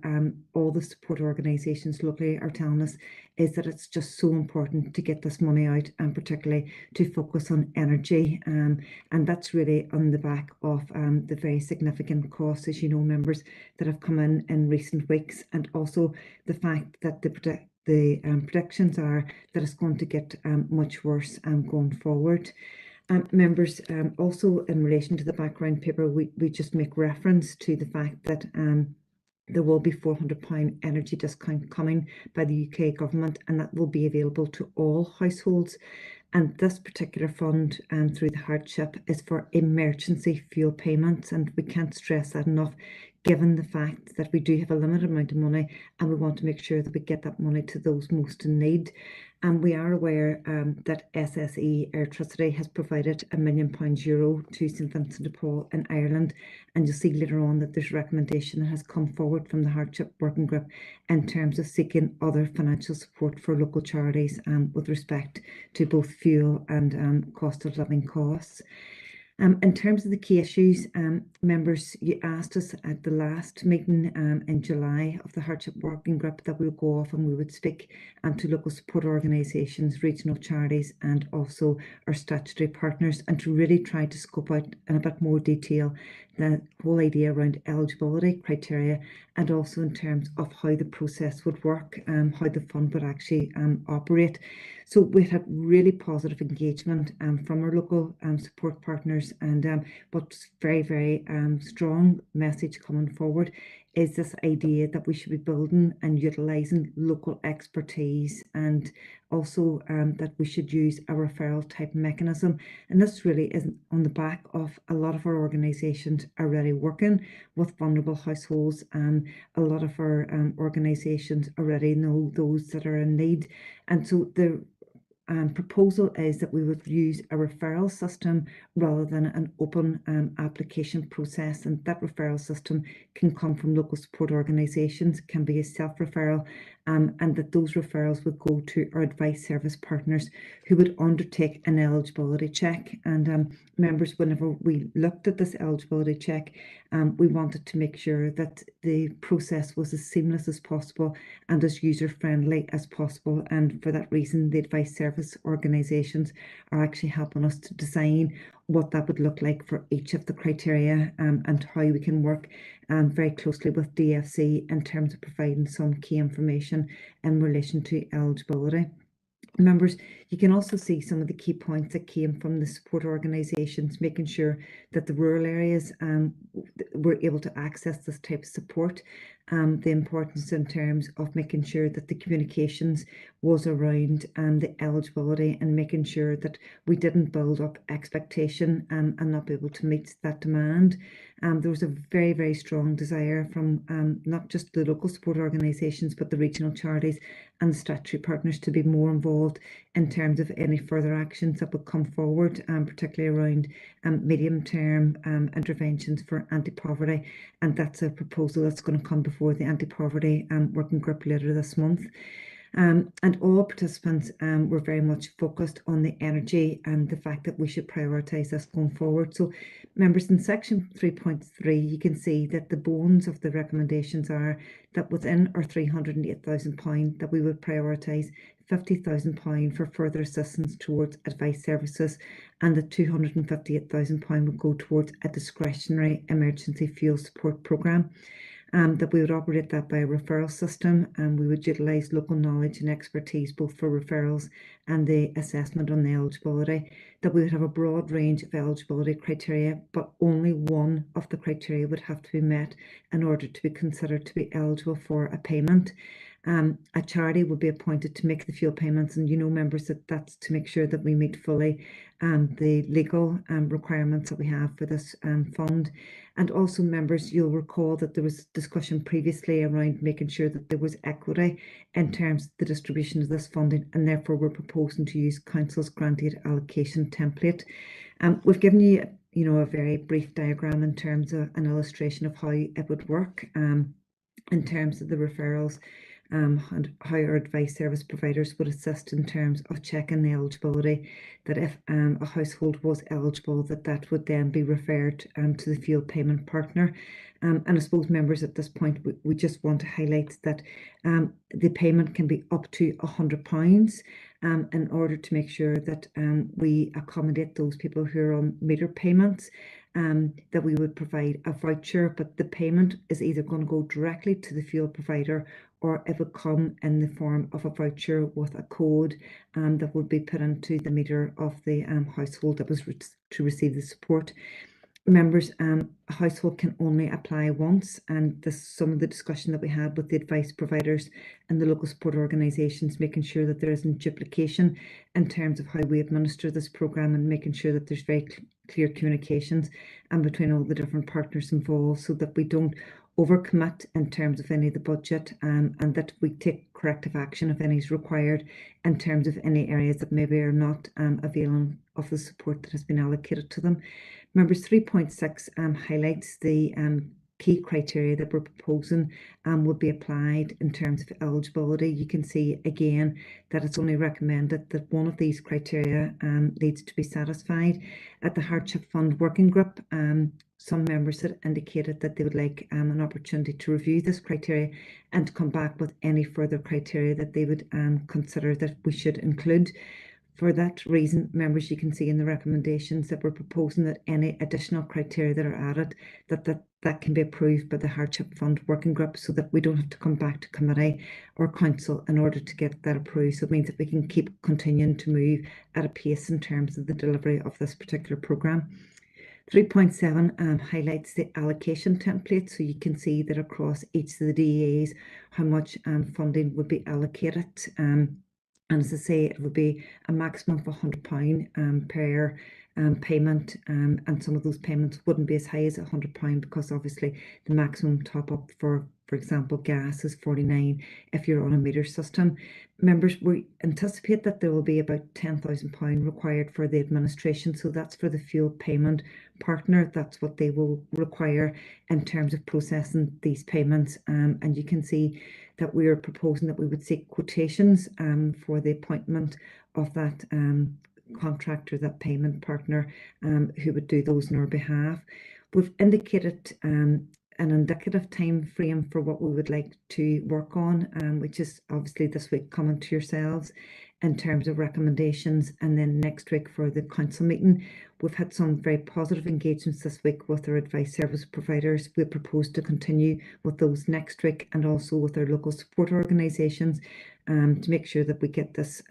all the support organisations locally are telling us is that it's just so important to get this money out, and particularly to focus on energy. And that's really on the back of the very significant costs, as you know, members, that have come in recent weeks, and also the fact that the predictions are that it's going to get much worse going forward. Members, also in relation to the background paper, we just make reference to the fact that there will be £400 energy discount coming by the UK government, and that will be available to all households. And this particular fund through the hardship is for emergency fuel payments, and we can't stress that enough, given the fact that we do have a limited amount of money and we want to make sure that we get that money to those most in need. And we are aware that SSE Electricity has provided €1 million to St Vincent de Paul in Ireland, and you'll see later on that there's a recommendation that has come forward from the Hardship Working Group in terms of seeking other financial support for local charities with respect to both fuel and cost of living costs. In terms of the key issues, members, you asked us at the last meeting in July of the Hardship Working Group that we would go off and we would speak to local support organisations, regional charities, and also our statutory partners, and to really try to scope out in a bit more detail the whole idea around eligibility criteria, and also in terms of how the process would work, how the fund would actually operate. So we had really positive engagement from our local support partners, and what's very, very strong message coming forward is this idea that we should be building and utilising local expertise, and also that we should use a referral type mechanism. And this really is on the back of a lot of our organisations already working with vulnerable households, and a lot of our organisations already know those that are in need. And so the proposal is that we would use a referral system rather than an open application process, and that referral system can come from local support organisations, can be a self-referral, and that those referrals would go to our advice service partners who would undertake an eligibility check. And members, whenever we looked at this eligibility check, we wanted to make sure that the process was as seamless as possible and as user-friendly as possible, and for that reason the advice service organisations are actually helping us to design what that would look like for each of the criteria, and how we can work very closely with DFC in terms of providing some key information in relation to eligibility. Members, you can also see some of the key points that came from the support organisations, making sure that the rural areas were able to access this type of support. The importance in terms of making sure that the communications was around the eligibility, and making sure that we didn't build up expectation and not be able to meet that demand. There was a very, very strong desire from not just the local support organisations, but the regional charities and the statutory partners to be more involved in terms of any further actions that would come forward, particularly around medium-term interventions for anti-poverty. And that's a proposal that's going to come before the anti-poverty working group later this month. And all participants were very much focused on the energy and the fact that we should prioritise this going forward. So members, in section 3.3, you can see that the bones of the recommendations are that within our £308,000 that we would prioritise £50,000 for further assistance towards advice services, and that £258,000 would go towards a discretionary emergency fuel support programme. that we would operate that by a referral system, and we would utilise local knowledge and expertise both for referrals and the assessment on the eligibility, that we would have a broad range of eligibility criteria, but only one of the criteria would have to be met in order to be considered to be eligible for a payment. A charity would be appointed to make the fuel payments, and you know, members, that that's to make sure that we meet fully the legal requirements that we have for this fund. And also, members, you'll recall that there was discussion previously around making sure that there was equity in terms of the distribution of this funding, and therefore we're proposing to use Council's granted allocation template. We've given you, a very brief diagram in terms of an illustration of how it would work in terms of the referrals. And how our advice service providers would assist in terms of checking the eligibility, that if a household was eligible, that would then be referred to the fuel payment partner. And I suppose, members, at this point, we just want to highlight that the payment can be up to £100 in order to make sure that we accommodate those people who are on meter payments. That we would provide a voucher, but the payment is either going to go directly to the fuel provider, or it would come in the form of a voucher with a code that would be put into the meter of the household that was to receive the support. Members, a household can only apply once, and some of the discussion that we had with the advice providers and the local support organisations, making sure that there isn't duplication in terms of how we administer this programme, and making sure that there's very clear communications between all the different partners involved, so that we don't overcommit in terms of any of the budget, and that we take corrective action if any is required in terms of any areas that maybe are not availing of the support that has been allocated to them. Members, 3.6 highlights the key criteria that we're proposing would be applied in terms of eligibility. You can see again that it's only recommended that one of these criteria needs to be satisfied. At the Hardship Fund Working Group, some members had indicated that they would like an opportunity to review this criteria and to come back with any further criteria that they would consider that we should include. For that reason, members, you can see in the recommendations that we're proposing that any additional criteria that are added, that can be approved by the Hardship Fund Working Group, so that we don't have to come back to committee or council in order to get that approved. So it means that we can keep continuing to move at a pace in terms of the delivery of this particular programme. 3.7 highlights the allocation template, so you can see that across each of the DEAs how much funding would be allocated. And as I say, it would be a maximum of £100 per payment, and some of those payments wouldn't be as high as £100 because obviously the maximum top up for example, gas is £49 if you're on a meter system. Members, we anticipate that there will be about £10,000 required for the administration, so that's for the fuel payment partner. That's what they will require in terms of processing these payments, and you can see that we are proposing that we would seek quotations for the appointment of that contractor, that payment partner, who would do those on our behalf. We've indicated an indicative time frame for what we would like to work on, which is obviously this week coming to yourselves in terms of recommendations, and then next week for the council meeting. We've had some very positive engagements this week with our advice service providers. We propose to continue with those next week, and also with our local support organisations, to make sure that we get this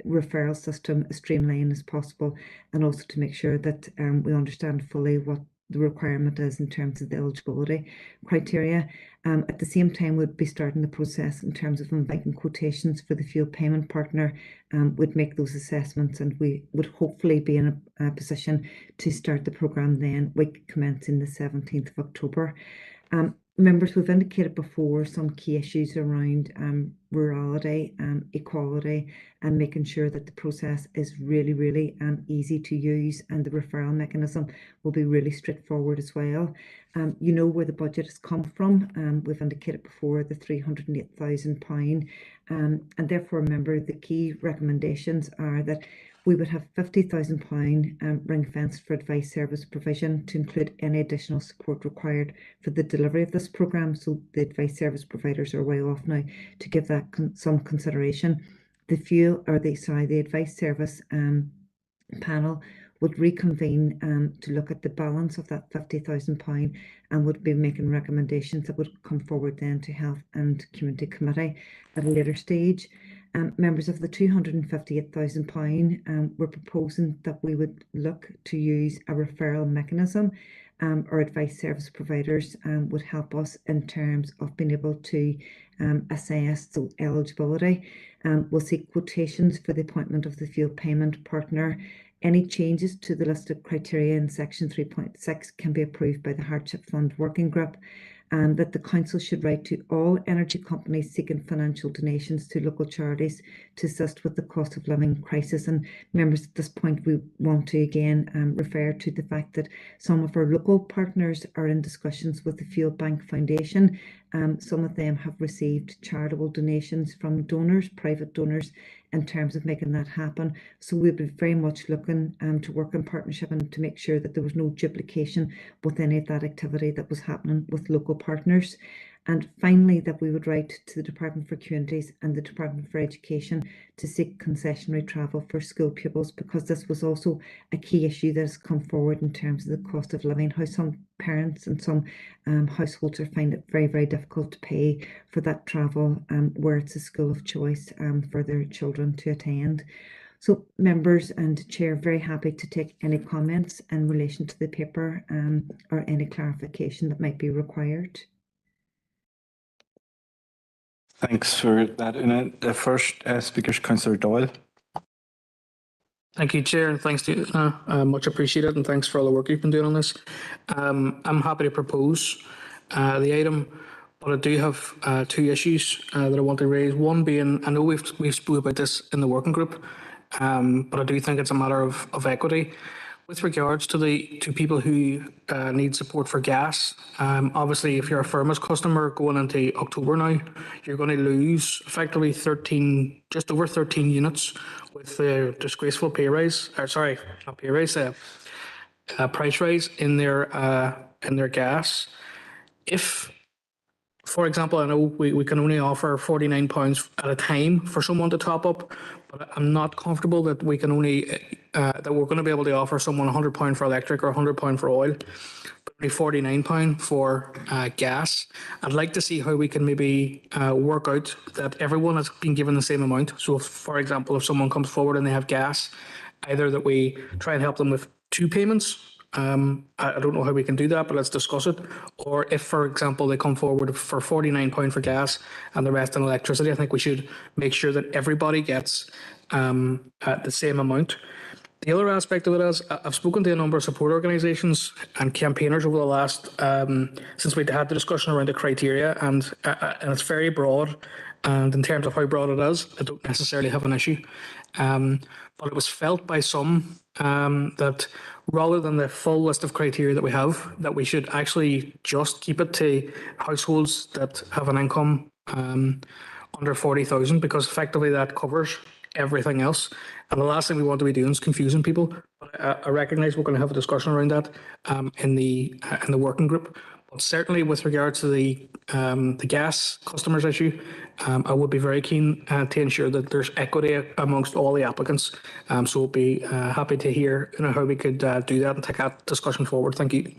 referral system as streamlined as possible, and also to make sure that we understand fully what the requirement is in terms of the eligibility criteria. At the same time, we'd be starting the process in terms of inviting quotations for the fuel payment partner. We'd make those assessments, and we would hopefully be in a position to start the programme then, week commencing the 17th of October. Members, we've indicated before some key issues around rurality, equality, and making sure that the process is really, really easy to use, and the referral mechanism will be really straightforward as well. You know where the budget has come from. We've indicated before the £308,000, and therefore, remember, the key recommendations are that we would have £50,000 ring-fenced for advice service provision to include any additional support required for the delivery of this programme. So the advice service providers are way off now to give that some consideration. The advice service panel would reconvene to look at the balance of that £50,000 and would be making recommendations that would come forward then to Health and Community Committee at a later stage. Members of the £258,000, we're proposing that we would look to use a referral mechanism. Our advice service providers would help us in terms of being able to assess the eligibility. We'll seek quotations for the appointment of the field payment partner. Any changes to the listed criteria in section 3.6 can be approved by the Hardship Fund Working Group, and that the Council should write to all energy companies seeking financial donations to local charities to assist with the cost of living crisis. And members, at this point, we want to again refer to the fact that some of our local partners are in discussions with the Fuel Bank Foundation. Some of them have received charitable donations from donors, private donors, in terms of making that happen. So we'll be very much looking to work in partnership and to make sure that there was no duplication with any of that activity that was happening with local partners. And finally, that we would write to the Department for Communities and the Department for Education to seek concessionary travel for school pupils, because this was also a key issue that has come forward in terms of the cost of living, how some parents and some households are finding it very, very difficult to pay for that travel where it's a school of choice for their children to attend. So members and Chair, very happy to take any comments in relation to the paper or any clarification that might be required. Thanks for that. And the first speaker is Councillor Doyle. Thank you, Chair, and thanks to you. Much appreciated, and thanks for all the work you've been doing on this. I'm happy to propose the item, but I do have two issues that I want to raise. One being, I know we've spoken about this in the working group, but I do think it's a matter of equity. With regards to people who need support for gas, obviously if you're a Firmus customer going into October now, you're going to lose effectively just over 13 units with the disgraceful pay rise, or sorry, not pay rise, price rise in their gas. If, for example, I know we can only offer £49 at a time for someone to top up, but I'm not comfortable that we can only that we're going to be able to offer someone £100 for electric or £100 for oil, but only £49 for gas. I'd like to see how we can maybe work out that everyone has been given the same amount. So, if, for example, if someone comes forward and they have gas, either that we try and help them with 2 payments. I don't know how we can do that, but let's discuss it. Or if, for example, they come forward for £49 for gas and the rest on electricity, I think we should make sure that everybody gets the same amount. The other aspect of it is, I've spoken to a number of support organisations and campaigners over the last, since we had the discussion around the criteria, and it's very broad. And in terms of how broad it is, I don't necessarily have an issue. But it was felt by some that rather than the full list of criteria that we have, that we should actually just keep it to households that have an income under 40,000, because effectively that covers everything else. And the last thing we want to be doing is confusing people. But I recognise we're going to have a discussion around that in the working group. But certainly with regard to the gas customers issue, I would be very keen to ensure that there's equity amongst all the applicants. So we'll be happy to hear how we could do that and take that discussion forward. Thank you.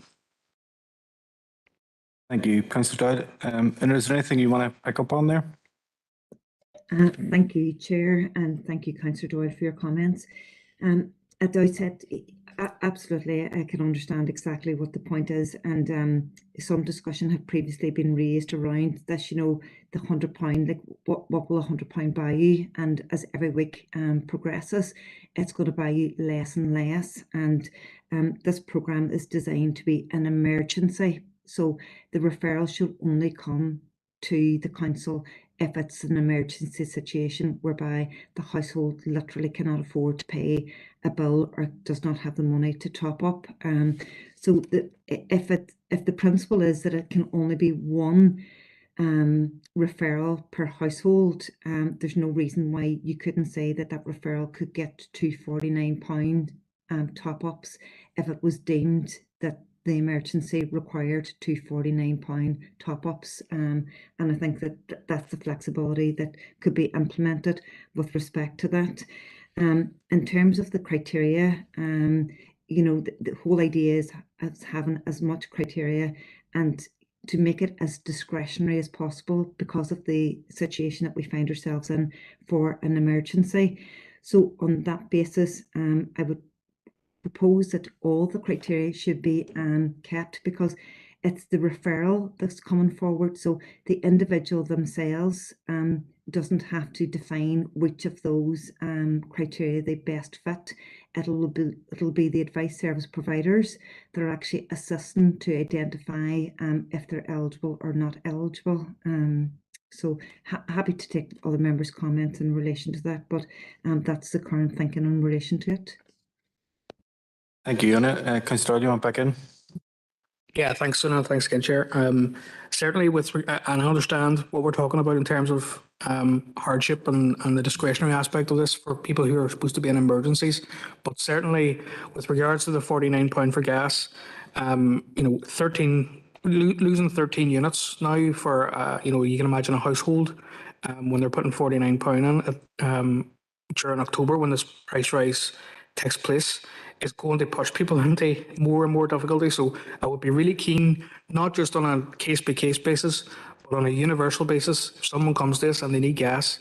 Thank you, Councillor Doyle. And is there anything you want to pick up on there? Thank you, Chair, and thank you, Councillor Doyle, for your comments. At the outset, absolutely, I can understand exactly what the point is, and some discussion had previously been raised around this, the £100, like what will £100 buy you? And as every week progresses, it's going to buy you less and less, and this programme is designed to be an emergency, so the referral should only come to the council if it's an emergency situation whereby the household literally cannot afford to pay a bill or does not have the money to top up. So if the principle is that it can only be one referral per household, there's no reason why you couldn't say that referral could get to £49 top ups if it was deemed that the emergency required to £49 top-ups, and I think that that's the flexibility that could be implemented with respect to that. In terms of the criteria, you know, the whole idea is having as much criteria and to make it as discretionary as possible because of the situation that we find ourselves in for an emergency. So on that basis, I would propose that all the criteria should be kept, because it's the referral that's coming forward. So the individual themselves doesn't have to define which of those criteria they best fit. It'll be the advice service providers that are actually assisting to identify if they're eligible or not eligible. So happy to take other members' comments in relation to that, but that's the current thinking in relation to it. Thank you, Una. Councillor, do you want back in? Yeah, thanks, Una. Thanks again, Chair. Certainly, and I understand what we're talking about in terms of hardship and the discretionary aspect of this for people who are supposed to be in emergencies. But certainly, with regards to the £49 for gas, you know, losing 13 units now for you know, you can imagine a household when they're putting £49 in during October when this price rise takes place, is going to push people into more and more difficulty. So I would be really keen, not just on a case-by-case basis, but on a universal basis. If someone comes to us and they need gas,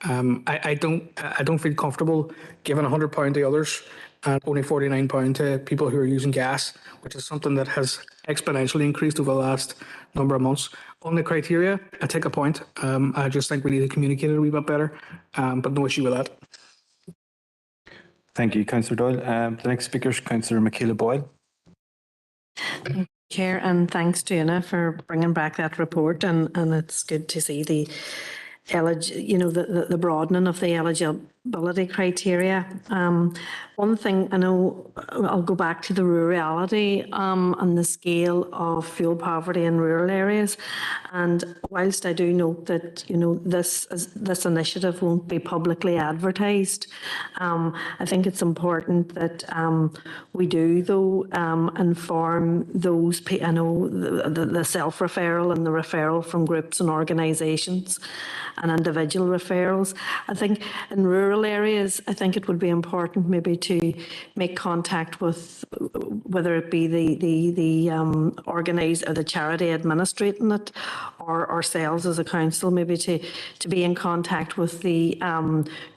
I don't feel comfortable giving £100 to others and only £49 to people who are using gas, which is something that has exponentially increased over the last number of months. On the criteria, I take a point. I just think we need to communicate it a wee bit better, but no issue with that. Thank you, Councillor Doyle. The next speaker is Councillor Michaela Boyle. Thank you, Chair, and thanks to Una for bringing back that report, and it's good to see the the broadening of the eligibility criteria. One thing I know, I'll go back to the rurality and the scale of fuel poverty in rural areas. And whilst I do note that, you know, this initiative won't be publicly advertised, I think it's important that we do, though, inform those, I know, the self-referral and the referral from groups and organisations and individual referrals. I think in rural areas, I think it would be important maybe to make contact with, whether it be the or the charity administrating it, or ourselves as a council, maybe to be in contact with the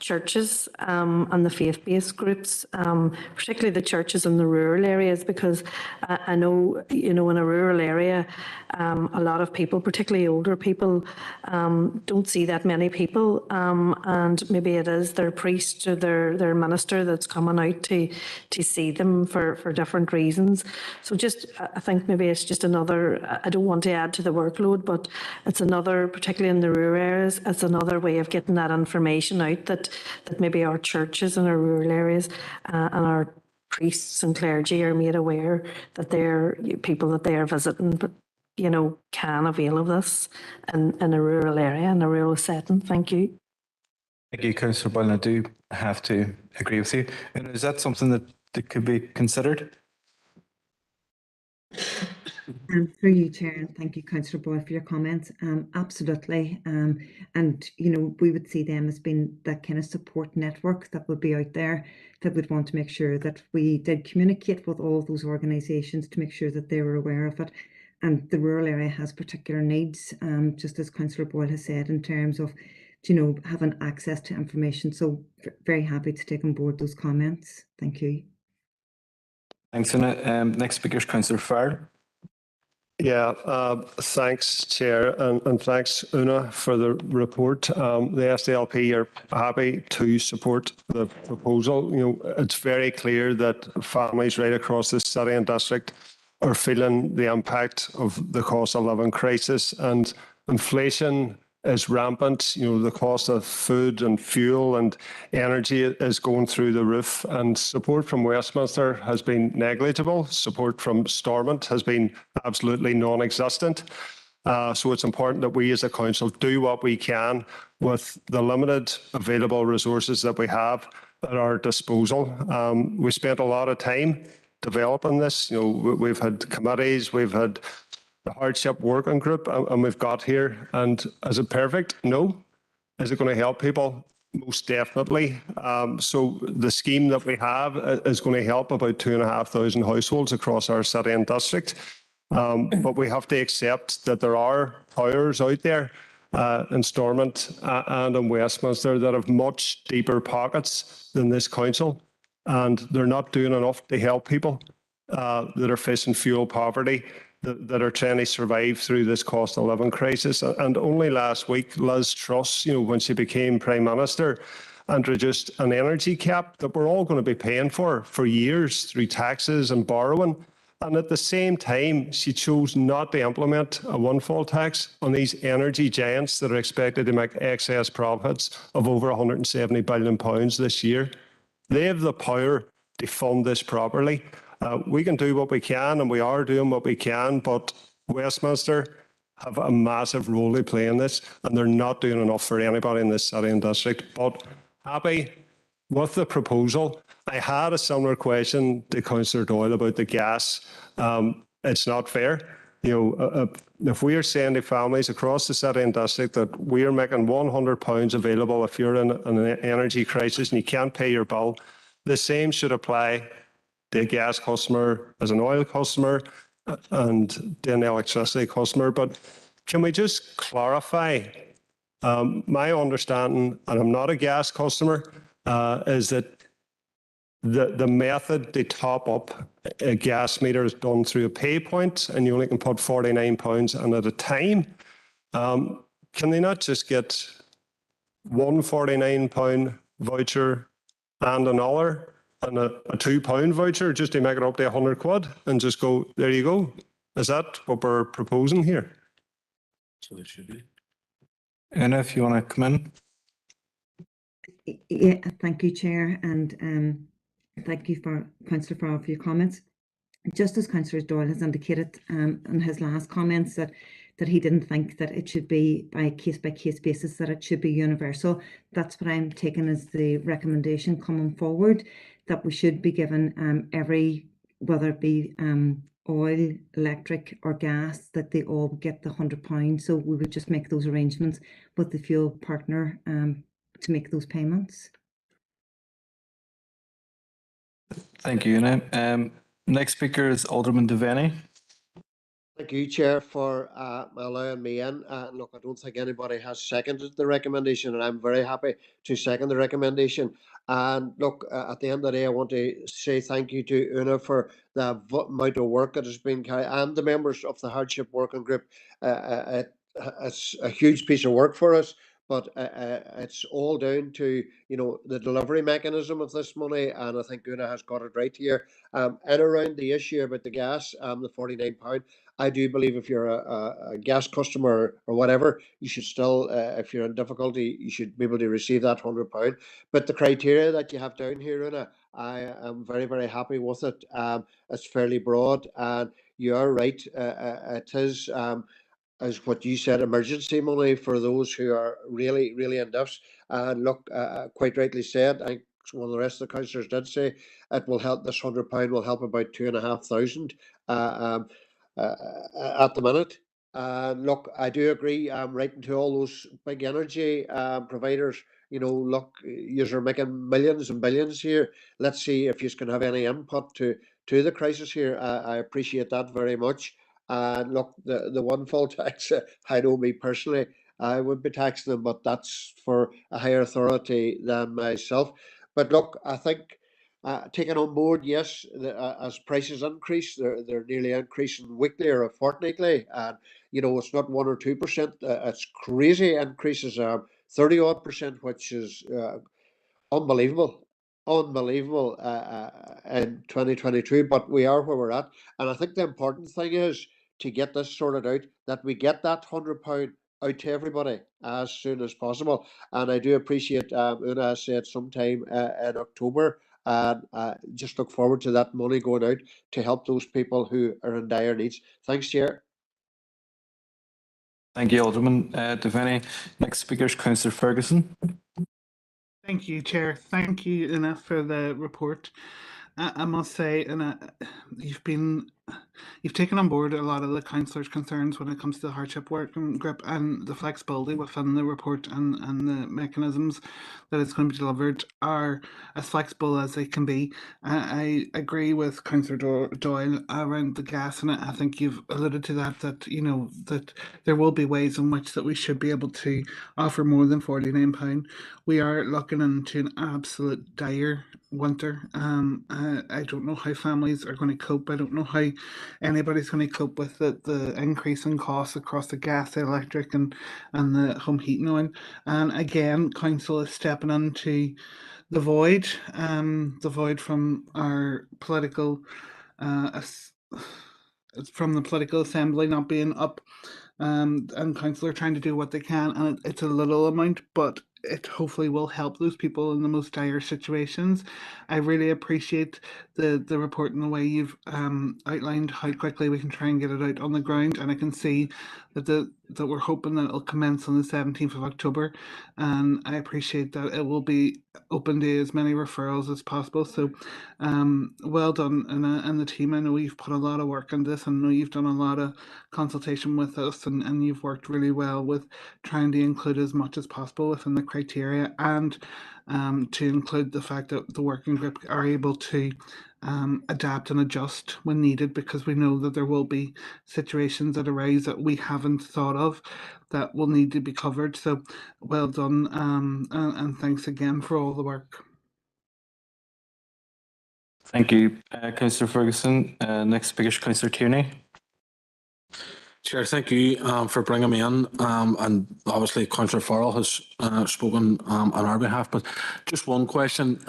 churches and the faith-based groups, particularly the churches in the rural areas, because I know, you know, in a rural area, a lot of people, particularly older people, don't see that many people, and maybe it is their priest or their minister that's coming out to see them for different reasons. So just, I think maybe it's just another, I don't want to add to the workload, but it's another, particularly in the rural areas, it's another way of getting that information out, that maybe our churches in our rural areas and our priests and clergy are made aware that they're people that they are visiting, but you know, can avail of this in a rural area, in a rural setting. Thank you. Thank you, Councillor Boyle. I do have to agree with you. And is that something that could be considered? Through you, Chair, and thank you, Councillor Boyle, for your comments. Absolutely. And, you know, we would see them as being that kind of support network that would be out there, that would want to make sure that we did communicate with all those organisations to make sure that they were aware of it. And the rural area has particular needs, just as Councillor Boyle has said, in terms of, you know, having access to information. So very happy to take on board those comments. Thank you. Thanks, Una. Next speaker is Councillor Farr. Yeah, thanks, Chair, and thanks, Una, for the report. The SDLP are happy to support the proposal. You know, it's very clear that families right across the city and district are feeling the impact of the cost of living crisis, and inflation is rampant. You know, the cost of food and fuel and energy is going through the roof, and support from Westminster has been negligible. Support from Stormont has been absolutely non-existent. So it's important that we as a council do what we can with the limited available resources that we have at our disposal. We spent a lot of time developing this. You know, we've had committees, we've had the Hardship Working Group, and we've got here. And is it perfect? No. Is it going to help people? most definitely. So the scheme that we have is going to help about 2,500 households across our city and district. But we have to accept that there are powers out there in Stormont and in Westminster that have much deeper pockets than this council, and they're not doing enough to help people that are facing fuel poverty, that are trying to survive through this cost of living crisis. And only last week, Liz Truss, when she became Prime Minister, introduced an energy cap that we're all going to be paying for years through taxes and borrowing. And at the same time, she chose not to implement a windfall tax on these energy giants that are expected to make excess profits of over £170 billion this year. They have the power to fund this properly. We can do what we can, and we are doing what we can, but Westminster have a massive role to play in this, and they're not doing enough for anybody in this city and district. But happy with the proposal. I had a similar question to Councillor Doyle about the gas. It's not fair. If we are saying to families across the city and district that we are making £100 available if you're in an energy crisis and you can't pay your bill, the same should apply to a gas customer as an oil customer and to an electricity customer. But can we just clarify, my understanding, and I'm not a gas customer, is that the method to top up a gas meter is done through a pay point, and you only can put £49 in at a time. Can they not just get one £49 voucher and another and a £2 voucher just to make it up to £100 and just go, there you go? Is that what we're proposing here? So it should be. Una, if you want to come in. Yeah, thank you, Chair, and thank you for Councillor Farrell for your comments. Just as Councillor Doyle has indicated in his last comments that he didn't think that it should be by case basis, that it should be universal. That's what I'm taking as the recommendation coming forward, that we should be given whether it be oil, electric or gas, that they all get the £100. So we would just make those arrangements with the fuel partner to make those payments. Thank you, Una. Next speaker is Alderman Devaney. Thank you, Chair, for allowing me in. Look, I don't think anybody has seconded the recommendation, and I'm very happy to second the recommendation. And look, at the end of the day, I want to say thank you to Una for the amount of work that has been carried, and the members of the Hardship Working Group. It's a huge piece of work for us, but it's all down to the delivery mechanism of this money, and I think Una has got it right here. And around the issue about the gas, the £49. I do believe if you're a gas customer or whatever, you should still, if you're in difficulty, you should be able to receive that £100. But the criteria that you have down here, Una, I am very, very happy with it. It's fairly broad, and you are right. It is, as what you said, emergency money for those who are really, really in depths. And look, quite rightly said, I think one of the rest of the councillors did say it will help. This £100 will help about 2,500. At the minute. Look, I do agree. I'm writing to all those big energy providers. Look, you're making millions and billions here. Let's see if you can have any input to the crisis here. I appreciate that very much. And look, the windfall tax, I know me personally, I would be taxing them, but that's for a higher authority than myself. But look, I think taken on board, yes, as prices increase, they're nearly increasing weekly or fortnightly, and it's not 1 or 2%. It's crazy increases, 30-odd%, which is unbelievable in 2022. But we are where we're at, and I think the important thing is to get this sorted out, that we get that £100 out to everybody as soon as possible. And I do appreciate Una said sometime in October. And just look forward to that money going out to help those people who are in dire needs. Thanks, Chair. Thank you, Alderman Devaney. Next speaker is Councillor Ferguson. Thank you, Chair. Thank you, Una, for the report. I must say, Una, you've been you've taken on board a lot of the councillors' concerns when it comes to the hardship working group and the flexibility within the report, and the mechanisms that it's going to be delivered are as flexible as they can be. I agree with Councillor Doyle around the gas, and I think you've alluded to that, that there will be ways in which that we should be able to offer more than £49. We are looking into an absolute dire winter. I don't know how families are going to cope. I don't know how anybody's going to cope with the increase in costs across the gas, the electric, and the home heating oil. And again, council is stepping into the void from our political, from the political assembly not being up, and council are trying to do what they can, and it's a little amount, but it hopefully will help those people in the most dire situations. I really appreciate the report and the way you've outlined how quickly we can try and get it out on the ground, and I can see that we're hoping that it'll commence on the 17th of October, and I appreciate that it will be open to as many referrals as possible. So well done, and the team. I know you've put a lot of work on this, and I know you've done a lot of consultation with us, and you've worked really well with trying to include as much as possible within the criteria, and to include the fact that the working group are able to adapt and adjust when needed, because we know that there will be situations that arise that we haven't thought of that will need to be covered. So well done, and thanks again for all the work. Thank you, Councillor Ferguson. Next speaker is Councillor Tierney. Chair, thank you for bringing me in, and obviously Councillor Farrell has spoken on our behalf, but just one question.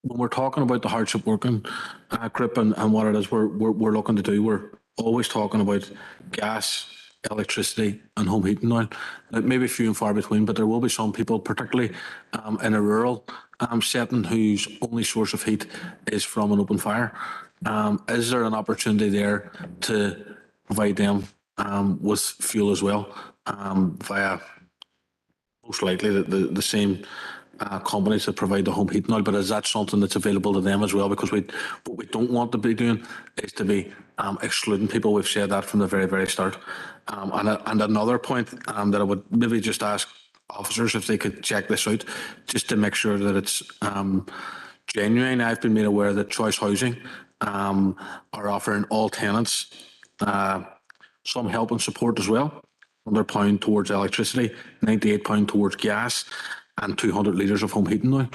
When we're talking about the hardship working group and what it is we're looking to do, we're always talking about gas, electricity and home heating oil. It may be few and far between, but there will be some people, particularly in a rural setting, whose only source of heat is from an open fire. Is there an opportunity there to provide them with fuel as well, via most likely the same companies that provide the home heating oil, but is that something that's available to them as well? Because what we don't want to be doing is to be excluding people. We've said that from the very, very start. And another point that I would maybe just ask officers if they could check this out, just to make sure that it's genuine. I've been made aware that Choice Housing are offering all tenants some help and support as well. £100 towards electricity, £98 towards gas, and 200 litres of home heating oil.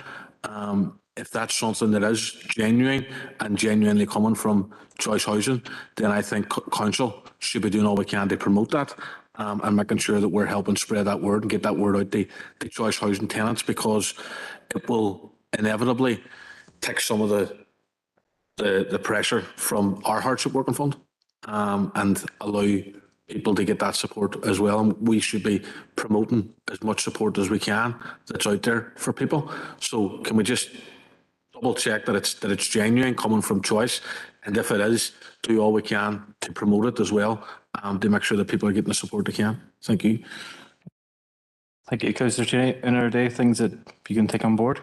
If that's something that is genuine and genuinely coming from Choice Housing, then I think council should be doing all we can to promote that, and making sure that we're helping spread that word and get that word out to Choice Housing tenants, because it will inevitably take some of the pressure from our hardship working fund, and allow people to get that support as well. And we should be promoting as much support as we can that's out there for people. So can we just double check that it's genuine coming from Choice, and if it is, do all we can to promote it as well, to make sure that people are getting the support they can. Thank you. Thank you, Councillor Tierney. Any other day things that you can take on board?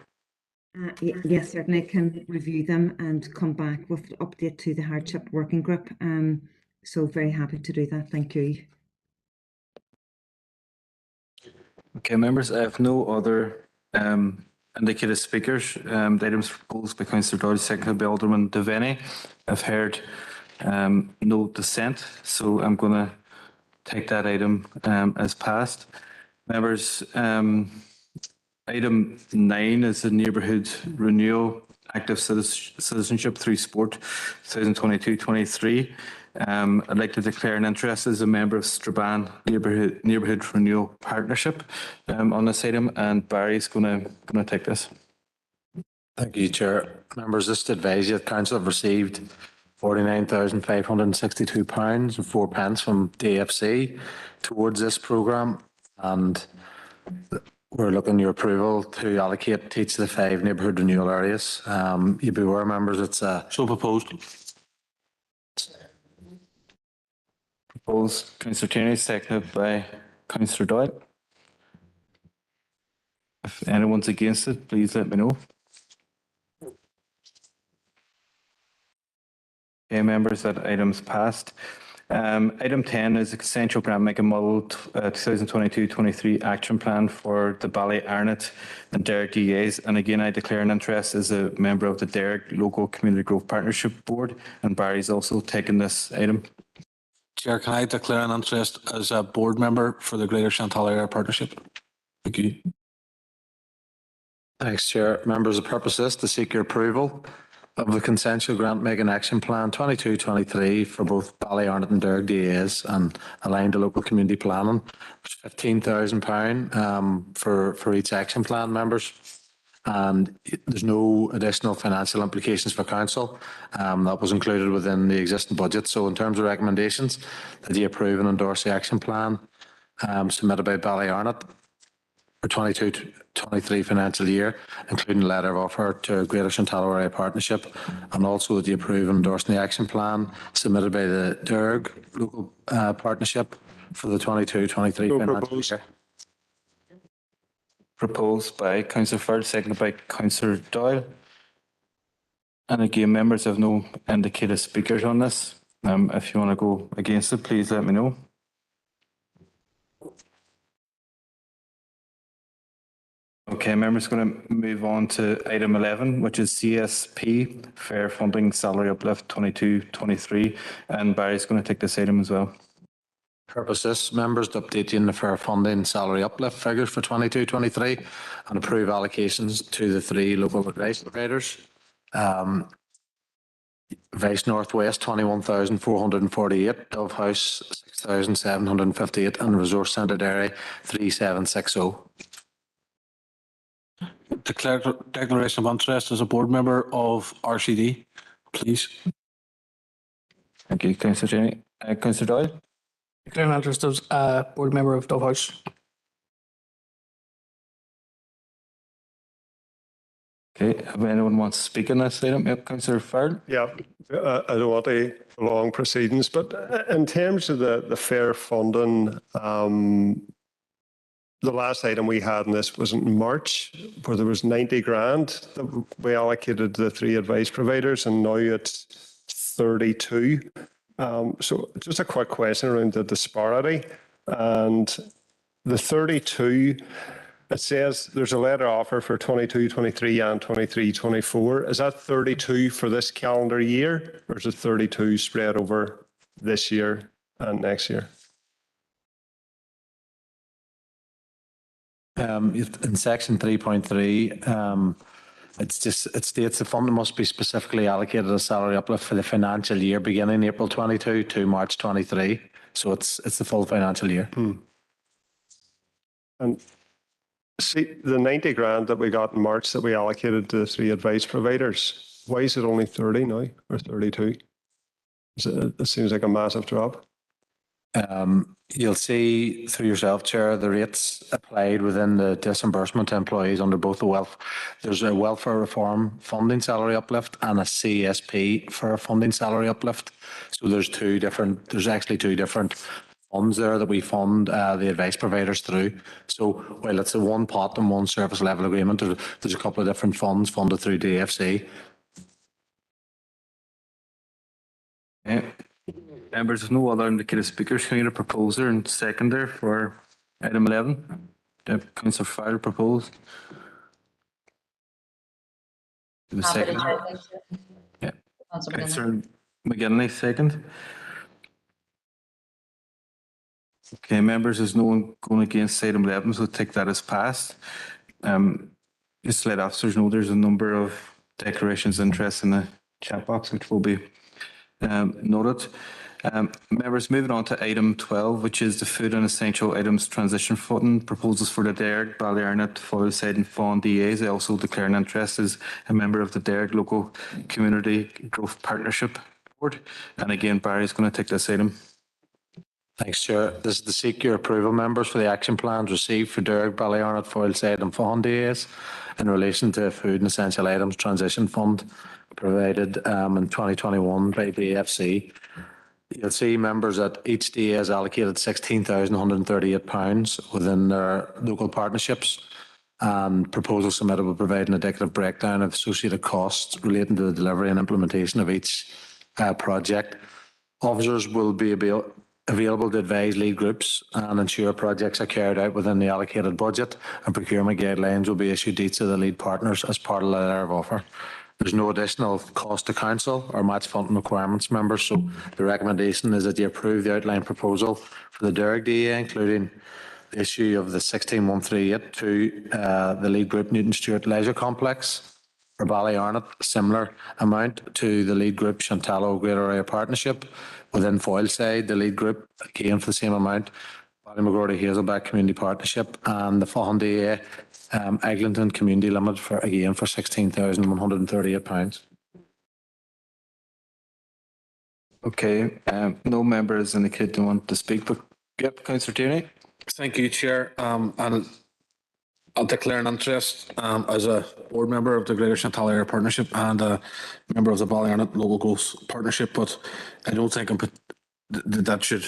Yes, certainly I can review them and come back with an update to the hardship working group. So very happy to do that. Thank you. Okay, members, I have no other indicated speakers. The items proposed by Councillor Doyle, seconded by Alderman Devaney. I've heard no dissent, so I'm going to take that item as passed. Members, item 9 is the Neighbourhood Renewal Active Citizenship through Sport 2022-23. I'd like to declare an interest as a member of Strabane Neighbourhood Renewal Partnership on this item, and Barry's going to take this. Thank you, Chair. Members, just to advise you that Council have received £49,562 and 4 pence from DFC towards this programme, and we're looking your approval to allocate each of the 5 neighbourhood renewal areas. You'll be aware, members, it's so proposed. Proposed, Councillor Tierney, seconded by Councillor Doyle. If anyone's against it, please let me know. Okay, members, that item's passed. Item 10 is the Central Grant Making Model 2022-23 Action Plan for the Ballyrarnet and Derrick DAs. And again, I declare an interest as a member of the Derrick Local Community Growth Partnership Board, and Barry's also taken this item. Chair, can I declare an interest as a board member for the Greater Chantal Area Partnership? Thank you. Thanks, Chair. Members, the purpose is to seek your approval of the Consensual Grant Making Action Plan 22-23 for both Ballyrarnet and Derrick DAs and aligned to local community planning. There's £15,000 for each action plan, members. And there's no additional financial implications for council. That was included within the existing budget. So in terms of recommendations, that you approve and endorse the action plan submitted by Ballyrarnet for 22-23 financial year, including a letter of offer to Greater Chantal Area Partnership, and also that you approve and endorse the action plan submitted by the Derg Local Partnership for the 22-23 financial year. Proposed by Councillor Ferd, seconded by Councillor Doyle. And again, members have no indicated speakers on this. If you want to go against it, please let me know. Okay, members, going to move on to item 11, which is CSP, Fair Funding Salary Uplift 22-23. And Barry's going to take this item as well. Purpose is, members, to update you in the fair funding salary uplift figures for 22-23 and approve allocations to the 3 local advice providers. Vice Northwest 21,448, Dove House 6,758 and Resource Centre Dairy 3,760. Declaration of interest as a board member of RCD, please. Thank you, Councillor Jenny. Councillor Doyle. Declare an interest as a board member of Dove House. Okay, if anyone wants to speak on this item, yep, Councillor Ferd. Yeah, I don't want to prolong proceedings, but in terms of the fair funding, the last item we had in this was in March, where there was 90 grand that we allocated to the 3 advice providers, and now it's 32. So just a quick question around the disparity. And the 32, it says there's a letter offer for 22-23 and 23-24. Is that 32 for this calendar year, or is it 32 spread over this year and next year? In section 3.3, it states the funding must be specifically allocated as salary uplift for the financial year beginning April 22 to March 23. So it's the full financial year. And see, the 90 grand that we got in March that we allocated to the 3 advice providers, why is it only 30 now or 32? It seems like a massive drop. You'll see through yourself, Chair, the rates applied within the disbursement to employees under both the there's a welfare reform funding salary uplift and a CSP for a funding salary uplift. So there's actually two different funds there that we fund the advice providers through. So while it's a one pot and one service level agreement, there's a couple of different funds funded through DFC. Yeah. Members, there's no other indicated speakers. Can I get a proposer and seconder for item 11? Councillor Fire proposed. The second. Yeah. Councillor McGinley, second. Okay, members, there's no one going against item 11, so take that as passed. Just to let officers know there's a number of declarations of interest in the chat box, which will be noted. Members, moving on to item 12, which is the Food and Essential Items Transition Fund proposals for the Derg, Ballyrarnet, Foylside and Fawn DAs. I also declare an interest as a member of the Derg Local Community Growth Partnership Board. And again, Barry is going to take this item. Thanks, Chair. This is to seek your approval, members, for the action plans received for Derg, Ballyrarnet, Foylside and Fawn DAs in relation to Food and Essential Items Transition Fund provided in 2021 by the AFC. You'll see, members, that each DA has allocated £16,138 within their local partnerships, and proposals submitted will provide an indicative breakdown of associated costs relating to the delivery and implementation of each project. Officers will be available to advise lead groups and ensure projects are carried out within the allocated budget, and procurement guidelines will be issued to each of the lead partners as part of the letter of offer. There's no additional cost to council or match funding requirements, members, so the recommendation is that you approve the outline proposal for the Derg DA, including the issue of the 16,138 to the lead group Newton Stewart Leisure Complex. For Ballyarnett, a similar amount to the lead group Chantallo Greater Area Partnership. Within Foylside, the lead group, again for the same amount, Ballymagordy Hazelback Community Partnership, and the Faughan DA Eglinton Community Limited for £16,138. Okay, no members indicated they want to speak, but yep, Councillor Tierney. Thank you, Chair. And I'll declare an interest as a board member of the Greater Chantal Area Partnership and a member of the Ballyarnett Local Growth Partnership, but I don't think that should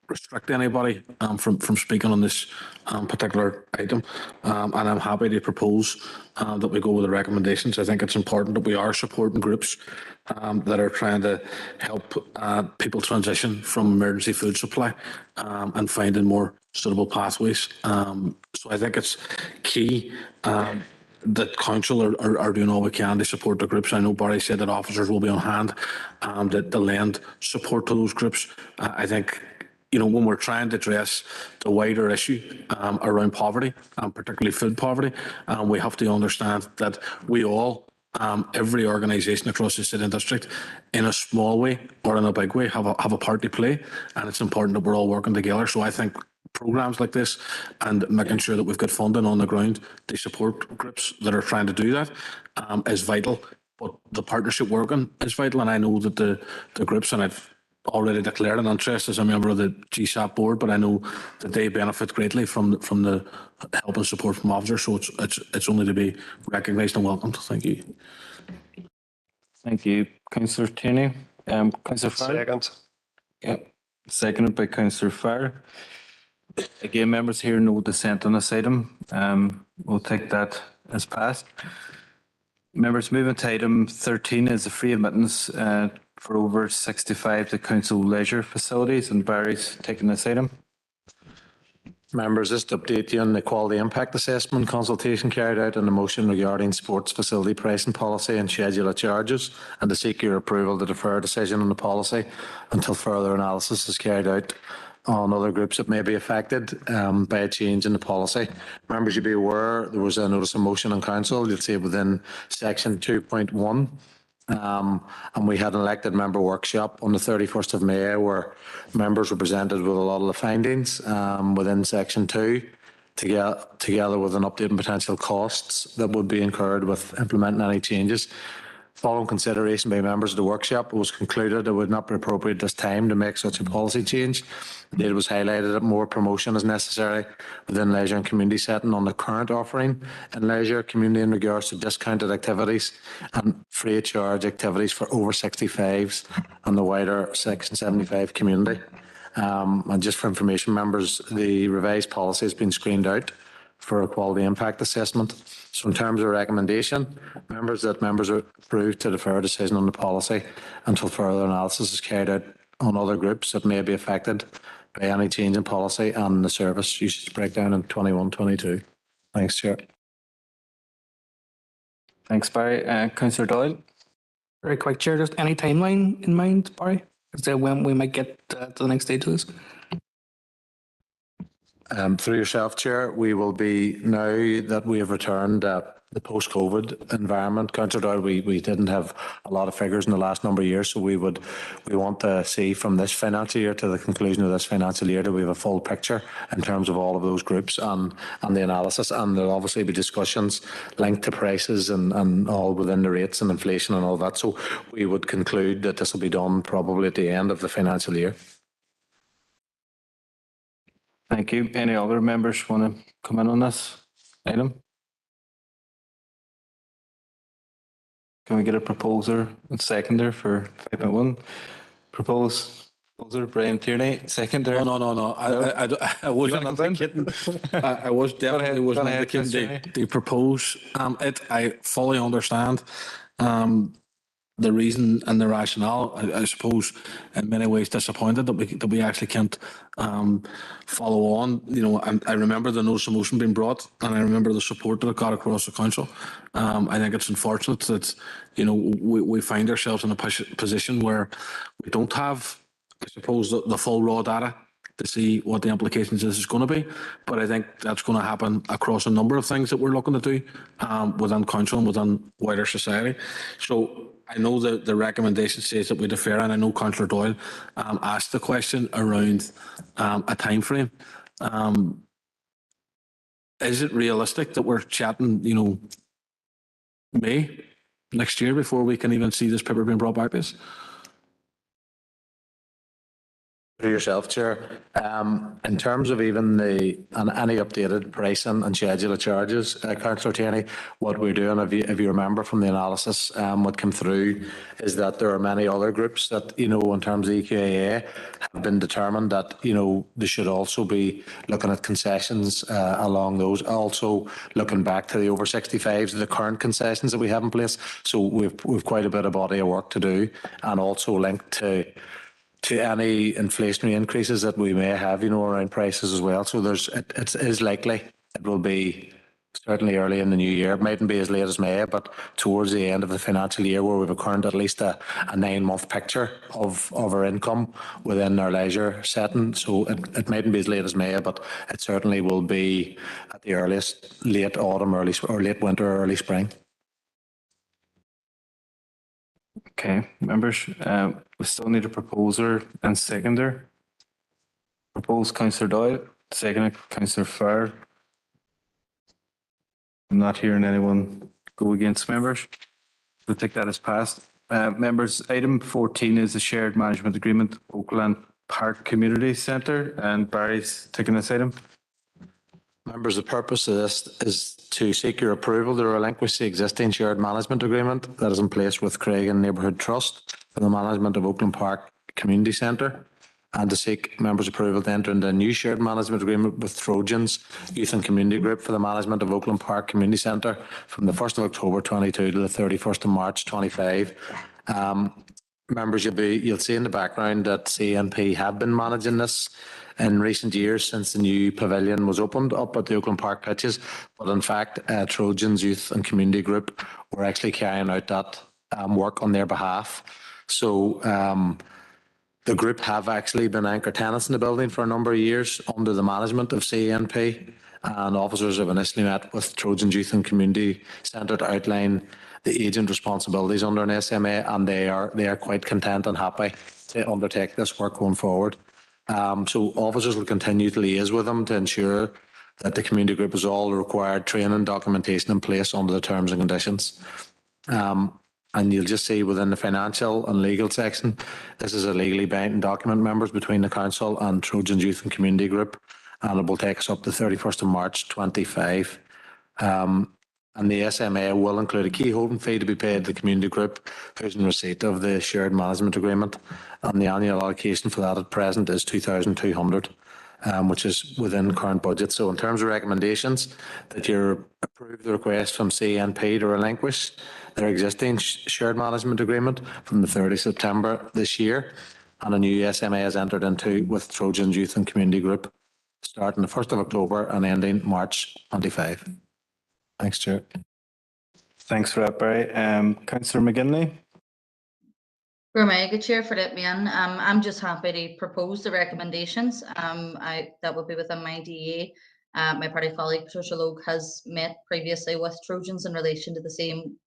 restrict anybody from speaking on this particular item. And I'm happy to propose that we go with the recommendations. I think it's important that we are supporting groups that are trying to help people transition from emergency food supply and finding more suitable pathways. So I think it's key that council are doing all we can to support the groups. I know Barry said that officers will be on hand to lend support to those groups. I think, you know, when we're trying to address the wider issue around poverty, particularly food poverty, we have to understand that we all, every organisation across the city and district, in a small way or in a big way, have a part to play, and it's important that we're all working together. So I think programmes like this and making sure that we've got funding on the ground to support groups that are trying to do that is vital. But the partnership working is vital, and I know that the groups, and I've already declared an interest as a member of the GSAP board, but I know that they benefit greatly from the help and support from officers, so it's only to be recognised and welcomed. Thank you. Thank you, Councillor Tierney. Councillor Farr. Second. Yep. Seconded by Councillor Farr. Again, members here, no dissent on this item. We'll take that as passed. Members, moving to item 13 is the free admittance for over 65 to council leisure facilities, and Barry's taking this item. Members, just to update you on the quality impact assessment consultation carried out on the motion regarding sports facility pricing policy and schedule of charges, and to seek your approval to defer a decision on the policy until further analysis is carried out on other groups that may be affected by a change in the policy. Members, you'll be aware there was a notice of motion on council. You'll see it within section 2.1. And we had an elected member workshop on the 31st of May where members were presented with a lot of the findings within section 2, together with an update on potential costs that would be incurred with implementing any changes. Following consideration by members of the workshop, it was concluded it would not be appropriate at this time to make such a policy change. It was highlighted that more promotion is necessary within leisure and community setting on the current offering in leisure community in regards to discounted activities and free of charge activities for over 65s and the wider Section 75 community. And just for information, members, the revised policy has been screened out for a quality impact assessment. So in terms of recommendation, members are approved to defer a decision on the policy until further analysis is carried out on other groups that may be affected by any change in policy and the service usage breakdown in 21-22. Thanks, Chair. Thanks, Barry. Councillor Doyle. Very quick, Chair. Just any timeline in mind, Barry? Is there when we might get to the next stage of this? Through yourself, Chair, we will be, now that we have returned the post-COVID environment, Councillor Doyle, we didn't have a lot of figures in the last number of years, so we want to see from this financial year to the conclusion of this financial year that we have a full picture in terms of all of those groups and the analysis, and there'll obviously be discussions linked to prices and all within the rates and inflation and all that, so we would conclude that this will be done probably at the end of the financial year. Thank you. Any other members want to come in on this item? Can we get a proposer and seconder for 5.1? Proposer Brian Tierney, seconder. No. I wasn't advocating. I was definitely wasn't advocating to propose it. I fully understand the reason and the rationale, I suppose, in many ways disappointed that we actually can't follow on. You know, I remember the notice of motion being brought, and I remember the support that it got across the council. I think it's unfortunate that, you know, we find ourselves in a position where we don't have, I suppose, the full raw data to see what the implications is going to be. But I think that's going to happen across a number of things that we're looking to do within council and within wider society. So I know that the recommendation says that we defer, and I know Councillor Doyle asked the question around a time frame. Is it realistic that we're chatting, you know, May next year before we can even see this paper being brought back to us? Yourself, Chair. In terms of even any updated pricing and schedule of charges, Councillor Tierney, what we're doing, if you remember from the analysis, what came through is that there are many other groups that, you know, in terms of EQAA, have been determined that, you know, they should also be looking at concessions along those. Also looking back to the over 65s, the current concessions that we have in place. So we've quite a bit of body of work to do, and also linked to any inflationary increases that we may have, you know, around prices as well. So it is likely it will be certainly early in the new year. It mightn't be as late as May, but towards the end of the financial year, where we've current at least a 9-month picture of our income within our leisure setting. So it mightn't be as late as May, but it certainly will be at the earliest late autumn, late winter, early spring. Okay, members, we still need a proposer and seconder. Proposed Councillor Doyle, seconded Councillor Farr. I'm not hearing anyone go against members. We'll take that as passed. Members, item 14 is the shared management agreement, Oakland Park Community Centre, and Barry's taking this item. Members, the purpose of this is to seek your approval to relinquish the existing shared management agreement that is in place with Craigan Neighbourhood Trust for the management of Oakland Park Community Centre, and to seek members' approval to enter into a new shared management agreement with Trojans Youth and Community Group for the management of Oakland Park Community Centre from the 1st of October 22 to the 31st of March 25. Members, you'll see in the background that CNP have been managing this in recent years since the new pavilion was opened up at the Oakland Park pitches. But in fact, Trojans Youth and Community Group were actually carrying out that work on their behalf. So the group have actually been anchor tenants in the building for a number of years under the management of CNP, and officers have initially met with Trojans Youth and Community Centre to outline the agent responsibilities under an SMA, and they are quite content and happy to undertake this work going forward. So officers will continue to liaise with them to ensure that the community group has all the required training and documentation in place under the terms and conditions. And you'll just see within the financial and legal section, this is a legally binding document, members, between the council and Trojans Youth and Community Group, and it will take us up to 31st of March 25. And the SMA will include a key holding fee to be paid to the community group who's in receipt of the shared management agreement, and the annual allocation for that at present is 2,200, which is within current budget. So in terms of recommendations, that you approve the request from CNP to relinquish their existing shared management agreement from the 30th September this year, and a new SMA is entered into with Trojans Youth and Community Group starting the 1st of October and ending March 25. Thanks, Chair. Thanks for that, Barry. Councillor McGinley. Good Chair, for that being. I'm just happy to propose the recommendations. That would be within my DA. My party colleague Patricia Logue has met previously with Trojans in relation to the same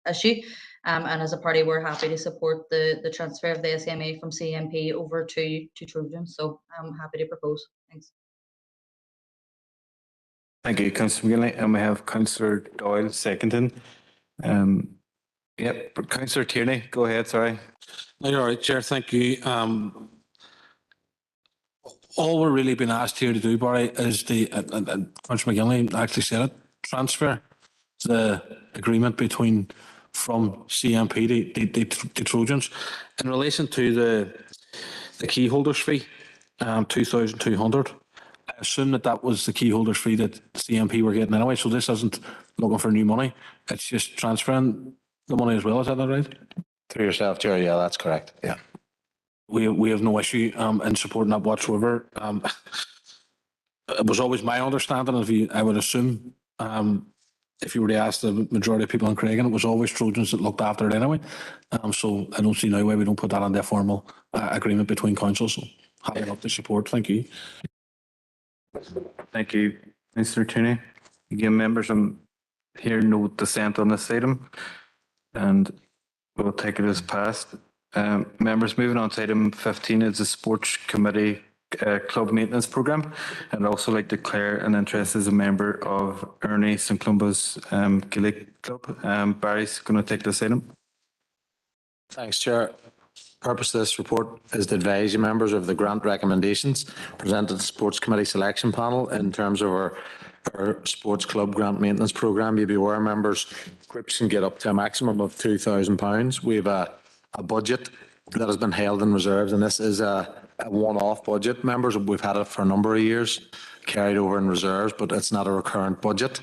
issue. And as a party, we're happy to support the transfer of the SMA from CNP over to Trojans. So I'm happy to propose. Thanks. Thank you, Councillor McGinley. And we have Councillor Doyle seconding. Yep, Councillor Tierney, go ahead, sorry. All right, Chair, thank you. All we're really being asked here to do, Barry, is and Councillor McGinley actually said it, transfer the agreement from CNP to Trojans. In relation to the key holders fee, 2,200, I assume that was the key holders fee that CNP were getting anyway, so this isn't looking for new money, it's just transferring the money as well, is that not right? Through yourself, Chair. Yeah, that's correct. Yeah. We have no issue in supporting that whatsoever. It was always my understanding, I would assume, if you were to ask the majority of people in Craig, it was always Trojans that looked after it anyway. So I don't see now why we don't put that on the formal agreement between councils. So happy enough to support. Thank you. Thank you, Mr. Tooney. Again, members, I'm here no dissent on this item, and we'll take it as passed. Members, moving on to item 15 is the Sports Committee Club Maintenance Programme. And I'd also like to declare an interest as a member of Ernie St. Columba's Gaelic Club. Barry's going to take this item. Thanks, Chair. Purpose of this report is to advise you members of the grant recommendations presented to the Sports Committee Selection Panel in terms of our Sports Club Grant Maintenance Programme. You'll be aware, members, groups can get up to a maximum of £2,000. We have a budget that has been held in reserves, and this is a one-off budget. Members, we've had it for a number of years, carried over in reserves, but it's not a recurrent budget.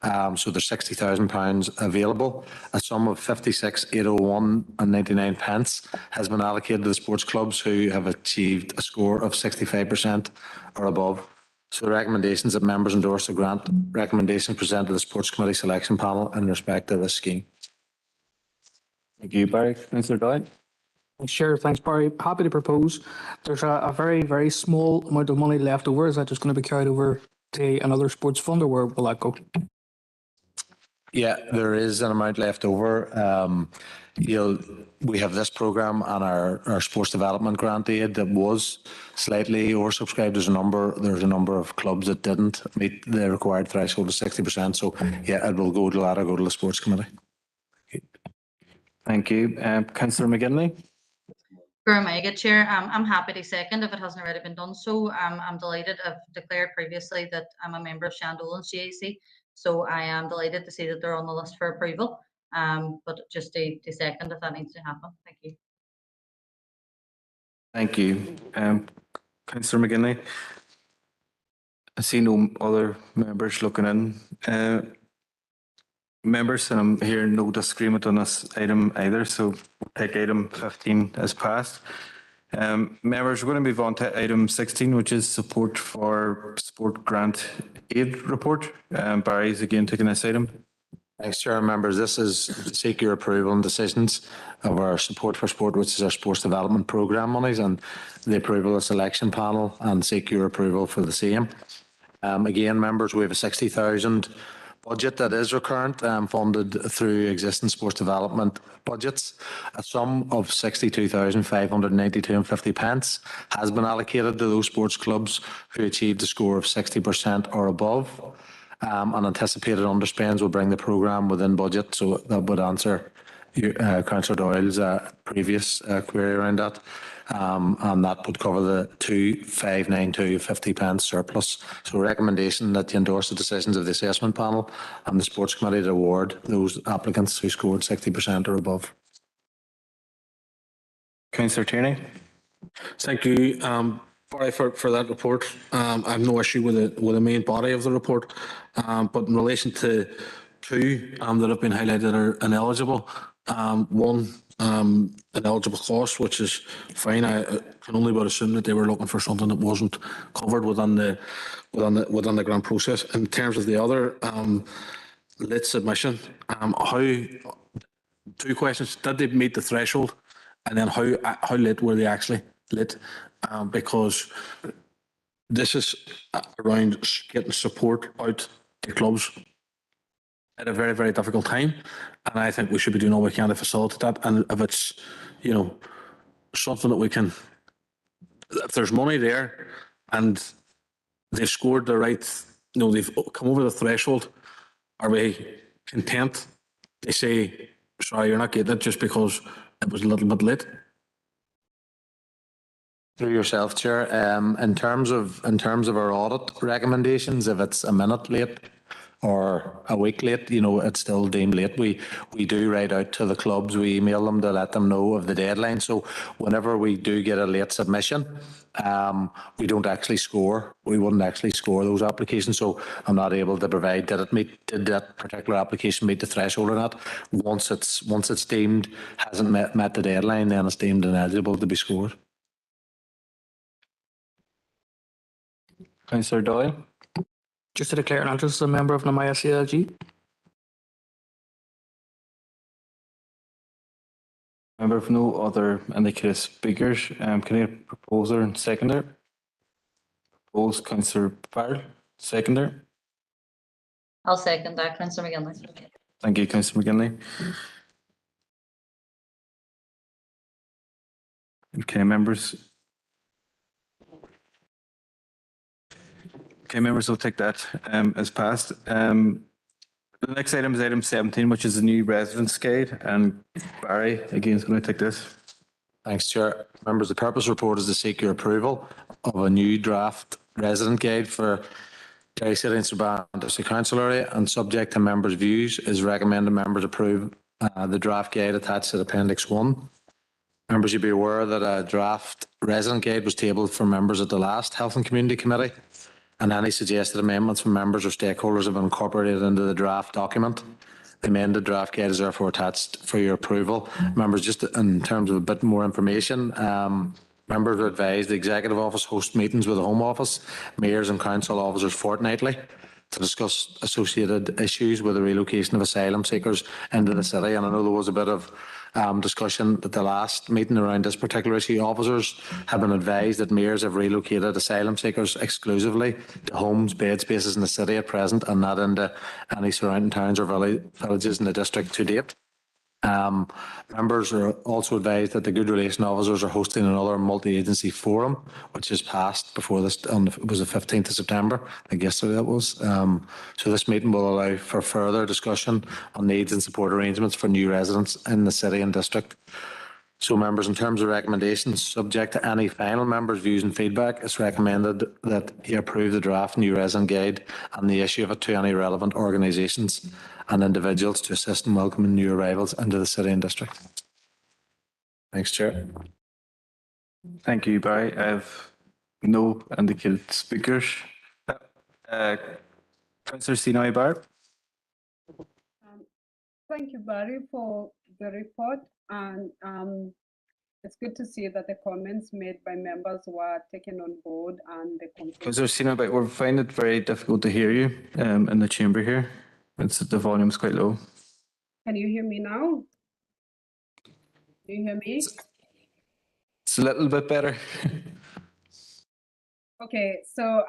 So there's £60,000 available. A sum of 56,801 and 99 pence has been allocated to the sports clubs who have achieved a score of 65% or above. So the recommendations that members endorse the grant recommendations presented to the Sports Committee Selection Panel in respect to this scheme. Thank you, Barry. Councillor Doyle. Sure, thanks, Barry. Happy to propose. There's a very, very small amount of money left over. Is that just going to be carried over to another sports fund, or where will that go? Yeah, there is an amount left over. We have this programme and our sports development grant aid that was slightly oversubscribed. There's a number of clubs that didn't meet the required threshold of 60%. So yeah, it will go to the sports committee. Thank you. Councillor McGinley. Chair. I'm happy to second if it hasn't already been done so. I'm delighted. I've declared previously that I'm a member of Shandolan's GAC, so I am delighted to see that they're on the list for approval. But just to second if that needs to happen. Thank you. Thank you. Councillor McGinley. I see no other members looking in. Members, and I'm hearing no disagreement on this item either, so we'll take item 15 as passed. Members, we're going to move on to item 16, which is support for sport grant aid report. Barry's again taking this item. Thanks, Chair. Members, this is to seek your approval and decisions of our support for sport, which is our sports development programme monies, and the approval of the selection panel, and seek your approval for the same. Again, members, we have a 60,000 budget that is recurrent, funded through existing sports development budgets. A sum of 62,592.50 pence has been allocated to those sports clubs who achieved a score of 60% or above. And anticipated underspends will bring the programme within budget, so that would answer Councillor Doyle's previous query around that. And that would cover the 2,592.50 pence surplus. So recommendation that you endorse the decisions of the assessment panel and the sports committee to award those applicants who scored 60% or above. Councillor Tierney. Thank you, Barry, for that report. I have no issue with the main body of the report, but in relation to two that have been highlighted are ineligible. One, ineligible cost, which is fine. I can only but assume that they were looking for something that wasn't covered within the grant process. In terms of the other late submission, two questions: did they meet the threshold, and then how late were they actually late? Because this is around getting support out to clubs at a very, very difficult time, and I think we should be doing all we can to facilitate that. And if it's, something that we can, if there's money there and they've scored the right, they've come over the threshold, are we content? They say, sorry, you're not getting it just because it was a little bit late. Through yourself, Chair. In terms of our audit recommendations, if it's a minute late or a week late, it's still deemed late. We do write out to the clubs, we email them to let them know of the deadline. So whenever we do get a late submission, we don't actually score. We wouldn't actually score those applications. So I'm not able to provide, did that particular application meet the threshold or not? Once it's deemed hasn't met the deadline, then it's deemed ineligible to be scored. Councillor Doyle. Just to declare an interest as a member of Namaya CLG. Member of no other indicated speakers. Can I get a proposer and seconder? Proposed Councillor Farrell, seconder. I'll second that, Councillor McGinley. Thank you, Councillor McGinley. Okay, members. Okay, members, will take that as passed. The next item is item 17, which is the new residence guide, and Barry again is going to take this. Thanks, Chair. Members, the purpose report is to seek your approval of a new draft resident guide for Derry City and Strabane District Council area, and subject to members' views, is recommended members approve the draft guide attached to Appendix 1. Members, you'll be aware that a draft resident guide was tabled for members at the last Health and Community Committee, and any suggested amendments from members or stakeholders have been incorporated into the draft document. The amended draft guide is therefore attached for your approval. Members, just in terms of a bit more information, members are advised the Executive Office hosts meetings with the Home Office, mayors and council officers fortnightly to discuss associated issues with the relocation of asylum seekers into the city. And I know there was a bit of discussion at the last meeting around this particular issue. Officers have been advised that mayors have relocated asylum seekers exclusively to homes, bed spaces in the city at present, and not into any surrounding towns or villages in the district to date. Members are also advised that the Good Relation Officers are hosting another multi-agency forum, which is passed before this, it was the 15th of September, I think yesterday that was. So this meeting will allow for further discussion on needs and support arrangements for new residents in the city and district. So members, in terms of recommendations, subject to any final members' views and feedback, it's recommended that you approve the draft new resident guide and the issue of it to any relevant organisations and individuals to assist in welcoming new arrivals into the city and district. Thanks, Chair. Thank you, Barry. I have no indicated speakers. Councillor Sinai Barr. Thank you, Barry, for the report. And it's good to see that the comments made by members were taken on board and the Councillor Sinai Barr, we're finding it very difficult to hear you in the chamber here. The volume's quite low. Can you hear me now? Do you hear me? It's a little bit better. Okay, so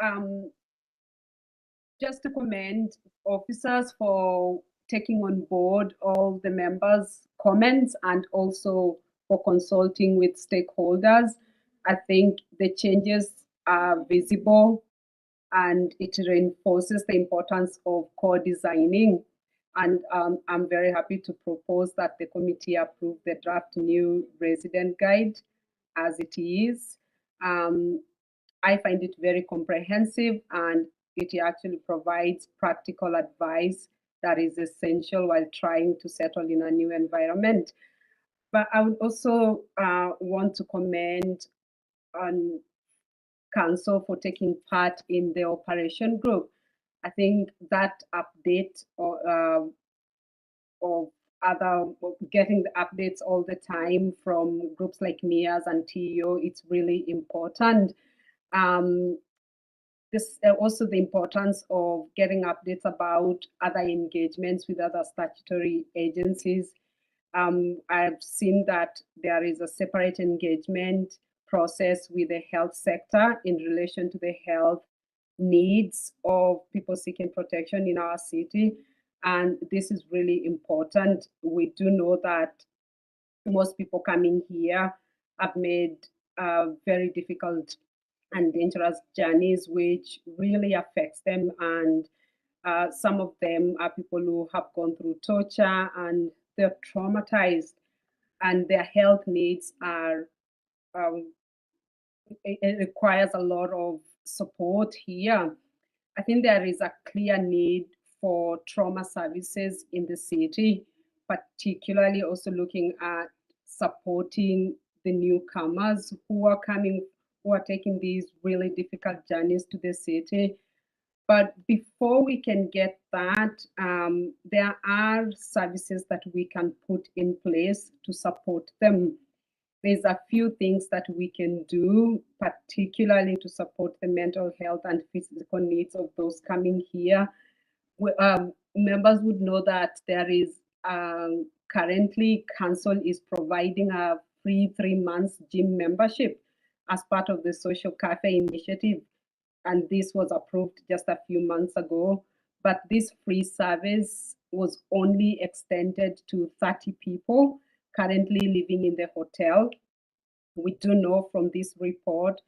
just to commend officers for taking on board all the members' comments and also for consulting with stakeholders. I think the changes are visible and it reinforces the importance of co-designing. And I'm very happy to propose that the committee approve the draft new resident guide as it is. I find it very comprehensive and it actually provides practical advice that is essential while trying to settle in a new environment. But I would also want to commend on Council for taking part in the operation group. I think that update of getting the updates all the time from groups like MIAS and TEO, it's really important. This also the importance of getting updates about other engagements with other statutory agencies. I've seen that there is a separate engagement process with the health sector in relation to the health needs of people seeking protection in our city. And this is really important. We do know that most people coming here have made very difficult and dangerous journeys, which really affects them. And some of them are people who have gone through torture and they're traumatized, and their health needs are, it requires a lot of support here. I think there is a clear need for trauma services in the city, particularly also looking at supporting the newcomers who are coming, who are taking these really difficult journeys to the city. But before we can get that, there are services that we can put in place to support them. There's a few things that we can do, particularly to support the mental health and physical needs of those coming here. Members would know that there is currently council is providing a free 3 months gym membership as part of the social cafe initiative, and this was approved just a few months ago. But this free service was only extended to 30 people currently living in the hotel. We do know from this report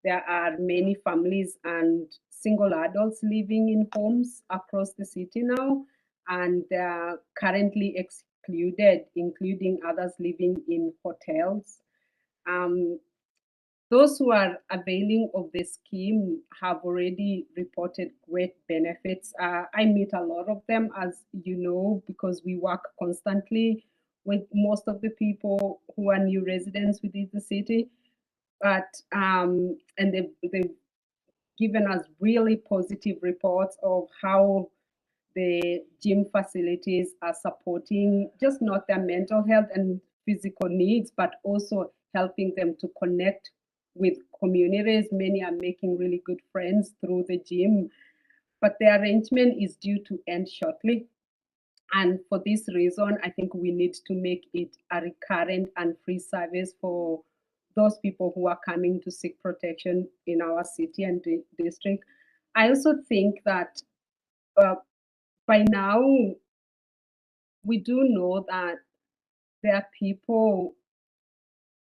there are many families and single adults living in homes across the city now, and they are currently excluded, including others living in hotels. Those who are availing of the scheme have already reported great benefits. I meet a lot of them, as you know, because we work constantly with most of the people who are new residents within the city. But and they've given us really positive reports of how the gym facilities are supporting just not their mental health and physical needs, but also helping them to connect with communities. Many are making really good friends through the gym, but the arrangement is due to end shortly. And for this reason, I think we need to make it a recurrent and free service for those people who are coming to seek protection in our city and district. I also think that by now, we do know that there are people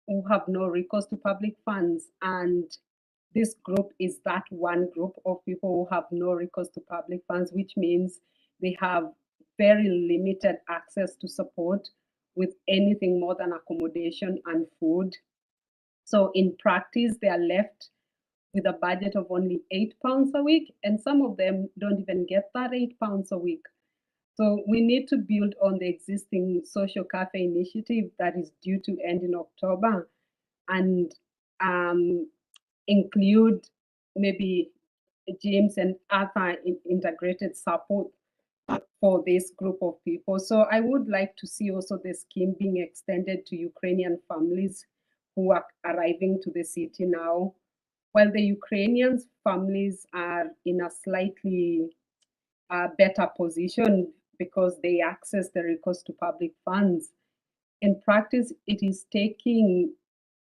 who have no recourse to public funds, and this group is that one group of people who have no recourse to public funds, which means they have very limited access to support with anything more than accommodation and food. So in practice, they are left with a budget of only £8 a week, and some of them don't even get that £8 a week. So we need to build on the existing social cafe initiative that is due to end in October, and include maybe gyms and other integrated support for this group of people. So I would like to see also the scheme being extended to Ukrainian families who are arriving to the city now. While the Ukrainian families are in a slightly better position because they access the recourse to public funds, in practice, it is taking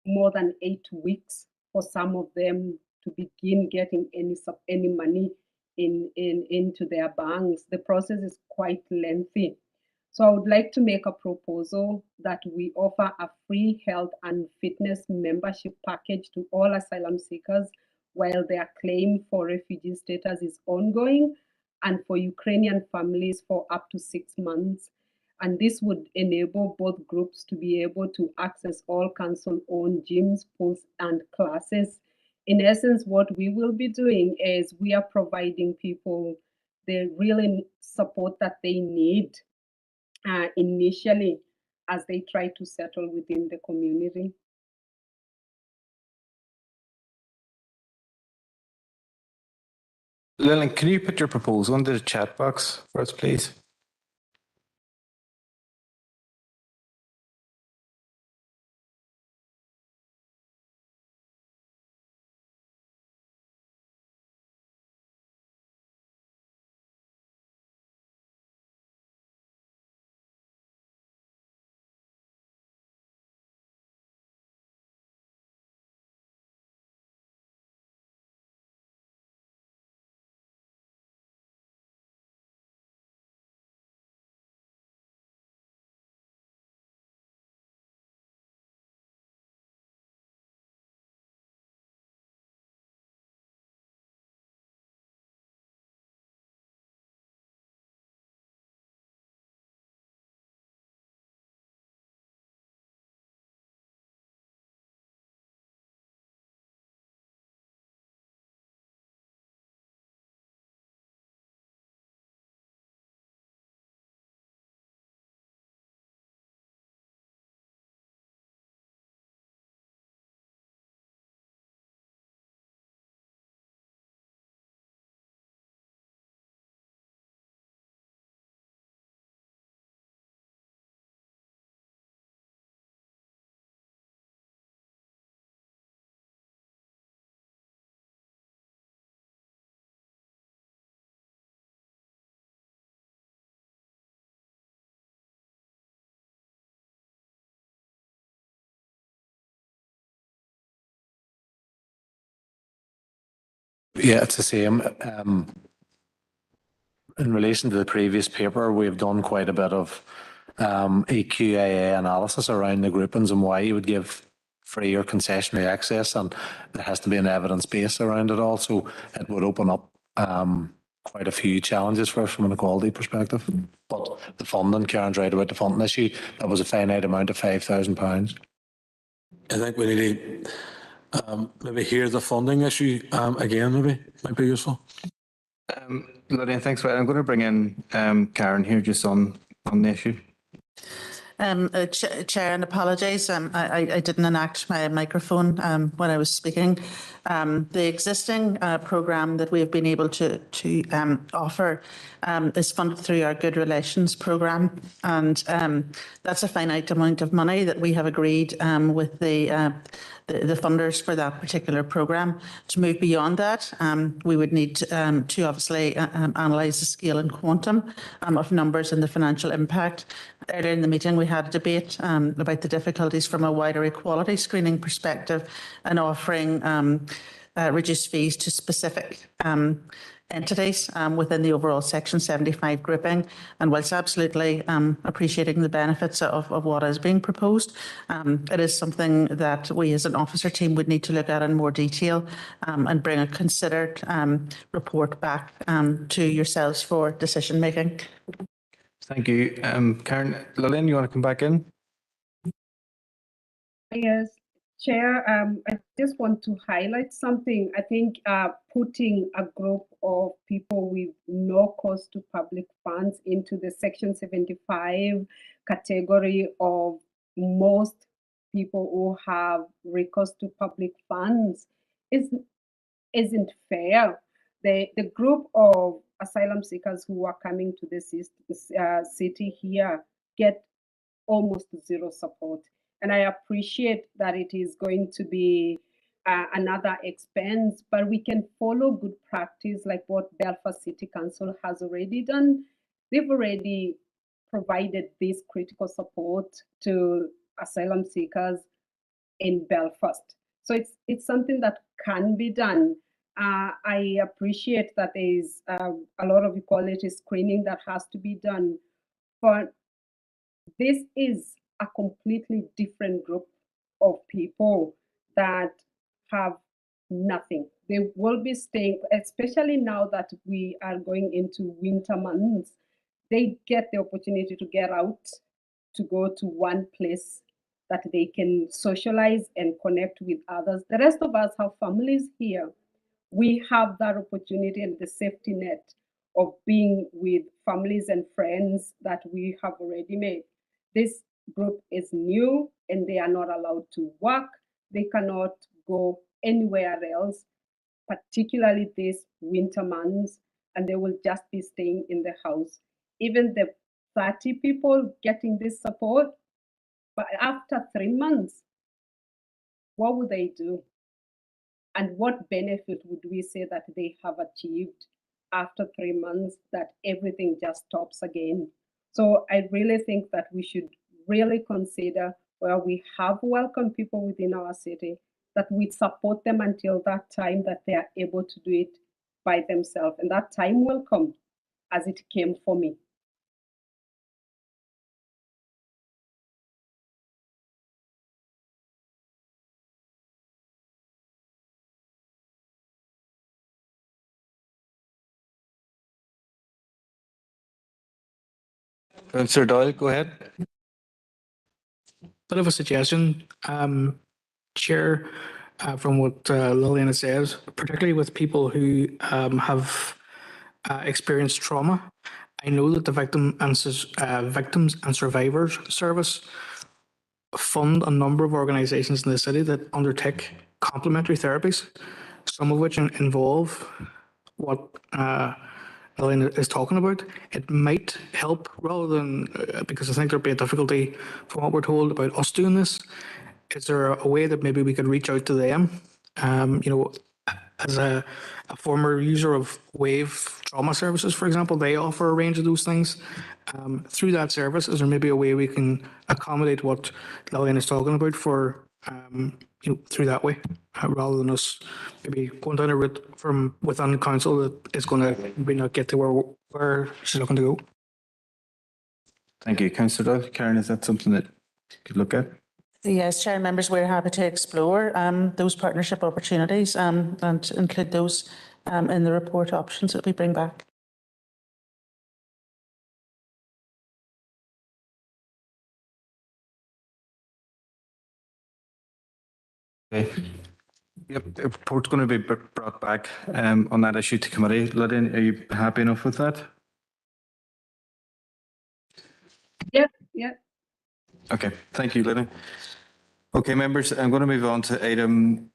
more than 8 weeks for some of them to begin getting any money into their banks. The process is quite lengthy. So I would like to make a proposal that we offer a free health and fitness membership package to all asylum seekers while their claim for refugee status is ongoing, and for Ukrainian families for up to 6 months. And this would enable both groups to be able to access all council-owned gyms, pools, and classes. In essence, what we will be doing is we are providing people the really support that they need initially as they try to settle within the community. Lillian, can you put your proposal into the chat box for us, please? Yeah, it's the same. In relation to the previous paper, we've done quite a bit of EQAA analysis around the groupings and why you would give free or concessionary access, and there has to be an evidence base around it all, so it would open up quite a few challenges for us from an equality perspective. But the funding, Karen's right about the funding issue, that was a finite amount of £5,000. I think we need to maybe hear the funding issue again, maybe, might be useful. Lillian, thanks. I'm going to bring in Karen here just on the issue. Chair, and apologies, I didn't enact my microphone when I was speaking. The existing programme that we have been able to offer is funded through our Good Relations programme, and that's a finite amount of money that we have agreed with the funders for that particular programme. To move beyond that, we would need to obviously analyse the scale and quantum of numbers and the financial impact. Earlier in the meeting, we had a debate about the difficulties from a wider equality screening perspective and offering reduced fees to specific entities within the overall Section 75 grouping. And whilst absolutely appreciating the benefits of what is being proposed, it is something that we as an officer team would need to look at in more detail and bring a considered report back to yourselves for decision making. Thank you. Karen, Lillian, you want to come back in? Yes, Chair, I just want to highlight something. I think putting a group of people with no cost to public funds into the Section 75 category of most people who have recourse to public funds isn't fair. The group of asylum seekers who are coming to this city here get almost zero support. And I appreciate that it is going to be another expense, but we can follow good practice like what Belfast City Council has already done. They've already provided this critical support to asylum seekers in Belfast. So it's something that can be done. I appreciate that there is a lot of equality screening that has to be done, but this is a completely different group of people that have nothing. They will be staying, especially now that we are going into winter months, they get the opportunity to get out, to go to one place that they can socialize and connect with others. The rest of us have families here. We have that opportunity and the safety net of being with families and friends that we have already made. This group is new and they are not allowed to work. They cannot go anywhere else, particularly these winter months, and they will just be staying in the house. Even the 30 people getting this support, but after 3 months, what would they do? And what benefit would we say that they have achieved after 3 months that everything just stops again? So I really think that we should really consider where we have welcome people within our city, that we support them until that time that they are able to do it by themselves. And that time will come, as it came for me. Sir Doyle, go ahead. Bit of a suggestion, Chair, from what Lillian has said, particularly with people who have experienced trauma. I know that the Victims and Survivors Service fund a number of organisations in the city that undertake complementary therapies, some of which involve what Lillian is talking about. It might help rather than, because I think there'd be a difficulty from what we're told about us doing this. Is there a way that maybe we could reach out to them? As a former user of Wave Trauma Services, for example, they offer a range of those things. Through that service, is there maybe a way we can accommodate what Lillian is talking about for through that way, rather than us maybe going down a route from within council that is going to maybe not get to where she's looking to go. Thank you, Councillor Doyle. Karen, is that something that you could look at? Yes, Chair and members, we're happy to explore those partnership opportunities and include those in the report options that we bring back. Okay. Yep, the report's going to be brought back on that issue to committee. Lydian, are you happy enough with that? Yeah. Okay, thank you, Lydian. Okay, members, I'm going to move on to item.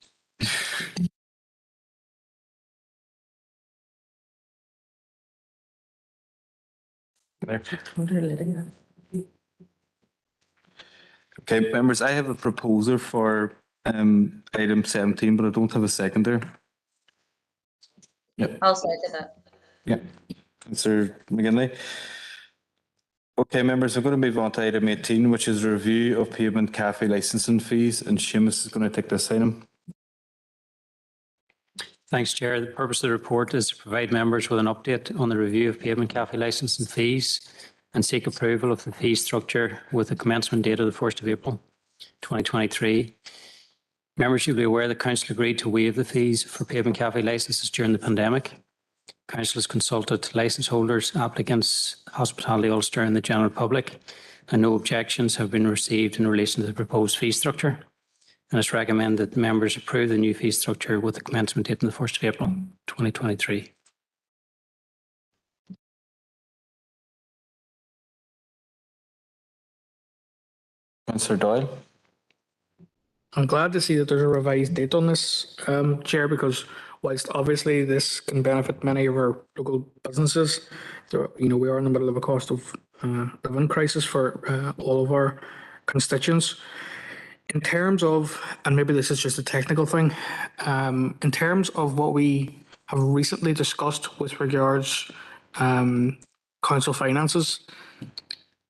Okay, members, I have a proposal for item 17, but I don't have a seconder. Yep. I'll second that. Yeah, Councillor McGinley. Okay, members, I'm going to move on to item 18, which is review of pavement cafe licensing fees, and Seamus is going to take this item. Thanks, Chair. The purpose of the report is to provide members with an update on the review of pavement cafe licensing fees and seek approval of the fee structure with the commencement date of the 1st of April 2023. Members should be aware that Council agreed to waive the fees for pavement cafe licences during the pandemic. Council has consulted licence holders, applicants, Hospitality Ulster and the general public, and no objections have been received in relation to the proposed fee structure. And it's recommended that members approve the new fee structure with the commencement date on the 1st of April 2023. Councillor Doyle. I'm glad to see that there's a revised date on this, Chair, because whilst obviously this can benefit many of our local businesses, we are in the middle of a cost of living crisis for all of our constituents. In terms of, and maybe this is just a technical thing, in terms of what we have recently discussed with regards council finances,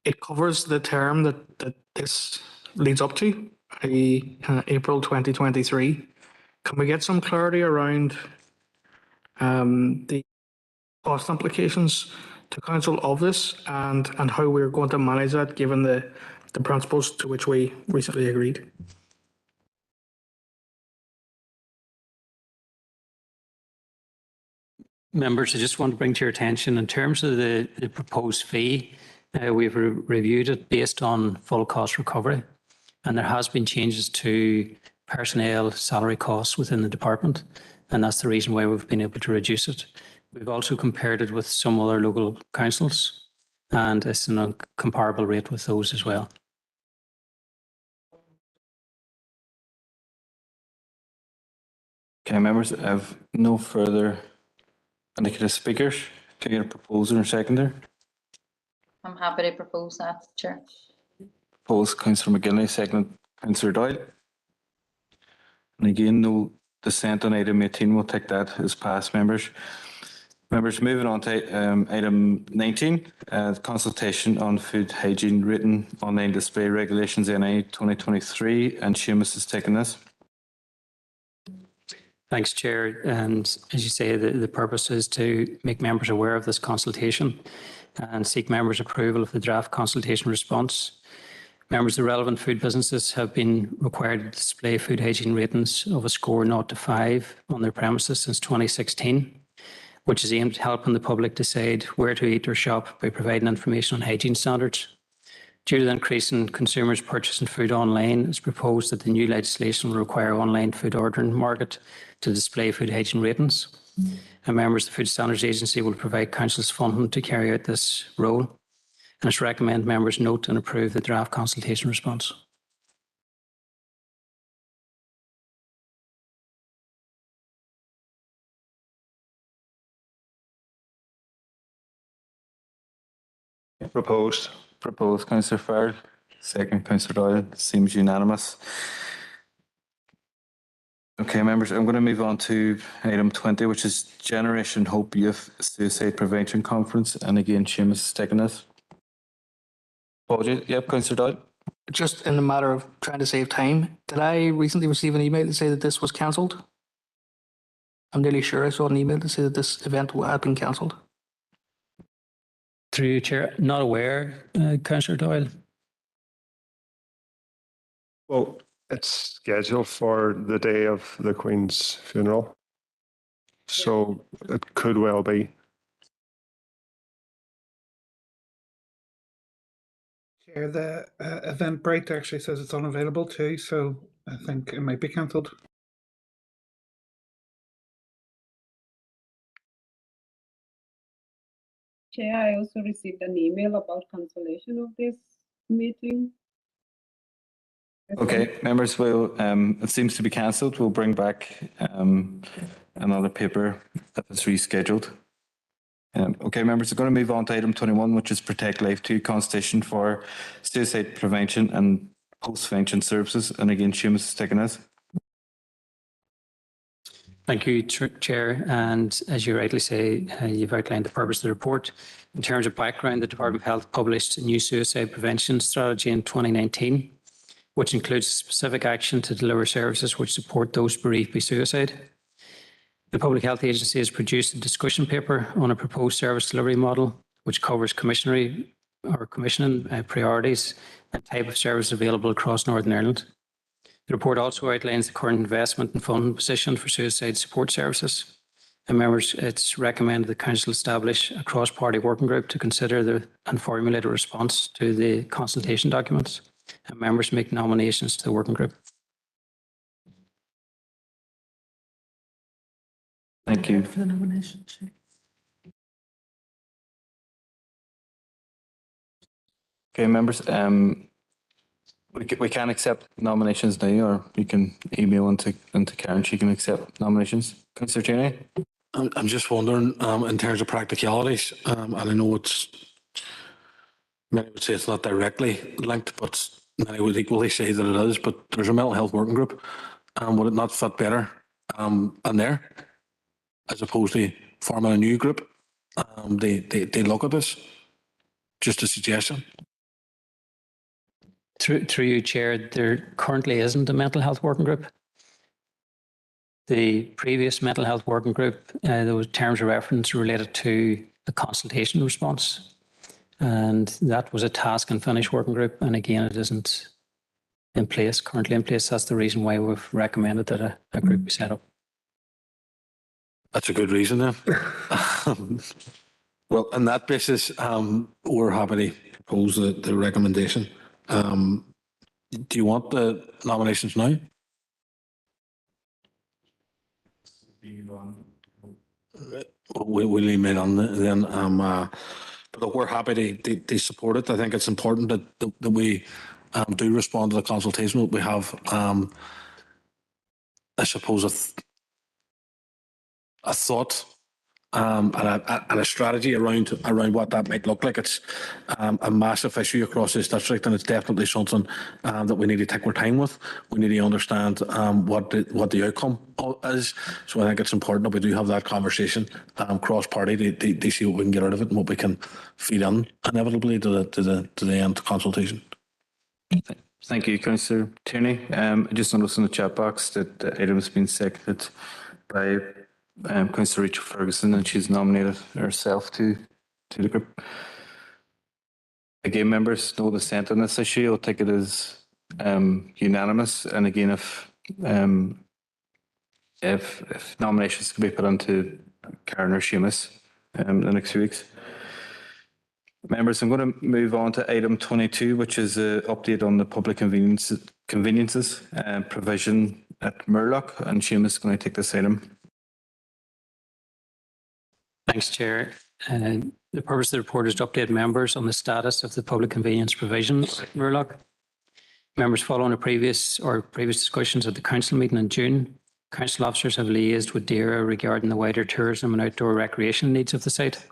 it covers the term that this leads up to, i.e. April 2023. Can we get some clarity around the cost implications to council of this and how we're going to manage that given the principles to which we recently agreed? Members, I just want to bring to your attention, in terms of the proposed fee, we've reviewed it based on full cost recovery, and there has been changes to personnel salary costs within the department, and that's the reason why we've been able to reduce it. We've also compared it with some other local councils, and it's in a comparable rate with those as well. Okay, members, I have no further indicative speakers. Can I get a proposer and seconder? I'm happy to propose that, Chair. Proposed Councillor McGinley, second Councillor Doyle. And again, no dissent on item 18. We'll take that as passed, members. Members, moving on to item 19, consultation on food hygiene written online display regulations NI 2023, and Seamus has taken this. Thanks, Chair. And as you say, the purpose is to make members aware of this consultation and seek members' approval of the draft consultation response. Members of the relevant food businesses have been required to display food hygiene ratings of a score 0 to 5 on their premises since 2016, which is aimed at helping the public decide where to eat or shop by providing information on hygiene standards. Due to the increase in consumers purchasing food online, it's proposed that the new legislation will require online food ordering market to display food hygiene ratings. And members of the Food Standards Agency will provide Council's funding to carry out this role. And it's recommended members note and approve the draft consultation response. Proposed. Proposed, Councillor Farrell. Second, Councillor Doyle. Seems unanimous. Okay, members, I'm going to move on to item 20, which is Generation Hope Youth Suicide Prevention Conference. And again, Seamus is taking this. Apologies. Yep, Councillor Doyle. just in the matter of trying to save time, did I recently receive an email to say that this was cancelled? I'm nearly sure I saw an email to say that this event had been cancelled. Through you, Chair, not aware, Councillor Doyle. Well, it's scheduled for the day of the Queen's funeral. So it could well be. Chair, the Eventbrite actually says it's unavailable too, so I think it might be cancelled. Chair, I also received an email about cancellation of this meeting. Okay, members will, it seems to be cancelled. We'll bring back another paper if it's rescheduled. Okay, members, we're going to move on to item 21, which is Protect Life 2, Consultation for Suicide Prevention and Post-Prevention Services. And again, Seamus is taking this. Thank you, Chair. And as you rightly say, you've outlined the purpose of the report. In terms of background, the Department of Health published a new suicide prevention strategy in 2019, which includes specific action to deliver services which support those bereaved by suicide. The Public Health Agency has produced a discussion paper on a proposed service delivery model, which covers commissioning priorities and type of service available across Northern Ireland. The report also outlines the current investment and funding position for suicide support services. And members, it's recommended the Council establish a cross-party working group to consider and formulate a response to the consultation documents. And members make nominations to the working group. Thank you. For the nomination. Okay, members, we can accept nominations now, or you can email into Karen. She can accept nominations. Councillor Tierney? I'm just wondering, in terms of practicalities, and I know it's, many would say it's not directly linked, but many would equally say that it is, but there's a mental health working group. Would it not fit better in there, as opposed to forming a new group? They look at this. Just a suggestion. Through you, Chair, there currently isn't a mental health working group. The previous mental health working group, those terms of reference related to the consultation response. And that was a task and finish working group. And again, it isn't currently in place. That's the reason why we've recommended that a group be set up. That's a good reason then. Well, on that basis, we're happy to propose the recommendation. Do you want the nominations now? We'll email on then. But look, we're happy to support it. I think it's important that we do respond to the consultation. We have, I suppose, a thought and a strategy around what that might look like. It's a massive issue across this district, and it's definitely something that we need to take our time with. We need to understand what the outcome is. So I think it's important that we do have that conversation cross-party to see what we can get out of it and what we can feed in inevitably to the end consultation. Thank you, Councillor Tierney. I just noticed in the chat box that the item has been seconded by Councillor Rachel Ferguson, and she's nominated herself to the group. Again, members, no dissent on this issue. I'll take it as unanimous. And again, if nominations can be put onto Karen or Seamus in the next few weeks. Members, I'm going to move on to item 22, which is an update on the public conveniences provision at Murlock, and Seamus is going to take this item. Thanks, Chair. The purpose of the report is to update members on the status of the public convenience provisions at Murlock. Members, following previous discussions at the council meeting in June, council officers have liaised with DERA regarding the wider tourism and outdoor recreation needs of the site.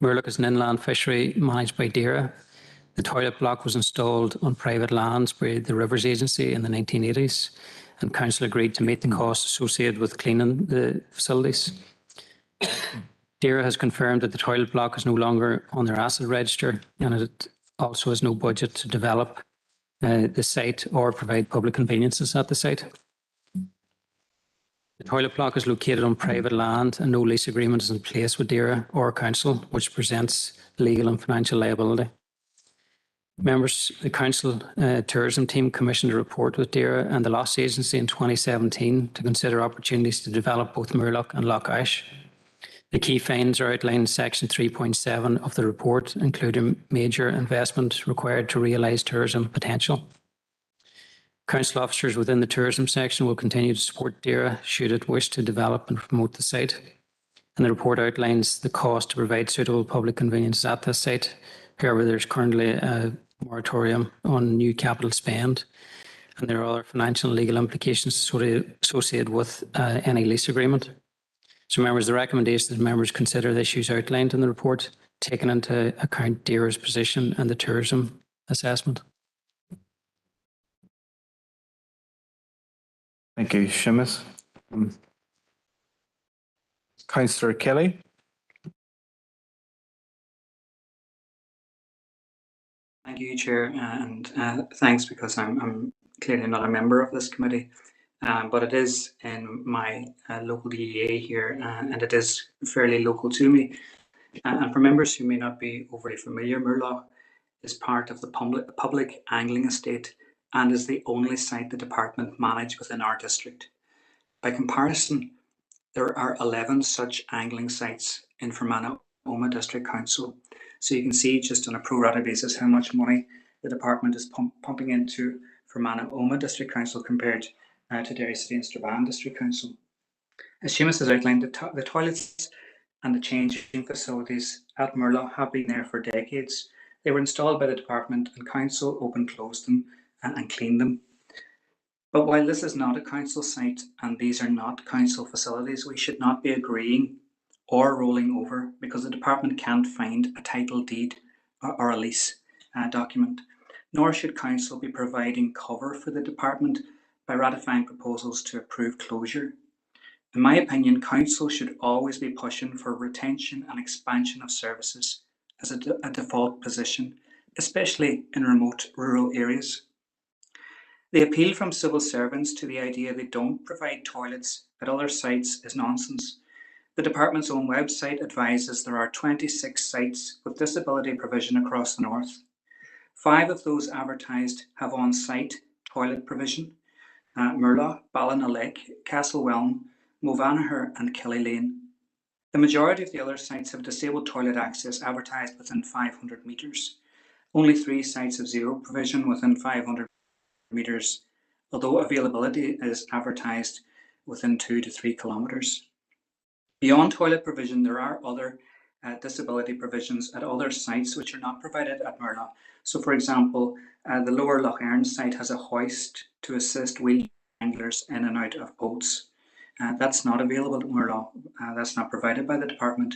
Murlock is an inland fishery managed by DERA. The toilet block was installed on private lands by the Rivers Agency in the 1980s, and council agreed to meet the costs associated with cleaning the facilities. DERA has confirmed that the toilet block is no longer on their asset register, and also has no budget to develop the site or provide public conveniences at the site. The toilet block is located on private land and no lease agreement is in place with DAERA or council, which presents legal and financial liability. Members, the council tourism team commissioned a report with DAERA and the Loss Agency in 2017 to consider opportunities to develop both Murlock and Loch Ash. The key finds are outlined in section 3.7 of the report, including major investment required to realise tourism potential. Council officers within the tourism section will continue to support DAERA should it wish to develop and promote the site. And the report outlines the cost to provide suitable public conveniences at this site. However, there's currently a moratorium on new capital spend, and there are other financial and legal implications associated with any lease agreement. So members, the recommendation is that members consider the issues outlined in the report, taking into account DAERA's position and the tourism assessment. Thank you, Seamus. Councillor Kelly. Thank you, Chair, and thanks because I'm clearly not a member of this committee, but it is in my local DEA here, and it is fairly local to me. And for members who may not be overly familiar, Murlock is part of the public angling estate and is the only site the department manage within our district. By comparison, there are 11 such angling sites in Fermanagh Omagh District Council. So you can see just on a pro rata basis how much money the department is pumping into Fermanagh Omagh District Council compared to Derry City and Strabane District Council. As Seamus has outlined, the toilets and the changing facilities at Murlock have been there for decades. They were installed by the department and council open closed them and cleaned them. But while this is not a council site and these are not council facilities, we should not be agreeing or rolling over because the department can't find a title deed or a lease document. Nor should council be providing cover for the department by ratifying proposals to approve closure. In my opinion, council should always be pushing for retention and expansion of services as a default position, especially in remote rural areas. The appeal from civil servants to the idea they don't provide toilets at other sites is nonsense. The department's own website advises there are 26 sites with disability provision across the north. 5 of those advertised have on-site toilet provision: Murlock, Ballinaleg, Castlewelm, Movanaher and Kelly Lane. The majority of the other sites have disabled toilet access advertised within 500 metres. Only 3 sites have zero provision within 500 metres, although availability is advertised within 2 to 3 kilometres. Beyond toilet provision, there are other disability provisions at other sites which are not provided at Murlock. So, for example, the Lower Loch Earn site has a hoist to assist wheelchair anglers in and out of boats. That's not available at Murlock. That's not provided by the department.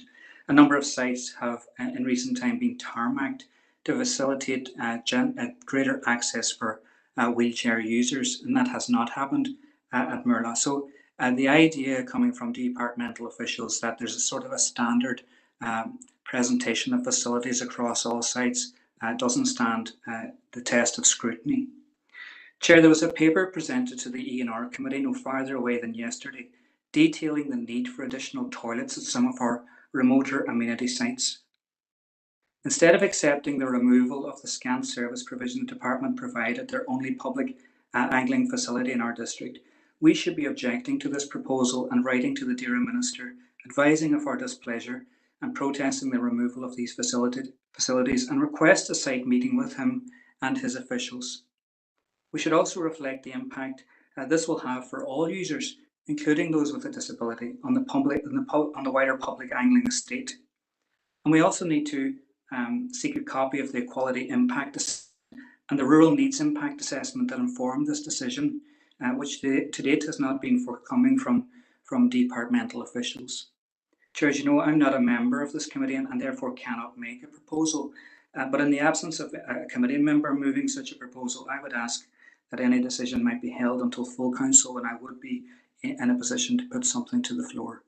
A number of sites have in recent time been tarmacked to facilitate greater access for wheelchair users, and that has not happened at Murlock. So the idea coming from departmental officials that there's a sort of a standard presentation of facilities across all sites doesn't stand the test of scrutiny. Chair, there was a paper presented to the E&R committee no farther away than yesterday, detailing the need for additional toilets at some of our remoter amenity sites. Instead of accepting the removal of the scant service provision the department provided their only public angling facility in our district, we should be objecting to this proposal and writing to the DAERA Minister, advising of our displeasure and protesting the removal of these facilities and request a site meeting with him and his officials. We should also reflect the impact this will have for all users, including those with a disability, on the wider public angling estate. And we also need to seek a copy of the Equality Impact and the Rural Needs Impact Assessment that informed this decision, which to date has not been forthcoming from departmental officials. Chair, as you know, I'm not a member of this committee and therefore cannot make a proposal. But in the absence of a committee member moving such a proposal, I would ask that any decision might be held until full council, and I would be in a position to put something to the floor.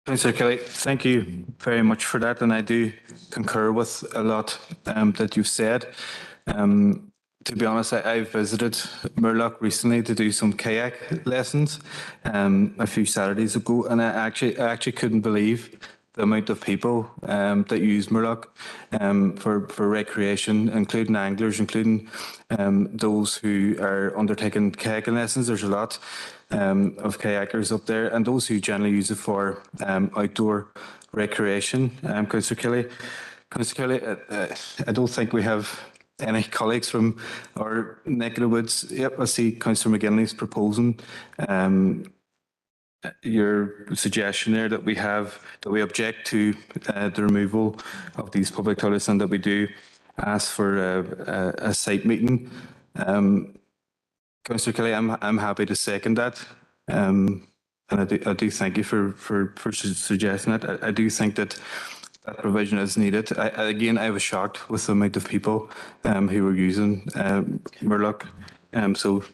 Councillor Kelly, thank you very much for that, and I do concur with a lot that you've said. To be honest, I visited Murlock recently to do some kayak lessons a few Saturdays ago, and I actually couldn't believe the amount of people that use Murlock for recreation, including anglers, including those who are undertaking kayaking lessons. There's a lot of kayakers up there, and those who generally use it for outdoor recreation. Councillor Kelly, I don't think we have any colleagues from our neck of the woods. Yep, I see Councillor McGinley's proposing your suggestion there that we object to the removal of these public toilets, and that we do ask for a site meeting. Councillor Kelly, I'm happy to second that, and I do thank you for suggesting it. I do think that provision is needed. I was shocked with the amount of people who were using Murlock, so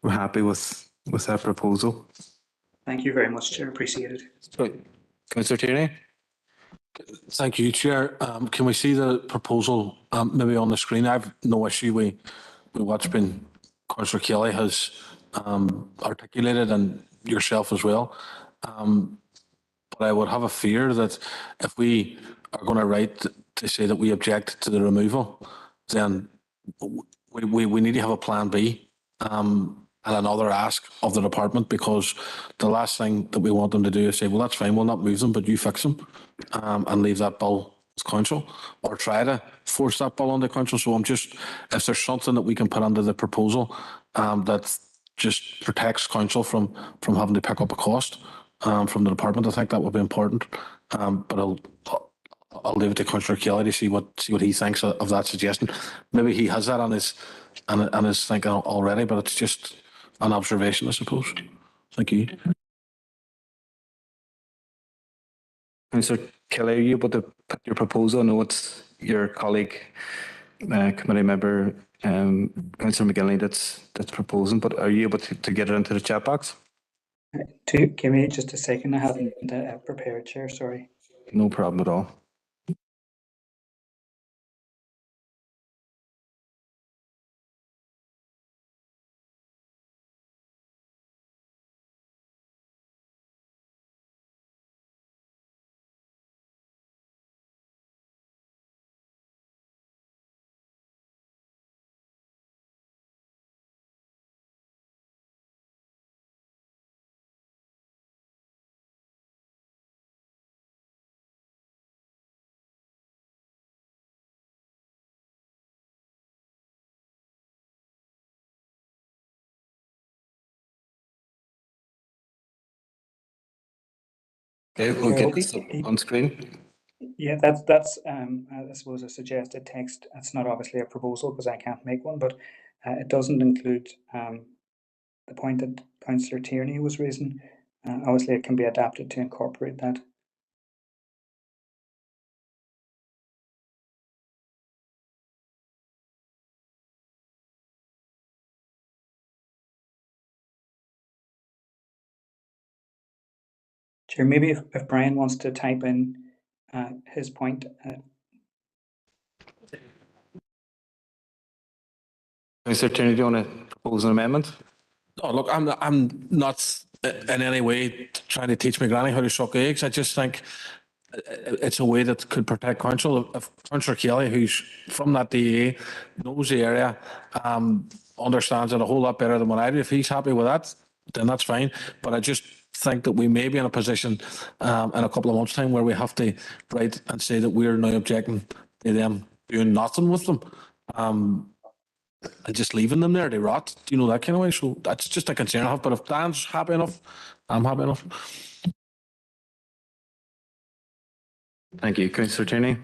we're happy with that proposal. Thank you very much, Chair. Appreciate it. Councillor Tierney? Thank you, Chair. Can we see the proposal maybe on the screen? I've no issue with what's been Councillor Kelly has articulated, and yourself as well. But I would have a fear that if we are going to write to say that we object to the removal, then we need to have a plan B and another ask of the department, because the last thing that we want them to do is say, well, that's fine, we'll not move them, but you fix them and leave that bill as council, or try to force that bill on the council. So if there's something that we can put under the proposal that just protects council from having to pick up a cost from the department, I think that would be important. But I'll leave it to Councillor Kelly to see what he thinks of that suggestion. Maybe he has that on his thinking already, but it's just an observation, I suppose. Thank you. Councillor Kelly, are you able to put your proposal? I know it's your colleague, committee member, Councillor McGinley, that's proposing, but are you able to get it into the chat box? Give me just a second. I haven't prepared, Chair. Sorry. No problem at all. Okay, we'll get it on screen. Yeah, that's I suppose a suggested text. It's not obviously a proposal because I can't make one, but it doesn't include the point that Councillor Tierney was raising. Obviously, it can be adapted to incorporate that. Chair, maybe if Brian wants to type in his point. Councillor Tierney, do you want to propose an amendment? No, look, I'm not in any way trying to teach my granny how to suck eggs. I just think it's a way that could protect council. If Councillor Kelly, who's from that DA, knows the area, understands it a whole lot better than what I do, if he's happy with that, then that's fine. But I just think that we may be in a position in a couple of months' time where we have to write and say that we're now objecting to them doing nothing with them. And just leaving them there, they rot. Do you know, that kind of way? So that's just a concern I have. But if Dan's happy enough, I'm happy enough. Thank you, Councillor Tierney.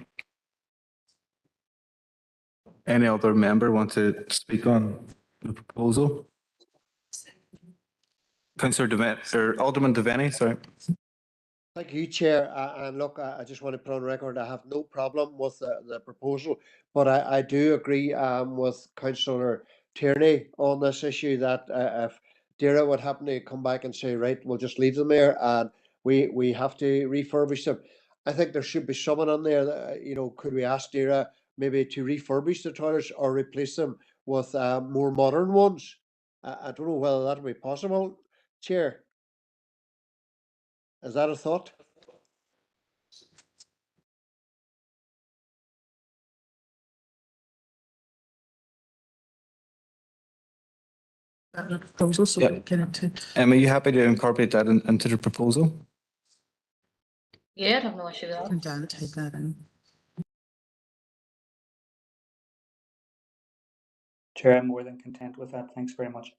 Any other member want to speak on the proposal? Councillor Devaney, or Alderman Devaney, sorry. Thank you, Chair. And look, I just want to put on record, I have no problem with the proposal, but I do agree with Councillor Tierney on this issue that if Dara would happen to come back and say, right, we'll just leave them there and we have to refurbish them. I think there should be someone on there that, could we ask Dara maybe to refurbish the toilets or replace them with more modern ones? I don't know whether that would be possible, Chair. Is that a thought? Proposal, so Yeah. Are you happy to incorporate that into the proposal? Yeah, I have no issue with that. Can Dan take that in? Chair, I'm more than content with that. Thanks very much.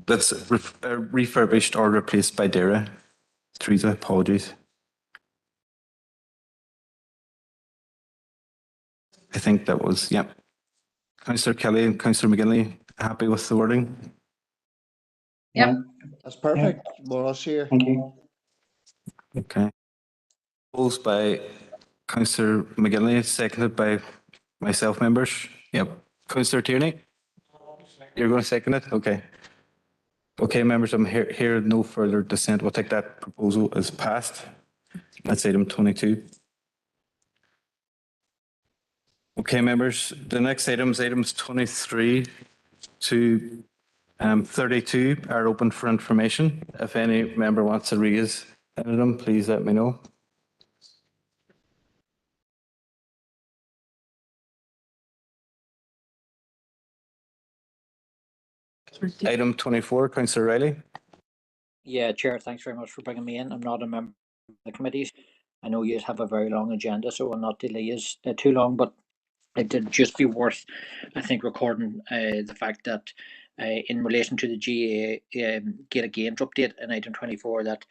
That's refurbished or replaced by Dara. Teresa, apologies. I think that was, yeah. Councillor Kelly and Councillor McGinley, happy with the wording? Yep. That's perfect. More us here. Thank you. Okay. Proposed by Councillor McGinley, seconded by myself, members. Yep. Councillor Tierney? You're going to second it? Okay. Okay, members, I'm here no further dissent. We'll take that proposal as passed. That's item 22. Okay, members, the next items 23 to 32 are open for information. If any member wants to raise any of them, please let me know. Item 24, Councillor Riley. Yeah, Chair, thanks very much for bringing me in. I'm not a member of the committees. I know you have a very long agenda, so I'll not delay us too long, but it did just be worth, I think, recording the fact that in relation to the GA Gate of Gains update in item 24, that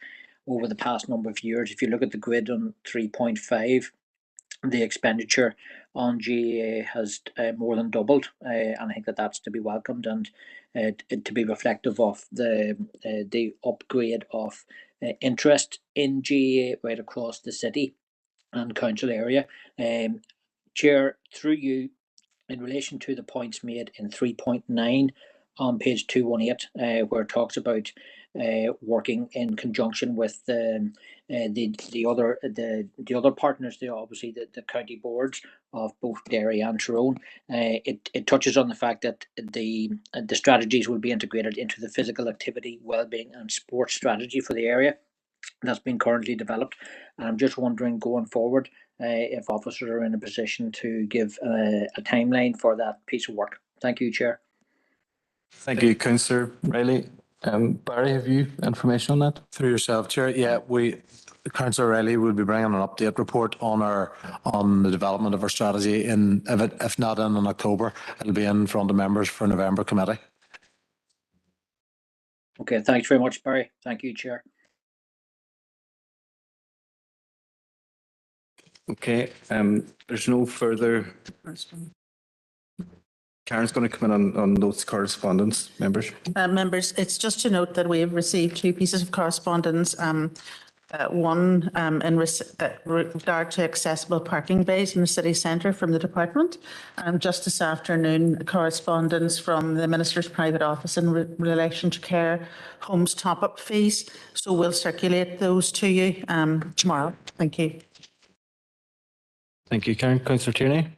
over the past number of years, if you look at the grid on 3.5, the expenditure on GA has more than doubled, and I think that that's to be welcomed and to be reflective of the upgrade of interest in GA right across the city and council area. Chair, through you, in relation to the points made in 3.9 on page 218, where it talks about working in conjunction with the other partners, obviously the county boards of both Derry and Tyrone. It touches on the fact that the strategies will be integrated into the physical activity, wellbeing, and sports strategy for the area that's been currently developed. And I'm just wondering, going forward, if officers are in a position to give a timeline for that piece of work. Thank you, Chair. Thank you, Councillor Riley. Barry, have you information on that? Through yourself, Chair. Yeah, Councillor Riley will be bringing an update report on the development of our strategy if not in October, it'll be in front of members for November committee. Okay, thanks very much, Barry. Thank you, Chair. Okay, there's no further. Karen's going to come in on those correspondence, members. Members, it's just to note that we have received two pieces of correspondence. One in regard to accessible parking bays in the city centre from the department. Just this afternoon, correspondence from the Minister's private office in relation to care homes top-up fees. So we'll circulate those to you tomorrow. Thank you. Thank you, Karen. Councillor Tierney.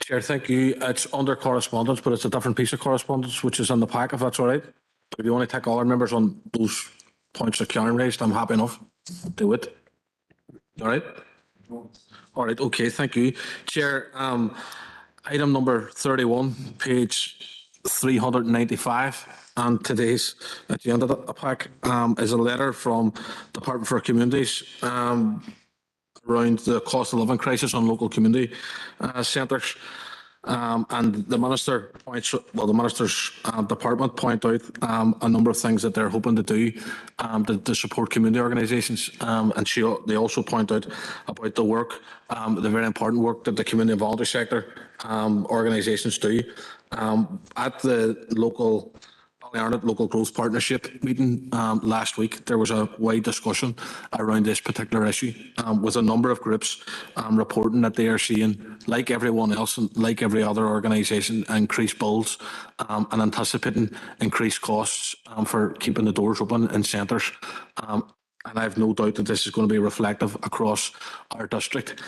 Chair, thank you. It's under correspondence, but it's a different piece of correspondence, which is in the pack, if that's all right. But if you want to take all our members on those points that Karen raised, I'm happy enough. Do it. All right? All right, okay, thank you. Chair, item number 31, page 395, and today's agenda pack is a letter from Department for Communities around the cost of living crisis on local community centres. And the Minister's department point out a number of things that they're hoping to do to support community organisations. And they also point out about the work, the very important work that the community and voluntary sector organisations do. At the local growth partnership meeting last week, there was a wide discussion around this particular issue with a number of groups reporting that they are seeing, like everyone else and like every other organisation, increased bills and anticipating increased costs for keeping the doors open in centres. And I have no doubt that this is going to be reflective across our district.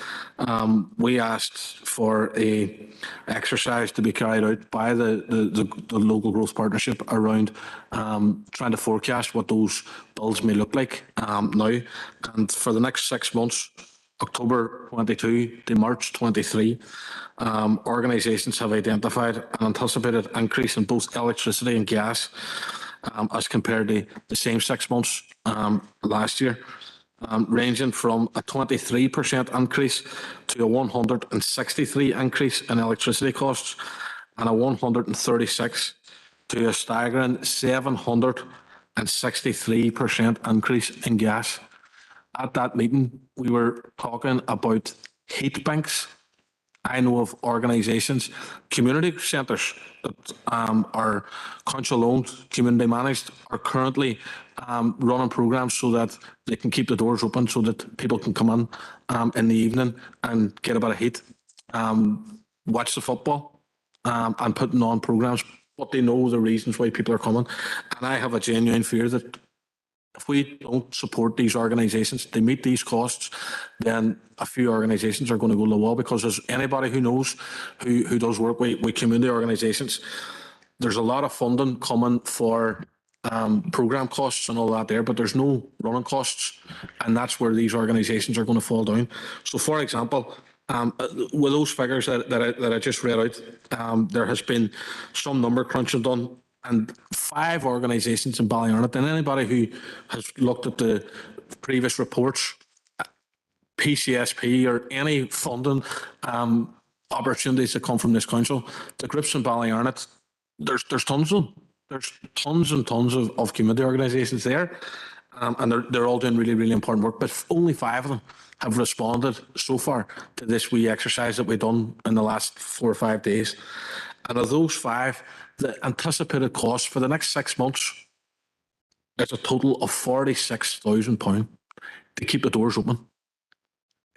We asked for a exercise to be carried out by the local growth partnership around trying to forecast what those bills may look like now. And for the next 6 months, October 22 to March 23, organisations have identified an anticipated increase in both electricity and gas as compared to the same 6 months last year, ranging from a 23% increase to a 163% increase in electricity costs and a 136% to a staggering 763% increase in gas. At that meeting, we were talking about heat banks. I know of organisations, community centres that are council-owned, community-managed, are currently running programmes so that they can keep the doors open so that people can come in the evening and get a bit of heat, watch the football and putting on programmes, but they know the reasons why people are coming. And I have a genuine fear that if we don't support these organisations, they meet these costs, then a few organisations are going to go to the wall, because there's anybody who knows who does work with community organisations, there's a lot of funding coming for programme costs and all that there, but there's no running costs, and that's where these organisations are going to fall down. So, for example, with those figures that I just read out, there has been some number crunching done, and 5 organisations in Ballyarnett, and anybody who has looked at the previous reports, PCSP or any funding opportunities that come from this council, the groups in Ballyarnett, there's tons of them. There's tons and tons of community organisations there, and they're all doing really, really important work, but only 5 of them have responded so far to this wee exercise that we've done in the last 4 or 5 days. And of those 5, the anticipated cost for the next 6 months is a total of £46,000 to keep the doors open.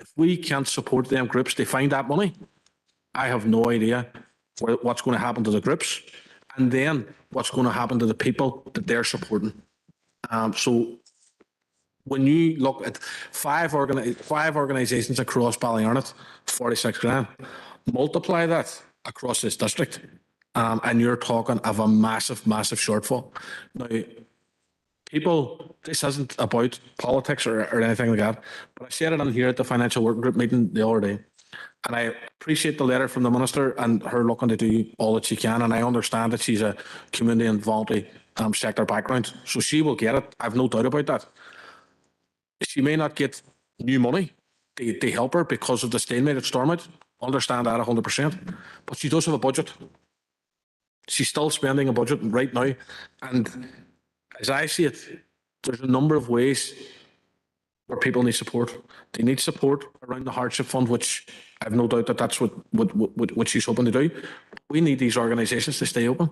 If we can't support them groups to find that money, I have no idea what's going to happen to the groups, and then what's going to happen to the people that they're supporting. So when you look at 5 organisations across Ballyarnett, 46 grand, multiply that across this district, and you're talking of a massive, massive shortfall. Now, people, this isn't about politics or anything like that, but I said it in here at the Financial Working Group meeting the other day, and I appreciate the letter from the Minister and her looking to do all that she can, and I understand that she's a community and voluntary sector background, so she will get it. I've no doubt about that. She may not get new money to help her because of the stalemate at Stormont. Understand that 100%, but she does have a budget. She's still spending a budget right now, and as I see it, there's a number of ways where people need support. They need support around the Hardship Fund, which I've no doubt that that's what she's hoping to do. We need these organisations to stay open.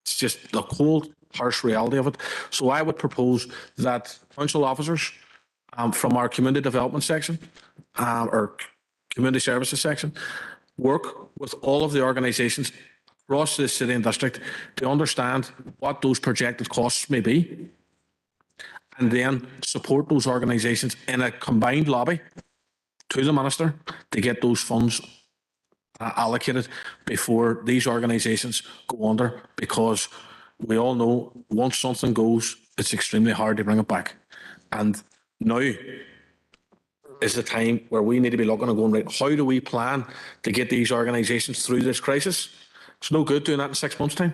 It's just the cold, harsh reality of it. So I would propose that council officers from our community development section or community services section work with all of the organisations across the city and district to understand what those projected costs may be, and then support those organisations in a combined lobby to the Minister to get those funds allocated before these organisations go under, because we all know once something goes, it's extremely hard to bring it back. And now is the time where we need to be looking and going, right, how do we plan to get these organisations through this crisis? It's no good doing that in 6 months' time.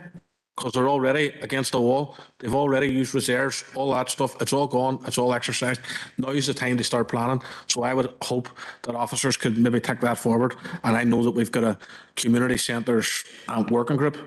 because they're already against the wall. They've already used reserves, all that stuff. It's all gone. It's all exercised. Now is the time to start planning. So I would hope that officers could maybe take that forward. And I know that we've got a community centres working group,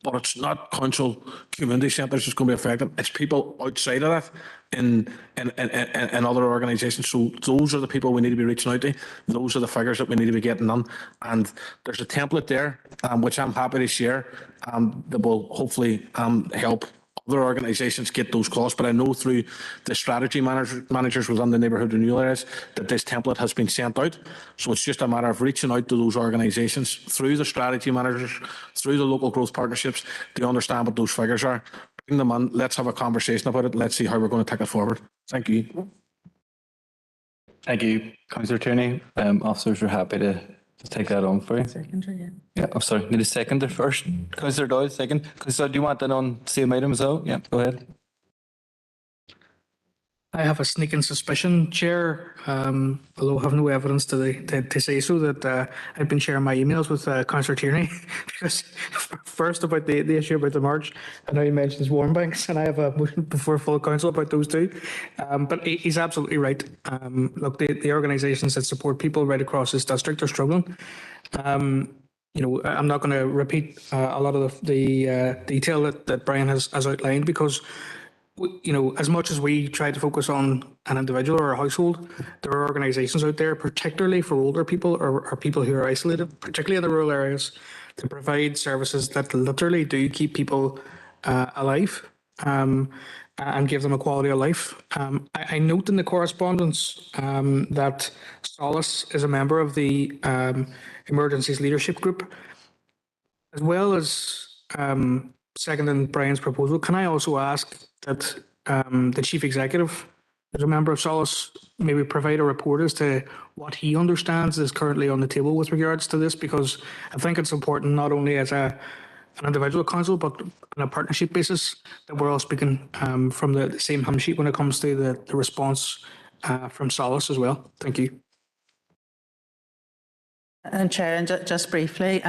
but it's not council community centres that's going to be affected. It's people outside of that in other organisations. So those are the people we need to be reaching out to. Those are the figures that we need to be getting on. And there's a template there, which I'm happy to share, that will hopefully help other organisations get those costs. But I know through the strategy managers within the neighbourhood renewal areas that this template has been sent out. So it's just a matter of reaching out to those organisations through the strategy managers, through the local growth partnerships to understand what those figures are. Bring them on, let's have a conversation about it. Let's see how we're going to take it forward. Thank you. Thank you, Councillor Tierney. Officers are happy to take that on for you. Secondary, yeah. Yeah, I'm sorry. Need a seconder first. Councillor Doyle, second. Councillor, do you want that on same item as well? Yeah, go ahead. I have a sneaking suspicion, Chair, although I have no evidence to say so, that I've been sharing my emails with Councillor Tierney, because first about the issue about the March, and now he mentions warm banks, and I have a motion before full council about those two. But he's absolutely right. Look, the organisations that support people right across this district are struggling. You know, I'm not going to repeat a lot of the detail that Brian has outlined, because you know, as much as we try to focus on an individual or a household, there are organisations out there, particularly for older people or people who are isolated, particularly in the rural areas, to provide services that literally do keep people alive and give them a quality of life. I note in the correspondence that Solace is a member of the Emergencies Leadership Group, as well as seconding Brian's proposal. Can I also ask that the Chief Executive, as a member of Solace, maybe provide a report as to what he understands is currently on the table with regards to this? Because I think it's important, not only as an individual council, but on a partnership basis, that we're all speaking from the same hymn sheet when it comes to the response from Solace as well. Thank you. And Chair, and just briefly,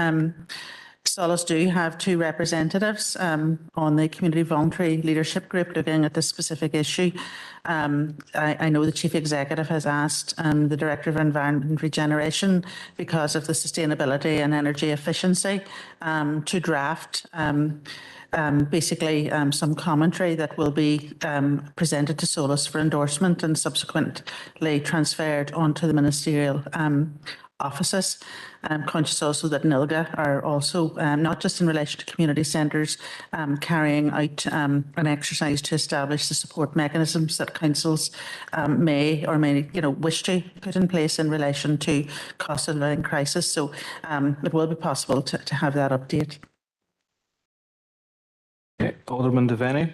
Solace do have two representatives on the Community Voluntary Leadership Group looking at this specific issue. I know the Chief Executive has asked the Director of Environment and Regeneration, because of the sustainability and energy efficiency, to draft basically some commentary that will be presented to Solace for endorsement and subsequently transferred onto the ministerial offices. I'm conscious also that NILGA are also, not just in relation to community centres, carrying out an exercise to establish the support mechanisms that councils may or may wish to put in place in relation to cost of living crisis. So it will be possible to have that update. Okay, Alderman Devaney.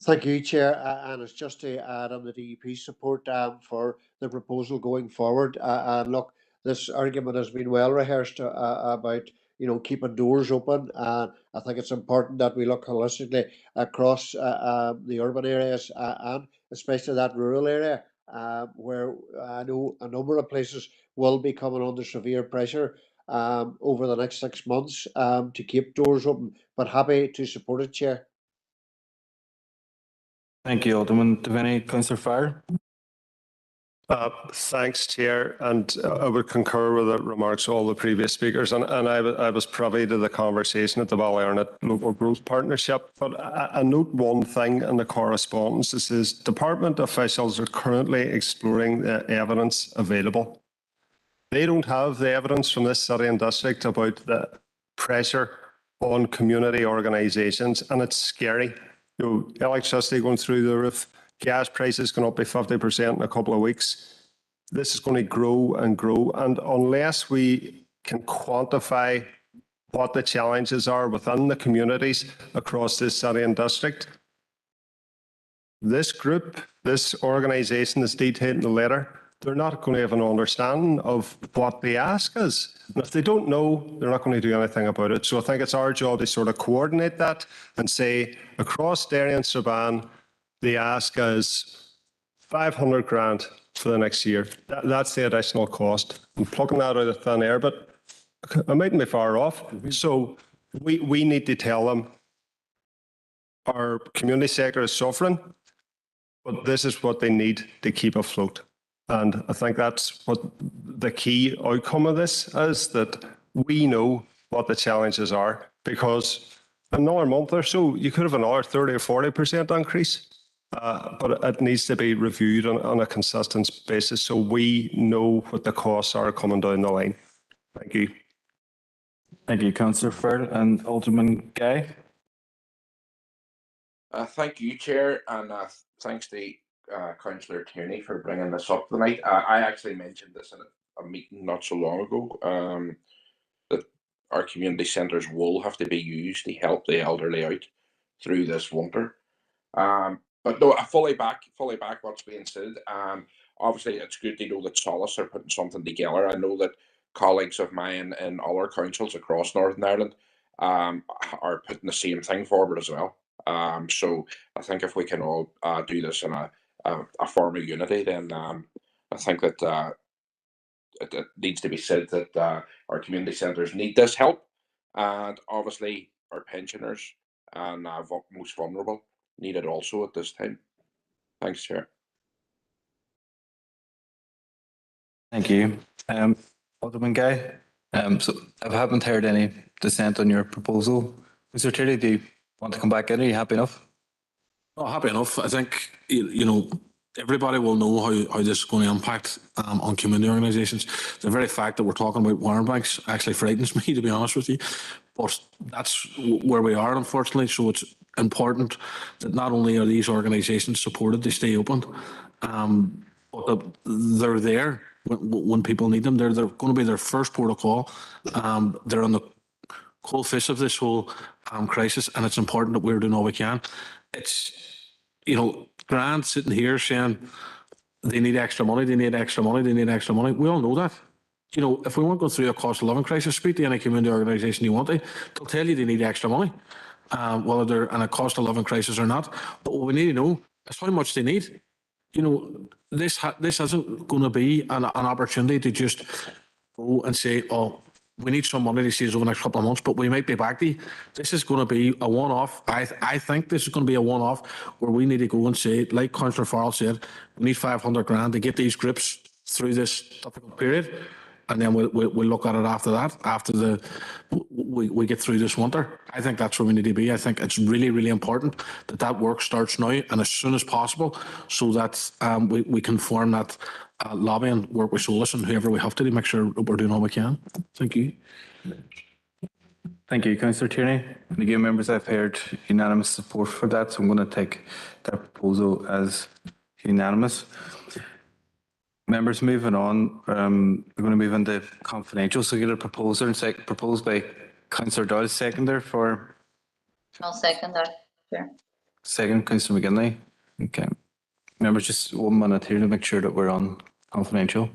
Thank you, Chair. And it's just to add on the DEP support for the proposal going forward. And look, this argument has been well rehearsed about keeping doors open. And I think it's important that we look holistically across the urban areas and especially that rural area where I know a number of places will be coming under severe pressure over the next 6 months to keep doors open. But happy to support it, Chair. Thank you, Alderman Devaney. Councillor Farr. Thanks, Chair, and I would concur with the remarks of all the previous speakers, and I was privy to the conversation at the Ballyarnett Local Growth Partnership, but I note one thing in the correspondence. It says department officials are currently exploring the evidence available. They don't have the evidence from this city and district about the pressure on community organisations, and it's scary. Electricity going through the roof, gas prices going up by 50% in a couple of weeks. This is going to grow and grow. And unless we can quantify what the challenges are within the communities across this city and district, this group, this organisation is detailed in the letter, they're not going to have an understanding of what the ask is. And if they don't know, they're not going to do anything about it. So I think it's our job to sort of coordinate that and say, across Derry and Strabane, the ask is 500 grand for the next year. That's the additional cost. I'm plucking that out of thin air, but I mightn't be far off. So we need to tell them our community sector is suffering, but this is what they need to keep afloat. And I think that's what the key outcome of this is, that we know what the challenges are, because another month or so, you could have another 30 or 40% increase, but it needs to be reviewed on a consistent basis so we know what the costs are coming down the line. Thank you. Thank you, Councillor Firth and Alderman Guy. Thank you, Chair, and thanks to Councillor Tierney for bringing this up tonight. I actually mentioned this in a meeting not so long ago, that our community centres will have to be used to help the elderly out through this winter. But no, I fully back what's being said. Obviously, it's good to know that Solace are putting something together. I know that colleagues of mine in other councils across Northern Ireland are putting the same thing forward as well. So I think if we can all do this in a form of unity, then I think that it needs to be said that our community centres need this help, and obviously our pensioners and most vulnerable need it also at this time. Thanks, Chair. Thank you. Alderman Guy, so I haven't heard any dissent on your proposal. Mr. Tierney, do you want to come back in? Are you happy enough? Oh, happy enough. I think, you know, everybody will know how this is going to impact on community organisations. The very fact that we're talking about warrant banks actually frightens me, to be honest with you. But that's where we are, unfortunately. So it's important that not only are these organisations supported to stay open, but that they're there when people need them. They're going to be their first port of call. They're on the cold face of this whole crisis, and it's important that we're doing all we can. It's, you know, Grant sitting here saying they need extra money, they need extra money, they need extra money. We all know that. You know, if we weren't going through a cost of living crisis, speak to any community organisation you want to, they'll tell you they need extra money, whether they're in a cost of living crisis or not. But what we need to know is how much they need. You know, this isn't going to be an opportunity to just go and say, oh, we need some money to see us over the next couple of months, but we might be back to you. This is going to be a one-off. I think this is going to be a one-off where we need to go and say, like Councillor Farrell said, we need 500 grand to get these groups through this difficult period. And then we'll look at it after that, after we get through this winter. I think that's where we need to be. I think it's really, really important that work starts now and as soon as possible, so that we can form that lobby and work with Solus and whoever we have to make sure that we're doing all we can. Thank you. Thank you, Councillor Tierney. And again, members, I've heard unanimous support for that, so I'm going to take that proposal as unanimous. Members, moving on, we're going to move into confidential. So get a proposer and proposed by Councillor Doyle, seconder for. I'll second that. Sure. Second, Councillor McGinley. Okay. Members, just 1 minute here to make sure that we're on confidential.